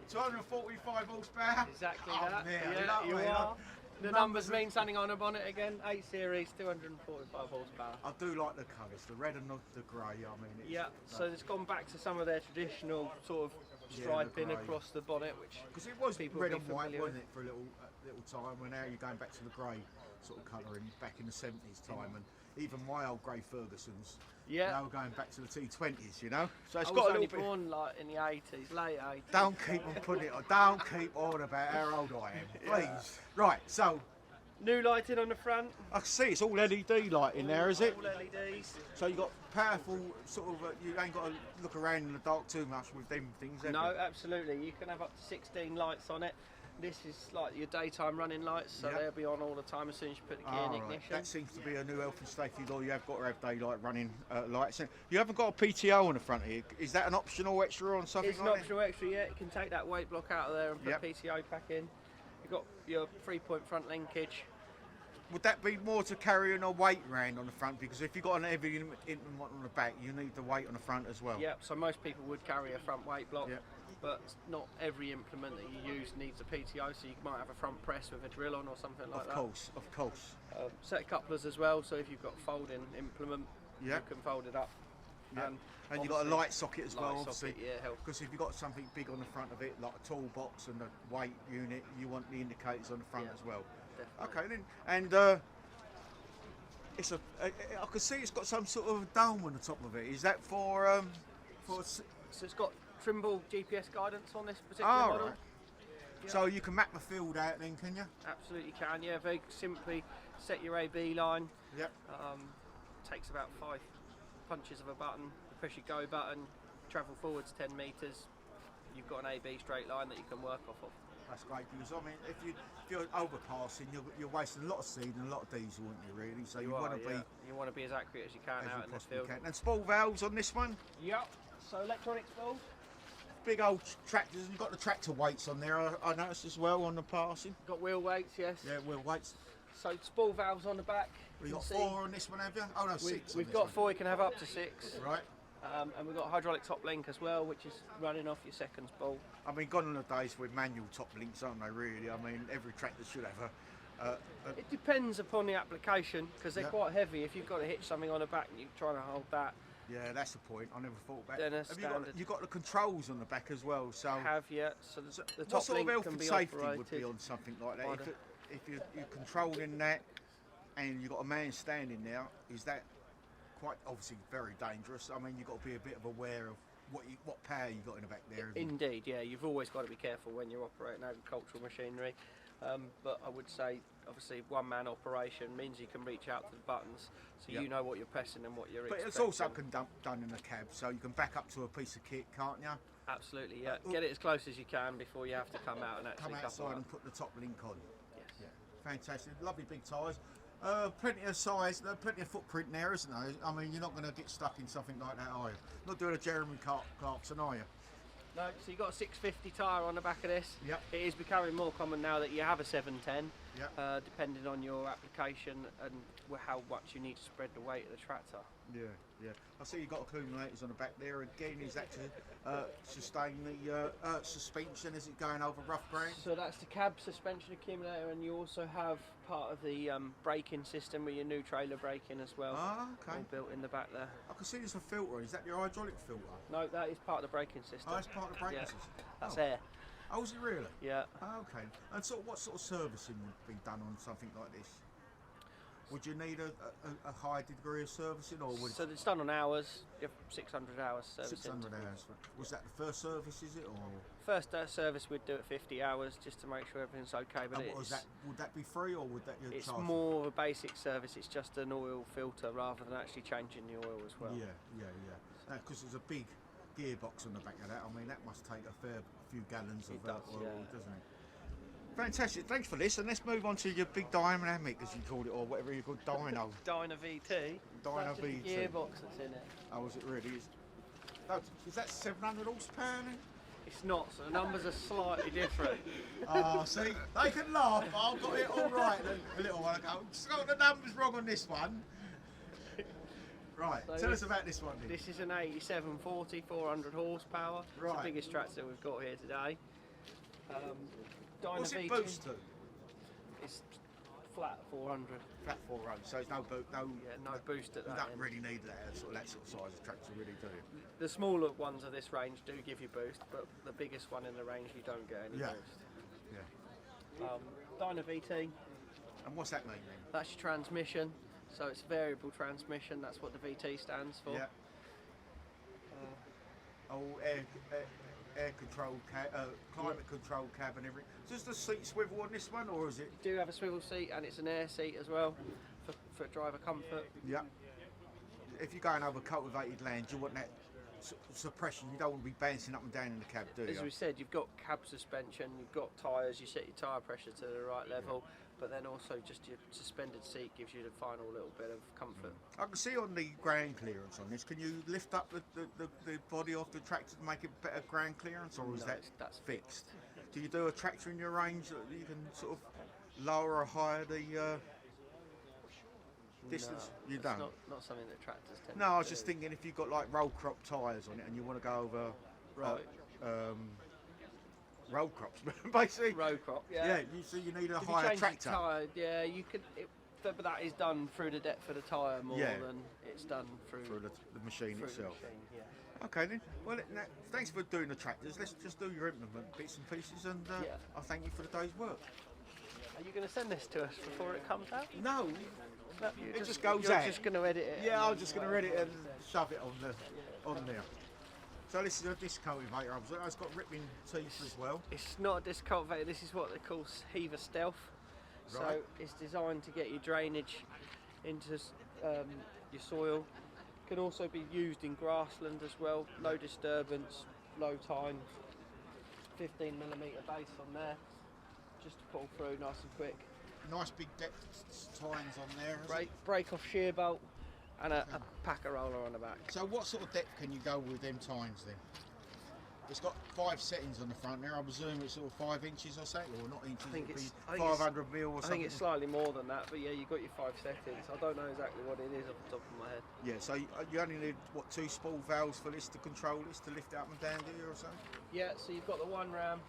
245 horsepower. Exactly Oh, that. man, Yeah, lovely, you are. love- The numbers mean something on the bonnet again. 8 Series, 245 horsepower. I do like the colours, the red and the grey. I mean, it's, Yeah, so it's gone back to some of their traditional sort of Yeah, striping the grey. across the bonnet, which because it was people red will and be white, familiar wasn't with. it, for a little time? When now you're going back to the grey sort of colouring back in the 70s time, and even my old grey Fergusons. Yeah. Now we're going back to the T20s, you know. So it's I got was a only little bit. born like in the 80s, late 80s. Don't keep on putting it on. Don't keep on about how old I am, please. Right, so. New lighting on the front. I can see it's all LED lighting there, is it? All LEDs. So you've got powerful sort of. You ain't got to look around in the dark too much with them things. Have No, you? absolutely. You can have up to 16 lights on it. This is like your daytime running lights, so Yep. they'll be on all the time as soon as you put the key in Right. ignition. That seems to be a new health and safety law. You have got to have daylight running lights. And you haven't got a PTO on the front here. Is that an optional extra on something It's an like optional extra, yeah. You can take that weight block out of there and put Yep. PTO pack in. You've got your 3-point front linkage. Would that be more to carrying a weight round on the front? Because if you've got an heavy implement on the back, you need the weight on the front as well. Yep, so most people would carry a front weight block. Yep. but not every implement that you use needs a PTO, so you might have a front press with a drill on or something like that. Of course. Set couplers as well, so if you've got a folding implement, you can fold it up. Yeah. And you've got a light socket as well, obviously. Socket, yeah, because if you've got something big on the front of it, like a toolbox and a weight unit, you want the indicators on the front as well. Definitely. Okay, then. And it's I can see it's got some sort of dome on the top of it. Is that for? So it's got Trimble GPS guidance on this particular model. Right. So you can map the field out then, can you? Absolutely can, yeah. Very simply set your AB line. Yep. Takes about 5 punches of a button. You push your go button, travel forwards 10 metres. You've got an AB straight line that you can work off of. That's great because I mean, if you're overpassing, you're wasting a lot of seed and a lot of diesel, aren't you? Really. So you want to be as accurate as you can out in the field. And spool valves on this one. Yep. So electronic spool. Big old tractors, and you've got the tractor weights on there, I noticed as well on the passing. Got wheel weights, yes. Yeah, wheel weights. So spool valves on the back. We've got 4 on this one, have you? Oh no, 6. We've got 4, you can have up to 6. Right. And we've got hydraulic top link as well, which is running off your second spool. I mean, gone are the days with manual top links, aren't they, really? I mean, every tractor should have a... It depends upon the application, because they're quite heavy. If you've got to hitch something on the back and you're trying to hold that. Yeah, that's the point. I never thought about then it. You've got the controls on the back as well. So So the top what sort link of health can and be safety operated would be on something like that? If you're controlling that and you've got a man standing there, is that quite obviously very dangerous? I mean, you've got to be a bit of aware of what power you've got in the back there. Indeed, yeah. You've always got to be careful when you're operating agricultural machinery. But I would say, obviously, one-man operation means you can reach out to the buttons, so you know what you're pressing and what you're expecting. But it's also done in the cab, so you can back up to a piece of kit, can't you? Absolutely, yeah. Get it as close as you can before you have to come out and actually come outside and put the top link on. Yes. Yeah. Fantastic. Lovely big tyres. Plenty of size, plenty of footprint there, isn't there? I mean, you're not going to get stuck in something like that, are you? Not doing a Jeremy Clarkson, are you? No, so you've got a 650 tyre on the back of this. Yep. It is becoming more common now that you have a 710, yep. Depending on your application and how much you need to spread the weight of the tractor. Yeah, yeah. I see you've got accumulators on the back there. Again, is that to sustain the suspension as it's going over rough ground? So that's the cab suspension accumulator, and you also have part of the braking system with your new trailer braking as well. Ah, okay. All built in the back there. I can see there's a filter. Is that your hydraulic filter? No, that is part of the braking system. Oh, that's part of the braking system? That's air. Oh, is it really? Yeah. Oh, okay. And so what sort of servicing would be done on something like this? Would you need a high degree of servicing, or would so it's done on hours? You have 600 hours servicing. 600 hours. Was that the first service? Is it, or first service we'd do at 50 hours just to make sure everything's okay? But what was that? Would that be free, or would that? It's more of a basic service. It's just an oil filter rather than actually changing the oil as well. Yeah, yeah, yeah. Because there's a big gearbox on the back of that. I mean, that must take a few gallons of oil, doesn't it? Fantastic, thanks for this, and let's move on to your big dynamic, as you called it, or whatever you called, dyno. Dyna VT. Dyna VT. The gearbox that's in it. Oh, is it really? Is that 700 horsepower then? It's not, so the numbers are slightly different. Oh, see, they can laugh, but I've got it all right a little while ago. Just got the numbers wrong on this one. Right, so tell us about this one then. This is an 8740, 400 horsepower. Right. It's the biggest tractor we've got here today. What's it boost to? It's flat 400. Flat 400, so it's no boost. No boost at that. You don't end. really need that sort of size of tractor, really, do you? The smaller ones of this range do give you boost, but the biggest one in the range you don't get any boost. Yeah. Dyna VT. And what's that mean then? That's your transmission. So it's variable transmission. That's what the VT stands for. Yeah. Air controlled climate controlled cab and everything. Does the seat swivel on this one, or is it? You do have a swivel seat, and it's an air seat as well for driver comfort. Yeah. If you're going over cultivated land, you want that suppression. You don't want to be bouncing up and down in the cab, do you? As we said, you've got cab suspension, you've got tyres, you set your tyre pressure to the right level, but then also just your suspended seat gives you the final little bit of comfort. I can see on the ground clearance on this, can you lift up the body off the tractor to make it better ground clearance, or is that's fixed? Do you do a tractor in your range that you can sort of lower or higher the distance? No, you don't? Not something that tractors tend to do. No, I was just thinking if you've got like roll crop tyres on it and you want to go over road crops, basically. Road crop, yeah. Yeah, so you need a If you higher change the tractor. tyre, yeah, you could. But that is done through the depth of the tyre more Yeah. than it's done through the machine through itself. The machine, yeah. Okay then. Well, thanks for doing the tractors. Let's just do your implement bits and pieces, and I'll thank you for the day's work. Are you going to send this to us before it comes out? No. It just goes you're out. just going to edit it. Yeah, I'm just going to edit it and shove it on there. So this is a disc cultivator. It's got ripping teeth as well. It's not a disc cultivator. This is what they call Heaver Stealth. So Right. it's designed to get your drainage into your soil. Can also be used in grassland as well. Low disturbance, low tine. 15mm base on there, just to pull through nice and quick. Nice big depth tines on there. Break off shear bolt and a packer roller on the back. So what sort of depth can you go with them tines then? It's got 5 settings on the front there. I presume it's sort of 5 inches or so, or not inches. I think it'd it's be 500 mil or I something. think it's slightly more than that, but yeah, you've got your 5 settings. I don't know exactly what it is off the top of my head. Yeah, so you only need, what, 2 spool valves for this to control this, to lift it up and down here or something? Yeah, so you've got the one ram.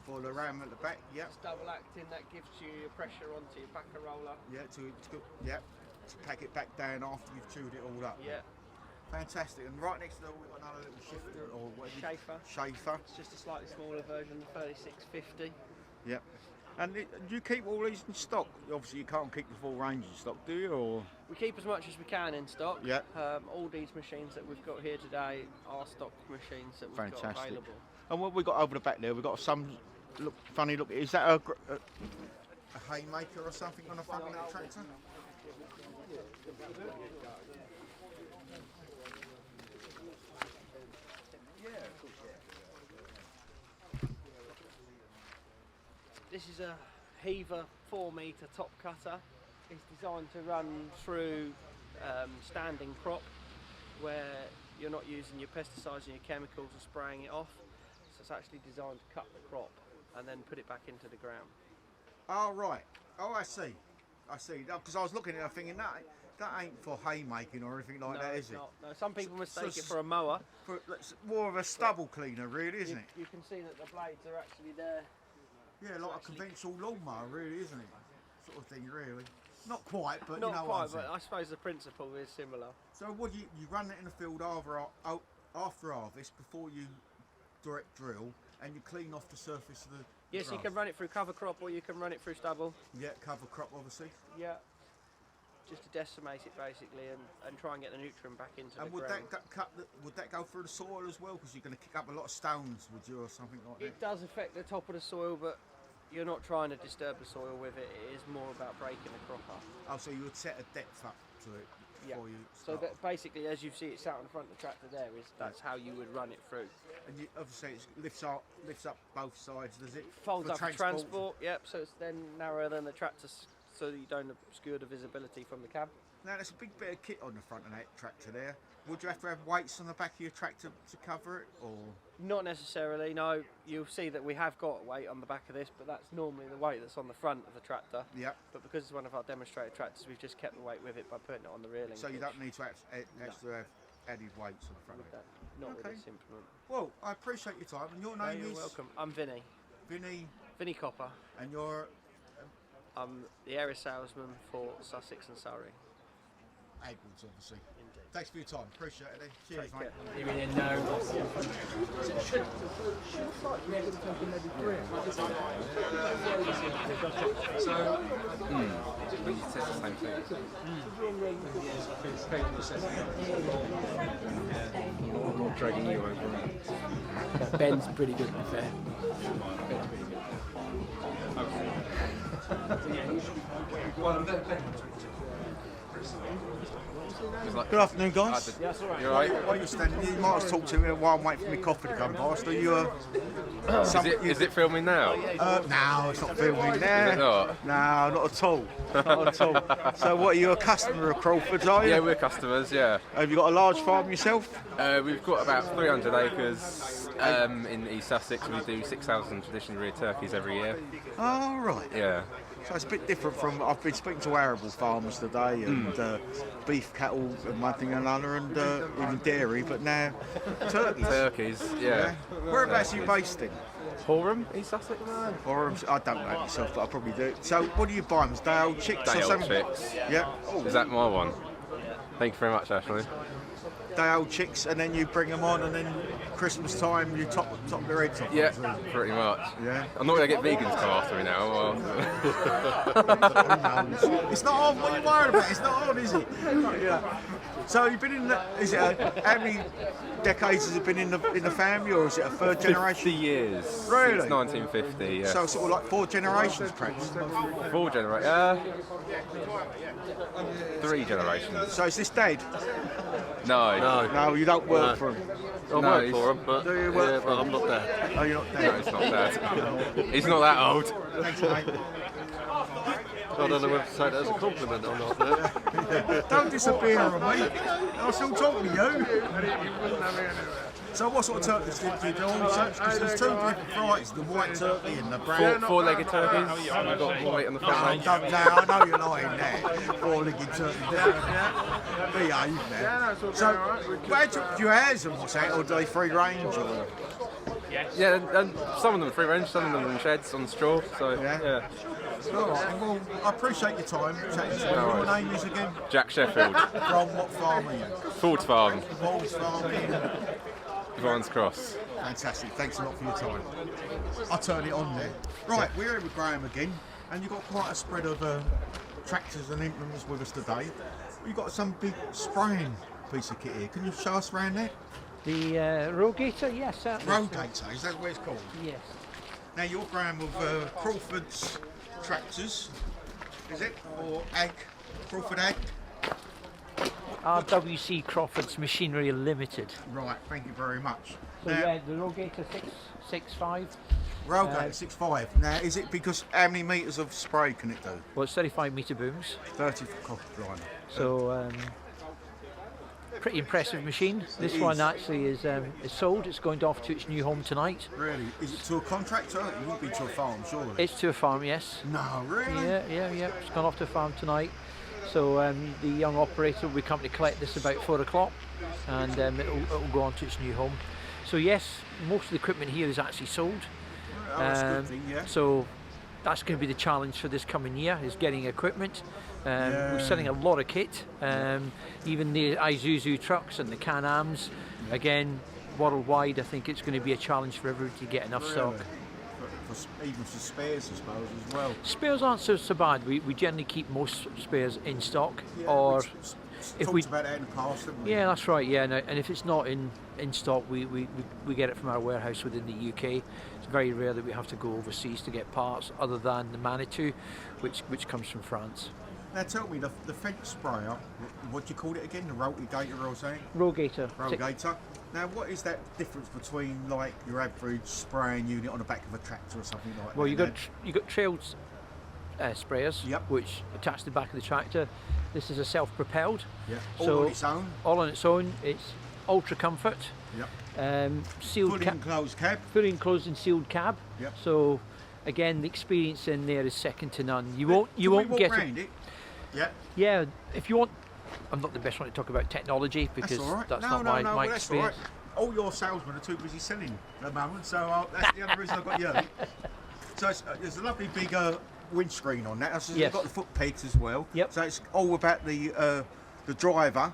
For the ram at the back, yeah. It's double acting, that gives you your pressure onto your packer roller. Yeah, to pack it back down after you've chewed it all up. Yeah. Fantastic, and right next to it we've got another little shifter, or what is it? Schaefer. It's just a slightly smaller version, the 3650. Yep. And do you keep all these in stock? Obviously you can't keep the full range in stock, do you? Or We keep as much as we can in stock. Yeah. All these machines that we've got here today are stock machines that we've got fantastic. available. And what we got over the back there, we've got some funny look. Is that a haymaker or something on the front of that tractor? This is a Heaver 4-metre top cutter. It's designed to run through standing crop where you're not using your pesticides and your chemicals and spraying it off. So it's actually designed to cut the crop and then put it back into the ground. Oh right. Oh, I see. Because I was looking at it thinking that ain't for haymaking or anything like that, is it? Not. No, some people mistake it for a mower. It's more of a stubble cleaner, really, isn't it? You can see that the blades are actually there. Yeah, like a conventional lawnmower, really, isn't it? Sort of thing, really. Not quite, but Not you know quite, what I'm saying. but I suppose the principle is similar. So what you run it in the field after harvest, before you direct drill, and you clean off the surface of the Yes, you grass. can run it through cover crop or you can run it through stubble. Yeah, cover crop, obviously. Yeah. Just to decimate it basically and try and get the nutrient back into And the would ground. would that go through the soil as well? Because you're going to kick up a lot of stones, would you, or something like that? It does affect the top of the soil, but you're not trying to disturb the soil with it. It is more about breaking the crop up. Oh, so you would set a depth up to it before you So start. that basically, as you see it sat on the front of the tractor there, that's how you would run it through. And you, obviously it lifts up both sides, does it? Folds For up for transport, yep, so it's then narrower than the tractor so that you don't obscure the visibility from the cab. Now there's a big bit of kit on the front of that tractor there. Would you have to have weights on the back of your tractor to cover it, or? Not necessarily, no. You'll see that we have got weight on the back of this, but that's normally the weight that's on the front of the tractor. Yeah. But because it's one of our demonstrator tractors, we've just kept the weight with it by putting it on the rear linkage. So you don't need to actually have added weights on the front of it? Not Okay. with this implement. Well, I appreciate your time, and your name You're is? welcome. I'm Vinny. Vinny Copper. And you're? I'm the area salesman for Sussex and Surrey. Edwards, obviously. Thanks for your time. Appreciate it. Cheers, Take mate. care. You mean no? But you said the same thing. I'm not dragging you over. Ben's pretty good, to be fair. Good afternoon, guys. Yes, all right. You all right? Why are you standing here? You might as well talk to me while I'm waiting for my coffee to come past. Are you Is it filming now? No, it's not filming now. Is it not? No, not at all. Not at all. So what, are you a customer of Crawford's, are you? Yeah, we're customers, yeah. Have you got a large farm yourself? We've got about 300 acres in East Sussex. We do 6,000 traditional reared turkeys every year. Oh, right. Yeah. So it's a bit different from, I've been speaking to arable farmers today, and beef cattle and one thing and another, and even dairy, but now turkeys. Turkeys, yeah. Whereabouts are you based in? Horham, East Sussex. Or I don't know it myself, but I probably do. So what do you buy them? Day-old chicks or Day-old something? chicks. Yeah. Is that my one? Thank you very much, Ashley. Day-old chicks, and then you bring them on, and then Christmas time you top their heads off. Yeah, pretty much. Yeah. I'm not going to get vegans to come after me now. It's not on. What are you worried about? It's not on, is it? Yeah. So you've been in the. Is it how many decades has it been in the family, or is it a third generation? 50 years. Really? Since 1950. Yeah. So sort of like 4 generations, perhaps. 4 generations. 3 generations. So is this dead? No. No, you don't work for him. I work for him, but, do you work for him? I'm not dead. Oh, you're not dead? No, he's not dead. He's not that old. Thanks, mate. I don't know whether to take that as a compliment or not. No? Don't disappear on me. I'll still talk to you. So what sort of turkeys do you do on such? Because there's 2 different varieties, the white turkey and the brown. 4-legged turkeys. I've got weight on the front. I know you're lying there. 4-legged turkey. Behave now. So, where do you house them, what's that, or do they free range? Or? Yeah, and some of them free range, some of them in sheds on straw. So yeah. All right. Well, I appreciate your time chatting to me. No Your worries. name is again? Jack Sheffield. From what farm are you? Ford Farm. Ford's Farm in Vines Cross. Fantastic. Thanks a lot for your time. I'll turn it on there. Right, we're here with Graham again, and you've got quite a spread of tractors and implements with us today. You've got some big spraying piece of kit here. Can you show us around there? The Rogator, yes, certainly. Rogator, is that what it's called? Yes. Now you're Graham of Crawford's tractors, is it? Or Ag? Crawford Ag? RWC Crawford's Machinery Limited. Right, thank you very much. So now, yeah, the Rogator 6.5. Rogator 6.5. Now, is it because how many metres of spray can it do? Well, it's 35 metre booms. 30 for cough liner. So pretty impressive machine. This one actually is sold. It's going off to its new home tonight. Really? Is it to a contractor? It won't be to a farm, surely. It's to a farm, yes. No, really? Yeah. It's gone off to a farm tonight. So the young operator will be coming to collect this about 4 o'clock, and it'll go on to its new home. So yes, most of the equipment here is actually sold. Oh, that's a good thing, yeah. So that's going to be the challenge for this coming year, is getting equipment. We're selling a lot of kit, even the Isuzu trucks and the Can-Ams. Again, worldwide, I think it's going to be a challenge for everybody to get enough stock. Even for spares, I suppose, as well. Spares aren't so bad. We generally keep most spares in stock, Yeah, or if we about that in the past, haven't we? yeah, that's right. Yeah, no, and if it's not in stock, we get it from our warehouse within the UK. It's very rare that we have to go overseas to get parts, other than the Manitou, which comes from France. Now tell me, the fence sprayer, what do you call it again? The Rogator or something? Rogator. Rogator. Now, what is that difference between like your average spraying unit on the back of a tractor or something like that? Well, you got trailed sprayers, which attach to the back of the tractor. This is a self-propelled. Yeah. So All on its own. All on its own. It's ultra comfort. Yep. Sealed Fully enclosed cab. Fully enclosed and sealed cab. Yep. So again, the experience in there is second to none. You won't walk get round it. Yeah. Yeah. If you want, I'm not the best one to talk about technology because That's all right. that's no, not no, my no, well, that's experience. all right. All your salesmen are too busy selling at the moment, so that's the other reason I've got you. So there's a lovely big windscreen on that. Yes. You've got the foot pegs as well. Yep. So it's all about the driver,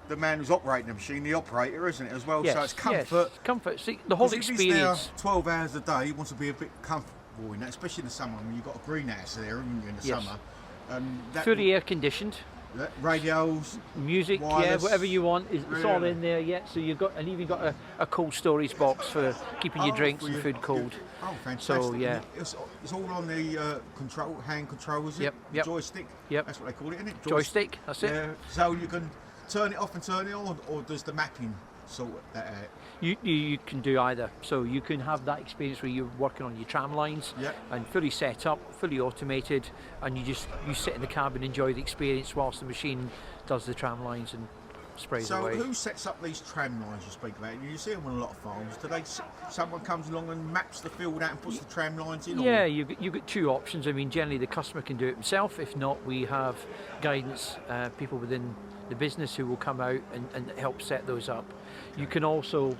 the man who's operating the machine, the operator, isn't it, as well? Yes, So it's comfort. yes, comfort. See, the whole 'Cause if experience. he's there 12 hours a day, he wants to be a bit comfortable in that, especially in the summer when you've got a greenhouse there, haven't you, in the Yes. summer. That Fully air conditioned. Radios, music, wireless, whatever you want, it's all really. in there. Yeah, so you've got, and even got a cold storage box for keeping your drinks and food cold. Oh, fantastic! So yeah, it's all on the hand control, is it? Yep. Joystick. Yep. That's what they call it, isn't it? Joystick. That's it. Yeah. So you can turn it off and turn it on, or does the mapping sort that out? You can do either. So you can have that experience where you're working on your tram lines and fully set up, fully automated, and you sit in the cab and enjoy the experience whilst the machine does the tram lines and sprays away. So who sets up these tram lines you speak about? You see them on a lot of farms. Do they? Someone comes along and maps the field out and puts the tram lines in? Yeah, or? you've got two options. I mean, generally the customer can do it himself. If not, we have guidance people within the business who will come out and help set those up. You can also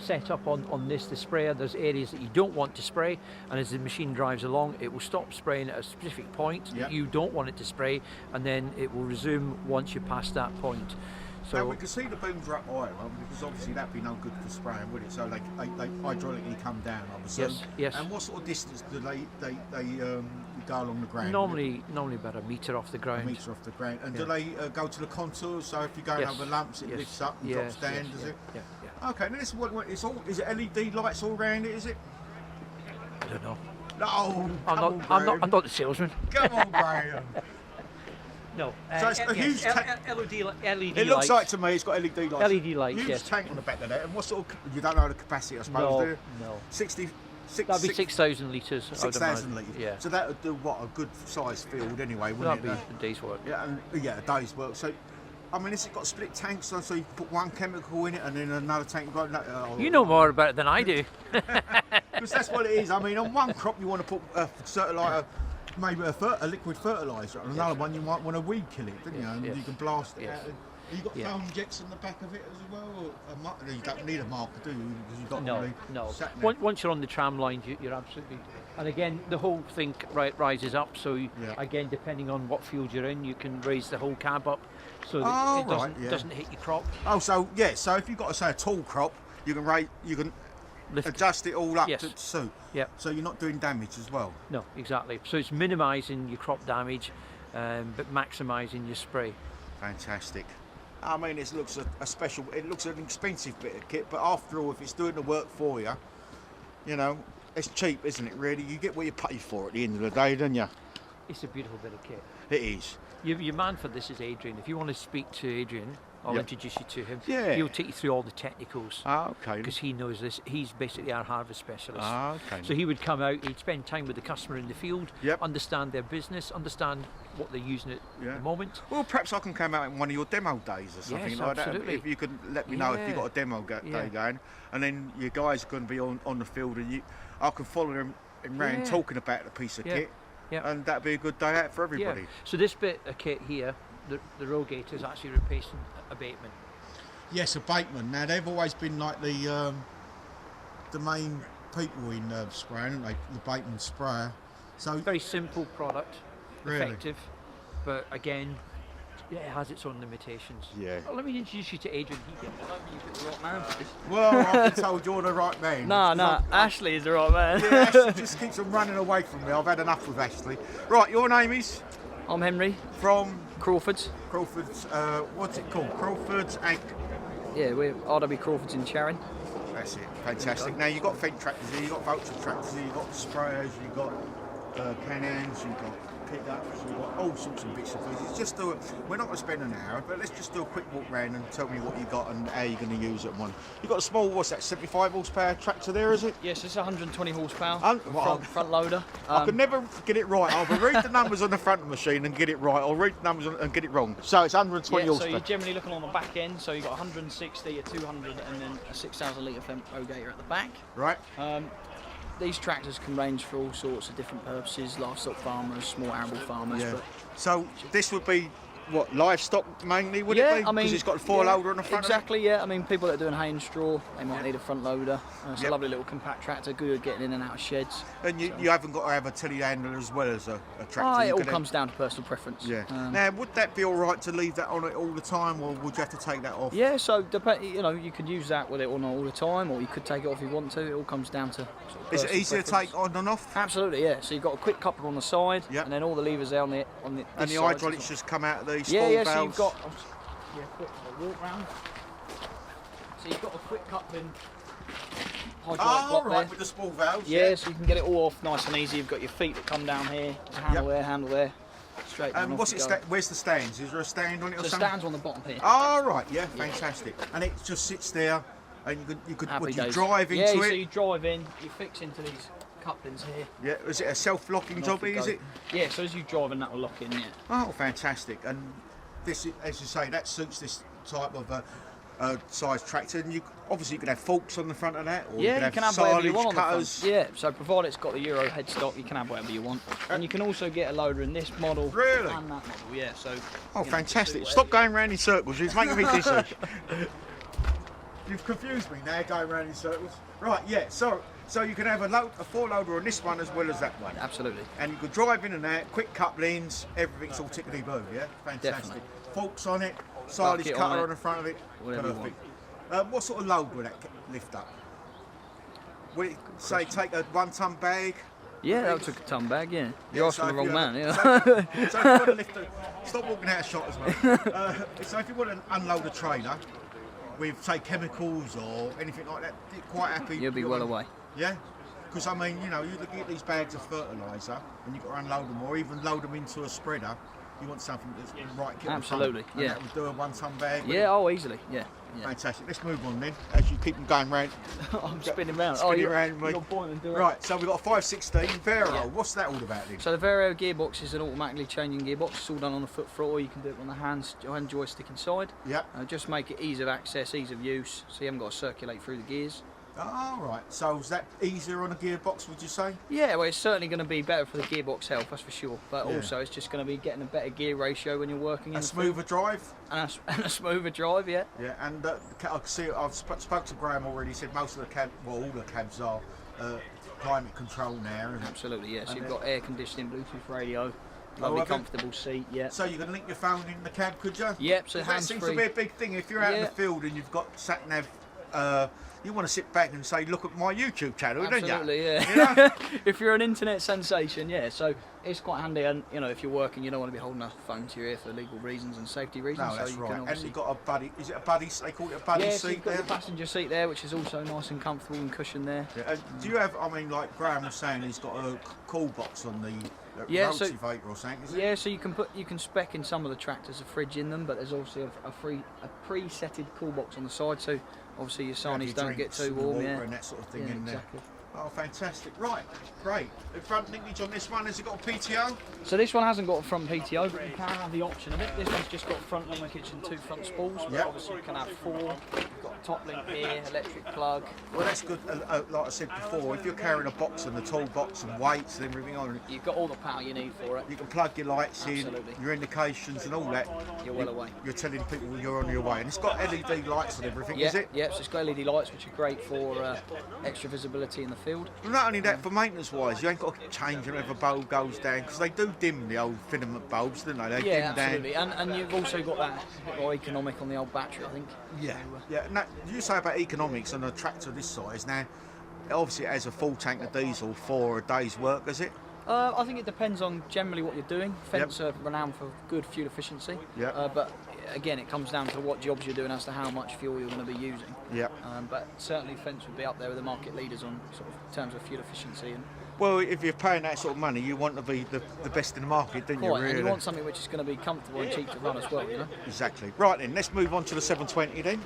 set up on this, the sprayer. There's areas that you don't want to spray, and as the machine drives along, it will stop spraying at a specific point that you don't want it to spray, and then it will resume once you pass that point. So now we can see the booms are up higher, because obviously that'd be no good for spraying, would it? So they hydraulically come down, obviously. Yes. And what sort of distance do they go along the ground? Normally about a metre off the ground. A metre off the ground. And do they go to the contours? So if you're going over lumps, it lifts up and drops down, does it? Yeah. Okay, now this is what it's all. Is it LED lights all around it? Is it? I don't know. No, I'm not the salesman. Come on, Graham. No. So it's a huge tank. LED It looks lights. like to me it's got LED lights. LED lights, huge yes. tank on the back of that. And what sort of? You don't know the capacity, I suppose. Do you? No. 60. That'd be 6,000 litres. 6,000 litres. Yeah. So that would do what, a good sized field anyway, wouldn't That'd it? be a day's work. Yeah, a day's work. So, I mean, has it got split tanks? So you put one chemical in it and then another tank. You know more about it than I do. Because that's what it is. I mean, on one crop you want to put maybe a liquid fertiliser. On another one you might want to weed kill it, don't you? And you can blast it out. You got foam jets on the back of it as well? Or you don't need a marker, do you? Because you've got no. Once you're on the tram line, you're absolutely. And again, the whole thing rises up. So again, depending on what field you're in, you can raise the whole cab up, so that it doesn't hit your crop. Oh, so so if you've got a tall crop, you can adjust it all up to suit. Yeah. So you're not doing damage as well. No, exactly. So it's minimising your crop damage, but maximising your spray. Fantastic. I mean, it looks it looks an expensive bit of kit, but after all, if it's doing the work for you, you know, it's cheap, isn't it? Really, you get what you pay for at the end of the day, don't you? It's a beautiful bit of kit. It is. Your man for this is Adrian. If you want to speak to Adrian, I'll introduce you to him. Yeah. He'll take you through all the technicals. Okay. Because he knows this. He's basically our harvest specialist. Okay. So he would come out, he'd spend time with the customer in the field, understand their business, understand what they're using at the moment. Well, perhaps I can come out in one of your demo days or something like absolutely. that. If you could let me know if you've got a demo day going, and then your guys are going to be on the field, and I can follow them around talking about the piece of kit, and that'd be a good day out for everybody. Yeah. So this bit of kit here, the rogator is actually replacing abatement. Yes, abatement. Now they've always been like the main people in spraying, like the abatement sprayer. So very simple product, really effective, but again, it has its own limitations. Yeah. Well, let me introduce you to Adrian. Well, I've been told you're the right man. No, Ashley is the right man. Yeah, Ashley just keeps on running away from me. I've had enough with Ashley. Right, your name is? I'm Henry. From? Crawford's. Crawford's, what's it called? Crawford's Ag... Yeah, we're RW Crawford's in Charing. That's it, fantastic. Now you've got Fendt tractors here, you've got vulture tractors here, you've got sprayers, you've got Can-Ams, you've got pickups, you've got all sorts of bits and pieces. Just we're not going to spend an hour, but let's just do a quick walk round and tell me what you got and how you're going to use it. You've got a small, what's that, 75 horsepower tractor there, is it? Yes, it's 120 horsepower, front loader. I can never get it right. I'll read the numbers on the front of the machine and get it right, I'll read the numbers and get it wrong. So it's 120 horsepower. So you're generally looking on the back end, so you've got 160, a 200 and then a 6,000 litre Fendt rogator at the back. Right. These tractors can range for all sorts of different purposes, livestock farmers, small arable farmers. Yeah. But so this would be, what, livestock mainly, would it be? I mean, because it's got a four-loader on the front exactly, of it? I mean, people that are doing hay and straw, they might need a front loader. It's a lovely little compact tractor, good at getting in and out of sheds. And you haven't got to have a telehandler as well as a tractor? It all comes down to personal preference. Yeah. Now, would that be all right to leave that on it all the time, or would you have to take that off? Yeah, so you can use that with it on all the time, or you could take it off if you want to. It all comes down to Is it easier to take on and off? Absolutely, yeah. So you've got a quick coupler on the side, and then all the levers there on the and the hydraulics just come out of the spool valves? So you've got quick walk round. So you've got a quick coupling hydraulic block there. With the spool valves. Yeah, so you can get it all off nice and easy. You've got your feet that come down here. There's a handle there, straight down. What's it? Where's the stands? Is there a stand on it or something? The stands on the bottom here. Oh, right, yeah, fantastic. And it just sits there, and you could drive into it. Yeah, so you drive in, you fix into these couplings here. Yeah, is it a self-locking jobby, is it? Yeah, so as you drive in, that will lock in, yeah. Oh, fantastic. And this, as you say, that suits this type of size tractor. And obviously you can have forks on the front of that, or you can have whatever you want silage cutters. On the front. Yeah, so provided it's got the Euro headstock, you can have whatever you want. And you can also get a loader in this model and that model, yeah. So. Oh, fantastic. Stop going round in circles, it's making me dizzy. You've confused me now, going round in circles. Right, yeah, so you can have a four-loader on this one as well as that one. Absolutely. And you could drive in and out, quick couplings, everything's all tickety-boo, yeah? Fantastic. Definitely. Forks on it, silage Bucket cutter on on the front of it. Whatever you Perfect. What sort of load would that lift up? Would it, say, take a 1 ton bag? Yeah, that took a ton bag, yeah. You're asking the wrong man, yeah. So if you want to lift stop walking out of shot as well. So if you want to unload a trailer with, say, chemicals or anything like that, you're quite happy. You'll be well away. Yeah? Because, I mean, you know, you look at these bags of fertiliser and you've got to unload them or even load them into a spreader. You want something that's right. Absolutely, and yeah. that would do a 1 ton bag. Yeah, oh, easily, yeah. Fantastic. Let's move on then, as you keep them going round. I'm spinning round. Spinning round, mate. You're pointing to it. Right, so we've got a 516 Vero. What's that all about then? So the Vero gearbox is an automatically changing gearbox. It's all done on the foot throttle. You can do it on the hand joystick inside. Yeah. Just make it ease of access, ease of use, so you haven't got to circulate through the gears. Oh, right. So is that easier on a gearbox, would you say? Yeah, well, it's certainly going to be better for the gearbox health, that's for sure. But Yeah. also, it's just going to be getting a better gear ratio when you're working. A smoother drive? And a smoother drive, yeah. Yeah, and I can see, I've spoke to Graham already, he said most of the cab, well, all the cabs are climate control now. Absolutely, yes. And You've got air conditioning, Bluetooth radio, lovely have you? comfortable seat, yeah. So you can link your phone in the cab, could you? Yep, so that hands-free. seems to be a big thing. If you're out in the field and you've got sat-nav, you want to sit back and say, look at my YouTube channel, don't you? Absolutely, yeah. You know? If you're an internet sensation, yeah. So it's quite handy, and you know, if you're working, you don't want to be holding a phone to your ear for legal reasons and safety reasons. No, that's so you right. Can And obviously... you've got a buddy, is it a buddy, they call it a buddy so seat you've got there? the passenger seat there, which is also nice and comfortable and cushioned there. Yeah. Do you have, I mean, like Graham was saying, he's got a cool box on the cultivator or something, is it? Yeah, so you can spec in some of the tractors a fridge in them, but there's also a pre-setted cool box on the side, so obviously your sarnies don't get too warm, water yeah. and that sort of thing Yeah, in exactly. there. Oh, fantastic. Right, great. The front linkage on this one, has it got a PTO? So this one hasn't got a front PTO, but you can have the option of it. This one's just got front linkage and 2 front spools, but obviously you can have 4. You've got a top link here, electric plug. Well, that's good. Like I said before, if you're carrying a box and a toolbox and weights and everything on it, you've got all the power you need for it. You can plug your lights Absolutely. in, your indications and all that. You're well away. You're telling people you're on your way. And it's got LED lights and everything, Yeah, is it? yeah, so it's got LED lights, which are great for extra visibility in the field. Well, not only that, for maintenance-wise, you ain't got to change them if a bulb goes down, because they do dim the old filament bulbs, don't they? They Yeah, dim absolutely. down. And you've also got that bit more economic on the old battery, I think. Yeah, yeah. Now, you say about economics on a tractor this size. Now, obviously, it has a full tank of diesel for a day's work, is it? I think it depends on generally what you're doing. Fence are renowned for good fuel efficiency. Yep. But again, it comes down to what jobs you're doing as to how much fuel you're going to be using. Yep. But certainly Fence would be up there with the market leaders on sort of terms of fuel efficiency. And Well, if you're paying that sort of money, you want to be the best in the market, don't you? quite, Really? and you want something which is going to be comfortable and cheap to run as well, you know? Exactly. Right then, let's move on to the 720 then.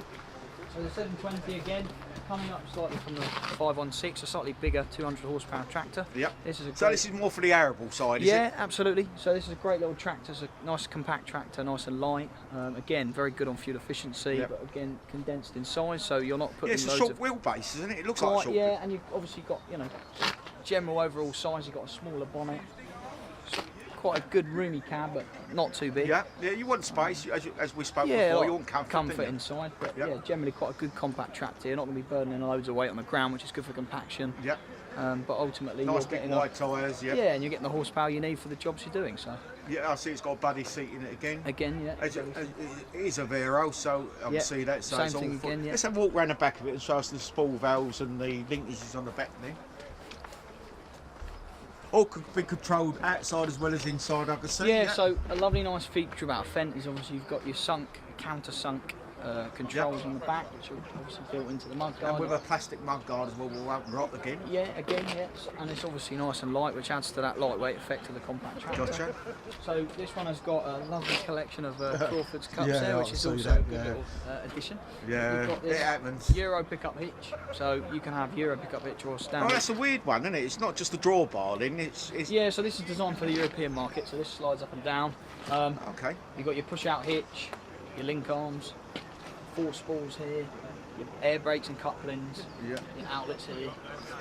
So the 720 again, coming up slightly from the 516, a slightly bigger 200 horsepower tractor. Yep. This is So this is more for the arable side, is yeah, it? absolutely. So this is a great little tractor. It's a nice compact tractor, nice and light. Again, very good on fuel efficiency, but again condensed in size, so you're not putting Yeah, it's a loads short of wheelbase, isn't it? It looks quite, like a short. yeah, and you've obviously got, you know, general overall size. You've got a smaller bonnet. Quite a good roomy cab, but not too big. Yeah, yeah. You want space, as we spoke Yeah, before. like You want comfort, don't you? inside, but yeah, generally quite a good compact tractor. You're not going to be burning loads of weight on the ground, which is good for compaction. Yeah. But ultimately, Nice you're big getting wide tyres. Yeah. yeah, and you're getting the horsepower you need for the jobs you're doing. So Yeah, I see it's got a buddy seat in it again. again, yeah. It is a Vero, so I can Yeah, see that. So same it's all thing full. again, yeah. Let's have a walk around the back of it and show us the spool valves and the linkages on the back there. All could be controlled outside as well as inside, I can see. Yeah, so a lovely nice feature about a Fendt is obviously you've got your countersunk controls on the back, which are obviously built into the mudguard. And with a plastic mudguard as well, we won't rot again. Yeah, again, yes, and it's obviously nice and light, which adds to that lightweight effect of the compact tractor. Gotcha. So this one has got a lovely collection of Crawford's cups Yeah, there, I which is see also that, a good yeah. little addition. Yeah, You've got this it happens. Euro pickup hitch, so you can have Euro pickup hitch or Oh, standard. that's a weird one, isn't it? It's not just a drawbar then, it's... Yeah, so this is designed for the European market, so this slides up and down. Okay. You've got your push-out hitch, your link arms, 4 spools here, your air brakes and couplings, your outlets here.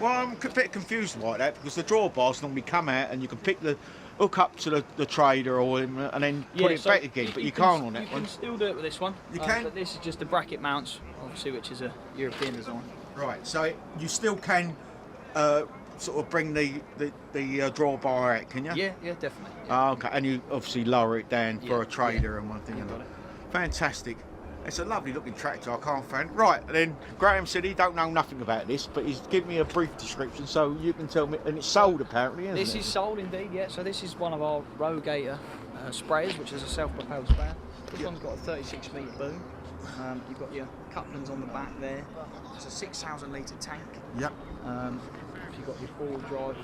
Well, I'm a bit confused like that because the drawbars normally come out and you can pick the hook up to the trader or and then put it back again, but you can't on that one. You one. can still do it with this one. You can? But this is just the bracket mounts, obviously, which is a European design. Right, so you still can sort of bring the drawbar out, can you? Yeah, definitely. Oh, okay, and you obviously lower it down for a trader and one thing. Got it. Fantastic. It's a lovely looking tractor, I can't find. Right, then Graham said he don't know nothing about this, but he's given me a brief description so you can tell me, and it's sold apparently, isn't it? This is sold indeed, yeah. So this is one of our Rogator sprayers, which is a self-propelled sprayer. This one's got a 36 metre boom. You've got your couplings on the back there. It's a 6,000 litre tank. Yep. You've got your four-wheel drive.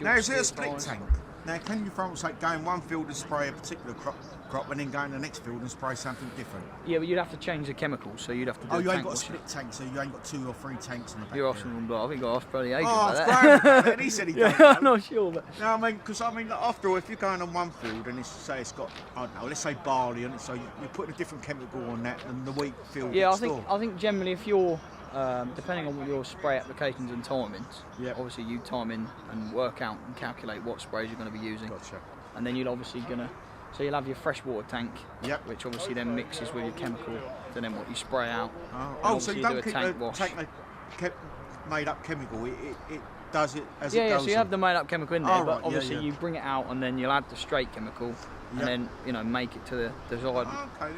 Now is it a split tank? Now can you, from say, go in one field and spray a particular crop and then go in the next field and spray something different? Yeah, but you'd have to change the chemicals, so you'd have to do you ain't tank got a washing. split tank, so you ain't got 2 or 3 tanks on the back. You're asking him, I think I asked probably ages Oh, about it's that. great. And he said he don't I'm not sure, but... No, I mean, because after all, if you're going on one field and it's got, I don't know, let's say barley on it, so you're putting a different chemical on that than the wheat field. Yeah, next I door. think generally if you're, depending on your spray applications and timings, obviously you time in and work out and calculate what sprays you're going to be using. Gotcha. And then you'll obviously so you'll have your freshwater tank, which obviously then mixes with your chemical, and then what you spray out. Oh, so you don't do a keep tank the wash. made up chemical, it does it as it Yeah, goes so you have the made up chemical in there, Oh, but right, obviously you bring it out and then you'll add the straight chemical, and then make it to the desired. Okay.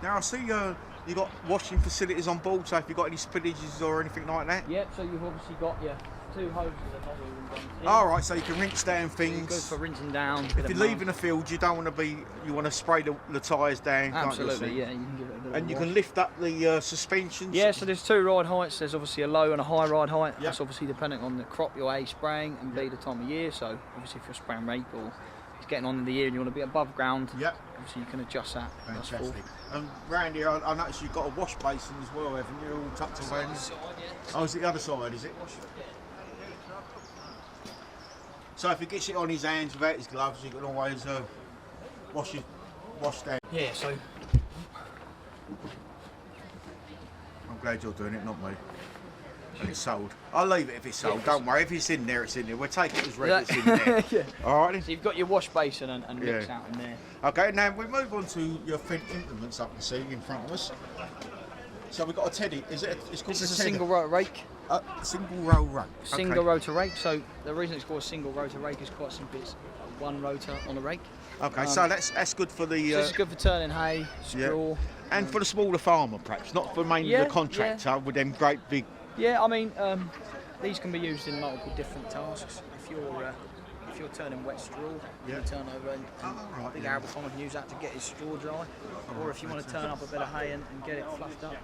Now I see you got washing facilities on board, so if you've got any spillages or anything like that. Yep, so you've obviously got your 2 hoses that not even done. Alright, so you can rinse down So things. you go for rinsing down. If you're leaving a field, you don't want to you want to spray the tyres down. Absolutely, can't you? yeah, you can give it a bit And of you wash. can lift up the suspensions. Yeah, so there's 2 ride heights. There's obviously a low and a high ride height. That's obviously depending on the crop you're A, spraying, and B, the time of year. So obviously if you're spraying Rake or it's getting on in the year and you want to be above ground, obviously you can adjust that. Fantastic. And round here, I noticed you've got a wash basin as well, haven't you? All tucked away. Oh, is it the other side, is it? So if he gets it on his hands without his gloves, you can always wash down. Yeah, so... I'm glad you're doing it, not me. And it's sold. I'll leave it if it's sold, don't worry. If it's in there, it's in there. We'll take it as read it's in there. Alright then. So you've got your wash basin and mix out in there. Okay, now we move on to your Fendt implements I can see in front of us. So we've got a Teddy, it's called This is a Teddy. single row rake. Single row rake. Single rotor rake. So the reason it's called a single rotor rake is quite simple. It's one rotor on a rake. Okay, so that's good for the. So this is good for turning hay, straw, and for the smaller farmer, perhaps not for mainly the contractor with them great big. Yeah, I mean these can be used in multiple different tasks. If you're turning wet straw, you can turn over and big arable farmer can use that to get his straw dry. Or if you want to turn up a bit of hay and get it fluffed up,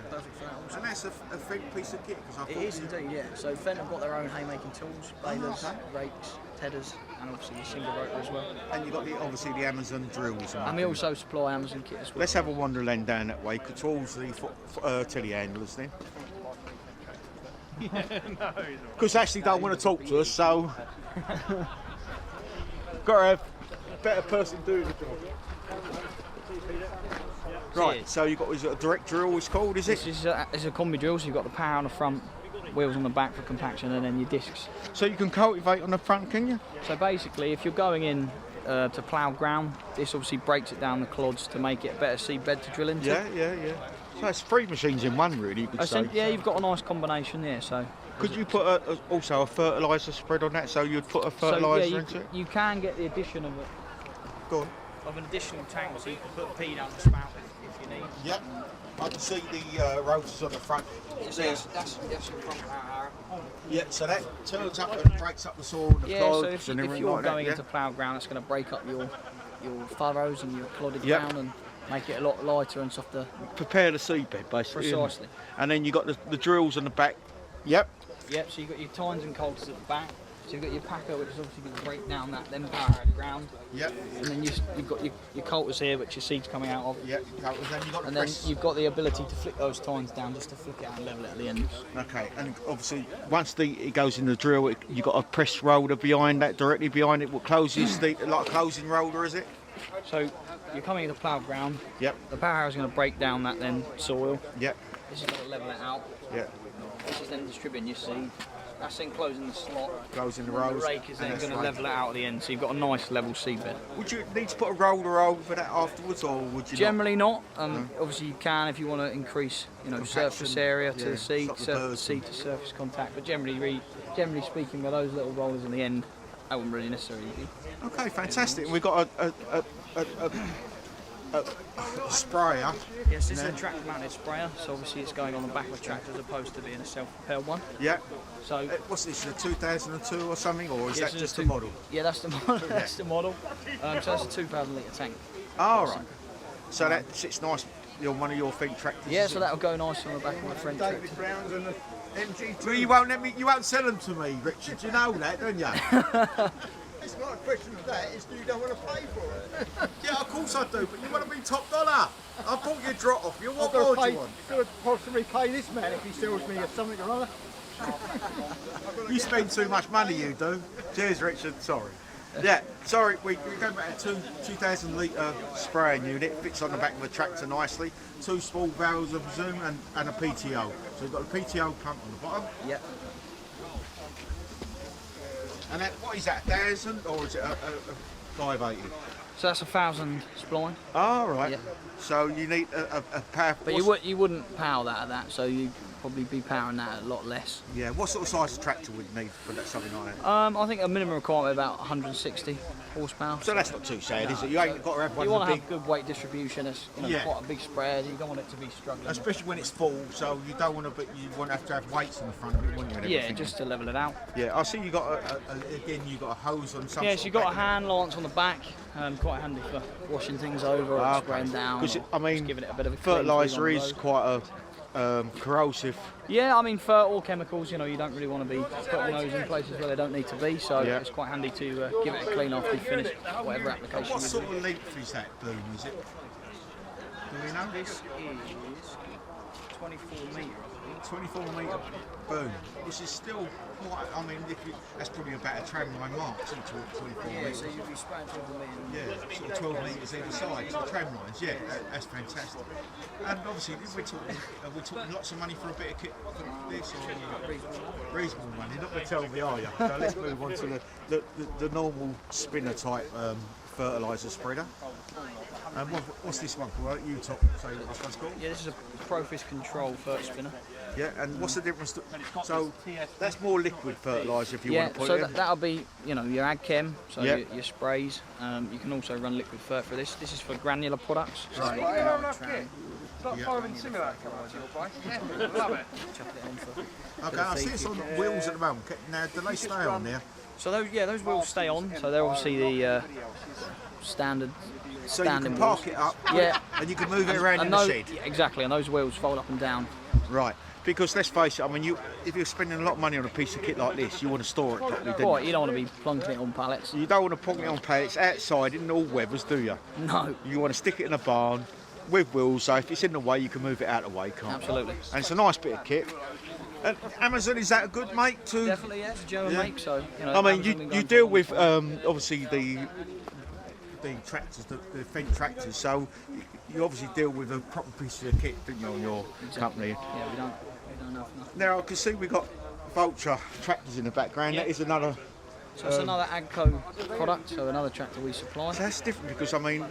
perfect for that also. And that's a Fendt piece of kit, because I thought it is indeed, yeah. So Fendt have got their own haymaking tools, balers, rakes, tedders, and obviously the single rotor as well. And you've got obviously the Amazon drills. And we also supply Amazon kit as well. Let's have a wanderland down that way, towards the telehandlers then. Because Ashley don't want to talk to us, so got to have a better person doing the job. Right, so you've got a direct drill, it's called, is it? This is a combi drill, so you've got the power on the front, wheels on the back for compaction, and then your discs. So you can cultivate on the front, can you? So basically, if you're going in to plough ground, this obviously breaks it down the clods to make it a better seed bed to drill into. Yeah. So it's 3 machines in one, really, you could say. Yeah, you've got a nice combination there. So could you put also a fertiliser spread on that? So you'd put a fertiliser into it? You can get the addition of Go on. Of an additional tank, so you can put peat down the spout if you need. Yep. I can see the rotors on the front. Yes, that's your front power. Yeah, so that turns up and breaks up the soil, the clods, so and if everything you're like going that, into plough ground, it's going to break up your furrows and your clodded ground and make it a lot lighter and softer. Prepare the seedbed, basically. Precisely. And then you've got the drills on the back. Yep. Yep, so you've got your tines and coulters at the back. So you've got your packer, which is obviously going to break down that then power out of the ground. Yep. And then you've got your coulters here, which your seed's coming out of. Yep, coulters. And then you've got the ability to flick those tines down just to flick it out and level it at the end. Okay, and obviously once it goes in the drill, you've got a press roller behind that, directly behind it, what closes like a closing roller, is it? So you're coming into plough ground. Yep. The power is going to break down that then soil. Yep. This is going to level it out. Yep. This is then distributing your seed. That's enclosing the slot. Closing the And rows. The rake is and then that's going to right. level it out at the end, so you've got a nice level seedbed. Would you need to put a roller over that afterwards, or would you? Generally not. Obviously you can if you want to increase, Compaction, surface area to yeah, the seed, stop the birds seed to surface contact. But generally speaking, with those little rollers in the end, that wouldn't really necessarily be. Okay, fantastic. And we've got a sprayer. Yes, this is a tractor-mounted sprayer, so obviously it's going on the back of a tractor as opposed to being a self-propelled one. Yeah. So what's this? A 2002 or something, or is Yes, that it's just a a model? Yeah, that's the model. That's the model. So that's a 2,000 litre tank. All right. So that sits nice on one of your Fendt tractors. Yeah, is so it? that'll go nice on the back of my French tractor. Well, you won't let me. You won't sell them to me, Richard. You know that, don't you? It's not a question of that, it's you don't want to pay for it. Yeah, of course I do, but you want to be top dollar. I bought your drop off you. What I've more got do to you pay, want? got to possibly pay this man if he sells me something or other. You spend too much money, you do. Cheers, Richard. Sorry. Yeah, sorry. We're going back to 2,000 litre spraying unit. Fits on the back of a tractor nicely. 2 small valves, I presume, and a PTO. So we've got a PTO pump on the bottom. Yep. And that, what is that, 1,000 or is it a 580? So that's 1,000 spline. Oh, right. Yep. So you need a power. But you wouldn't power that at that, so you'd probably be powering that a lot less. Yeah. What sort of size of tractor would you need for that, something like that? I think a minimum requirement about 160 horsepower. So that's not too sad, is it? You ain't got to have one You of want the to big. have good weight distribution. It's quite a big spread. You don't want it to be struggling. Especially when it's full, so you don't want to. But you want to have weights in the front of it, wouldn't you? and Yeah, everything? just to level it out. Yeah, I see you got again. You got a hose on some. Yes, sort you've of got a back- hand lance on the back, quite handy for washing things over or spraying down. Because or I mean, just giving it a bit of a clean fertiliser through on the is road. quite a corrosive. Yeah, I mean, for all chemicals, you don't really want to be putting those in places where they don't need to be. So Yeah. it's quite handy to give it a clean after you finish whatever And application. what you sort do. of length is that boom? Is it? Do we know? This is 24 metre. 24 metre boom, which is still quite. I mean, that's probably about a tramline mark, isn't it? 24 Yeah, metres. so you'll be spraying 12 metre. Yeah, sort of 12 metres either side, so tram lines, yeah, that's fantastic. And obviously, we're talking lots of money for a bit of kit for this, or reasonable money. Not going to tell me, are you? So let's move on to the normal spinner type fertiliser spreader. And what's this one called? You say what this one's called? Yeah, this is a Profis Control fert spinner. Yeah, and what's the difference? So that's more liquid fertiliser if you want to put so it in. that'll be, your ag chem, so Yeah. your sprays. You can also run liquid fert for this. This is for granular products. So Right. you've got your tram, Like your Farming Simulator, love it. chuck it on for Okay, I see it's on wheels at the moment. Now, do they stay on there? So those wheels stay on. So they're obviously the standard. So you can standing park wheels. it up, yeah, and you can move it around in the those, shed. yeah, exactly, and those wheels fold up and down. Right, because let's face it, I mean, if you're spending a lot of money on a piece of kit like this, you want to store it properly, don't Right, you don't want to be plunking it on pallets. You don't want to plonk it on pallets outside in all weathers, do you? No. You want to stick it in a barn with wheels, so if it's in the way, you can move it out of the way, can't Absolutely. you? And it's a nice bit of kit. And Amazon, is that a good mate to? Definitely, yeah, it's a German make, so I mean, Amazon been you going deal for- with obviously the tractors, the Fendt tractors. So you obviously deal with a proper piece of kit, don't you, on your company? Yeah, we don't have nothing. Now I can see we've got Vulture tractors in the background. Yeah. That is another. So it's another AGCO product, so another tractor we supply. So that's different because I mean,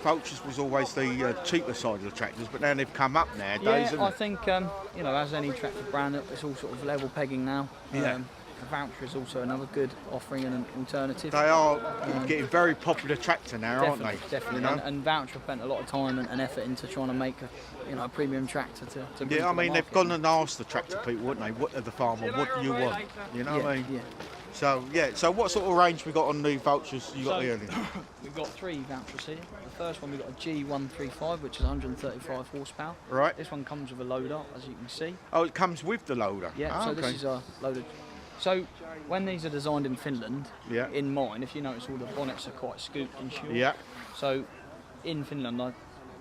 Vultures was always the cheaper side of the tractors, but now they've come up nowadays. Yeah, haven't I they? think as any tractor brand, it's all sort of level pegging now. Yeah. The Voucher is also another good offering and an alternative. They are getting very popular tractor now, aren't they? Definitely, and Voucher spent a lot of time and effort into trying to make a premium tractor to bring Yeah, I to the mean they've market. gone and asked the tractor people, wouldn't they? What the farmer? What do you want? You know what I mean? Yeah. So yeah. So what sort of range we got on the Vultures you got here? We've got 3 Vouchers here. The first one we've got a G135, which is 135 horsepower. Right. This one comes with a loader, as you can see. Oh, it comes with the loader. Yeah. Oh, So okay. this is a loaded. So when these are designed in Finland, Yeah. in mine, if you notice, all the bonnets are quite scooped and short. Yeah. So in Finland,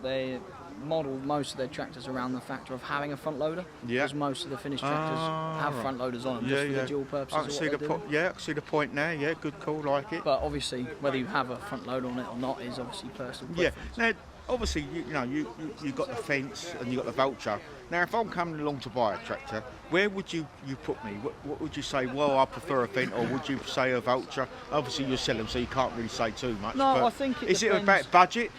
they model most of their tractors around the factor of having a front loader. Yeah. Because most of the Finnish tractors have right. front loaders on them Yeah, just for yeah. the dual purposes I can of see what the they do. yeah, I can see the point now. Yeah, good call, like it. But obviously, whether you have a front loader on it or not is obviously personal Yeah. preference. Now, obviously, you know, you got the fence and you got the voucher. Now, if I'm coming along to buy a tractor, where would you put me? What would you say? Well, I prefer a fence, or would you say a voucher? Obviously, you're selling, so you can't really say too much. No, but I think is depends. it about budget?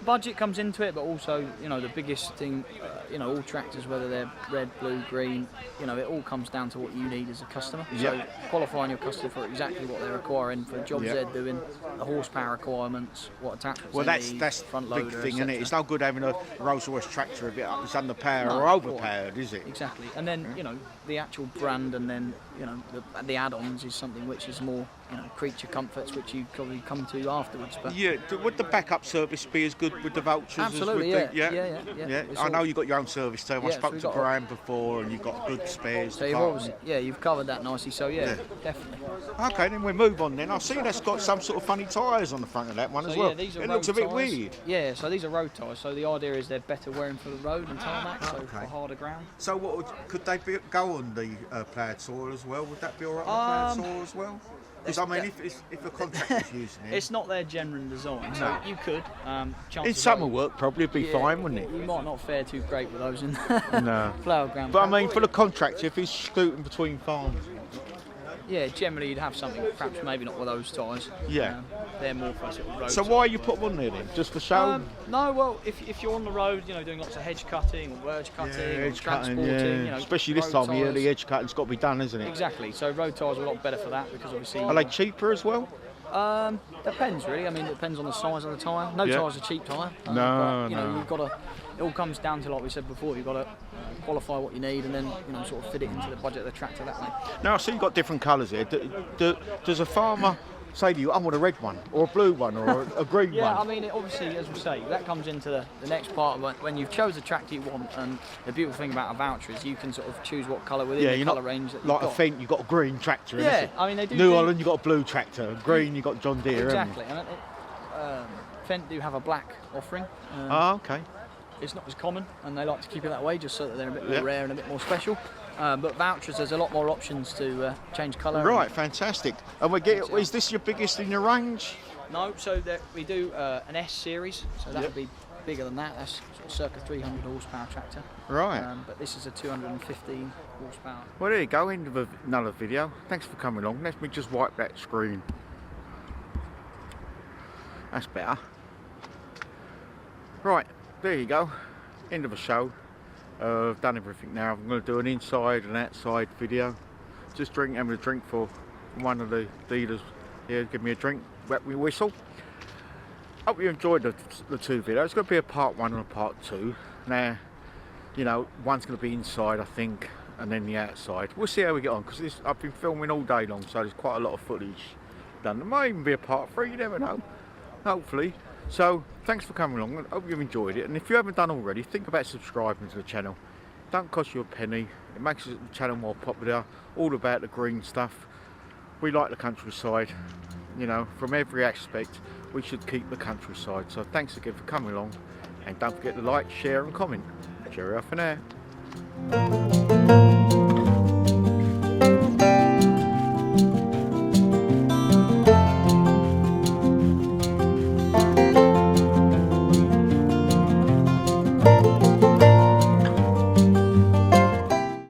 Budget comes into it, but also, you know, the biggest thing, you know, all tractors, whether they're red, blue, green, you know, it all comes down to what you need as a customer. So qualifying your customer for exactly what they're requiring for jobs they're doing, the horsepower requirements, what attachments Well, they need, that's front the big loader, thing, isn't it? It's no good having a Rolls Royce tractor if it's underpowered or overpowered, is it? Exactly. And then, you know, the actual brand, and then, you know, the add-ons is something which is more, you know, creature comforts, which you probably come to afterwards. But yeah, would the backup service be as good with the vouchers? Absolutely, as with yeah. I know you've got your own service too. I Yeah, so spoke we've to got Brian before, and you've got good spares. So you've obviously, you've covered that nicely. So yeah, definitely. Okay, then we move on. Then I see that's got some sort of funny tyres on the front of that one as well. Yeah, these are it road looks a bit tyres. weird. Yeah, so these are road tyres. So the idea is they're better wearing for the road and tarmac, so for harder ground. So could they go on the ploughed soil as well? Would that be alright on the ploughed soil as well? Because I mean, if a contractor's using it, it's not their general design. So you could. In summer work, probably it'd be fine, wouldn't it? You might not fare too great with those in No. ploughed ground. But I mean, for the contractor, if he's scooting between farms. Yeah, generally you'd have something, perhaps maybe not with those tyres. Yeah. They're more for sort of road. So why you put one there then? Just for show? No, well, if you're on the road, you know, doing lots of hedge cutting or verge cutting, or edge cutting, transporting, you know, especially this road time of year, the tyres. edge cutting's got to be done, isn't it? Exactly. So road tyres are a lot better for that because obviously. Are they cheaper as well? Depends really. I mean, it depends on the size of the tyre. No tyre's a cheap tyre. No, but, you know, you've got to. It all comes down to, like we said before, you've got to qualify what you need and then, you know, sort of fit it into the budget of the tractor that way. Now I see you've got different colours here. Does a farmer say to you, I want a red one, or a blue one, or a green one? Yeah, I mean, obviously, as we say, that comes into the next part of when you've chose the tractor you want, and the beautiful thing about a voucher is you can sort of choose what colour within the colour range that you've like got. a Fendt, you've got a green tractor. Yeah, I mean, they do. New Holland, you've got a blue tractor. Green, you've got John Deere. Exactly, and Fendt do have a black offering. Okay. It's not as common, and they like to keep it that way, just so that they're a bit more rare and a bit more special. But vouchers, there's a lot more options to change colour. Right, fantastic. And is this your biggest in your range? No, so we do an S series, so that would be bigger than that. That's sort of circa 300 horsepower tractor. Right. But this is a 215 horsepower. Well, there you go, end of another video. Thanks for coming along. Let me just wipe that screen. That's better. Right, there you go. End of a show. I've done everything now. I'm going to do an inside and outside video. Just having a drink for one of the dealers here. Give me a drink, wet me whistle. Hope you enjoyed the two videos. It's going to be a part 1 and a part 2. Now, you know, one's going to be inside, I think, and then the outside. We'll see how we get on, because I've been filming all day long, so there's quite a lot of footage done. There might even be a part 3, you never know. Hopefully. So, thanks for coming along. I hope you've enjoyed it. And if you haven't done already, think about subscribing to the channel. It don't cost you a penny. It makes the channel more popular. All about the green stuff. We like the countryside. You know, from every aspect, we should keep the countryside. So, thanks again for coming along. And don't forget to like, share and comment. Cheerio for now.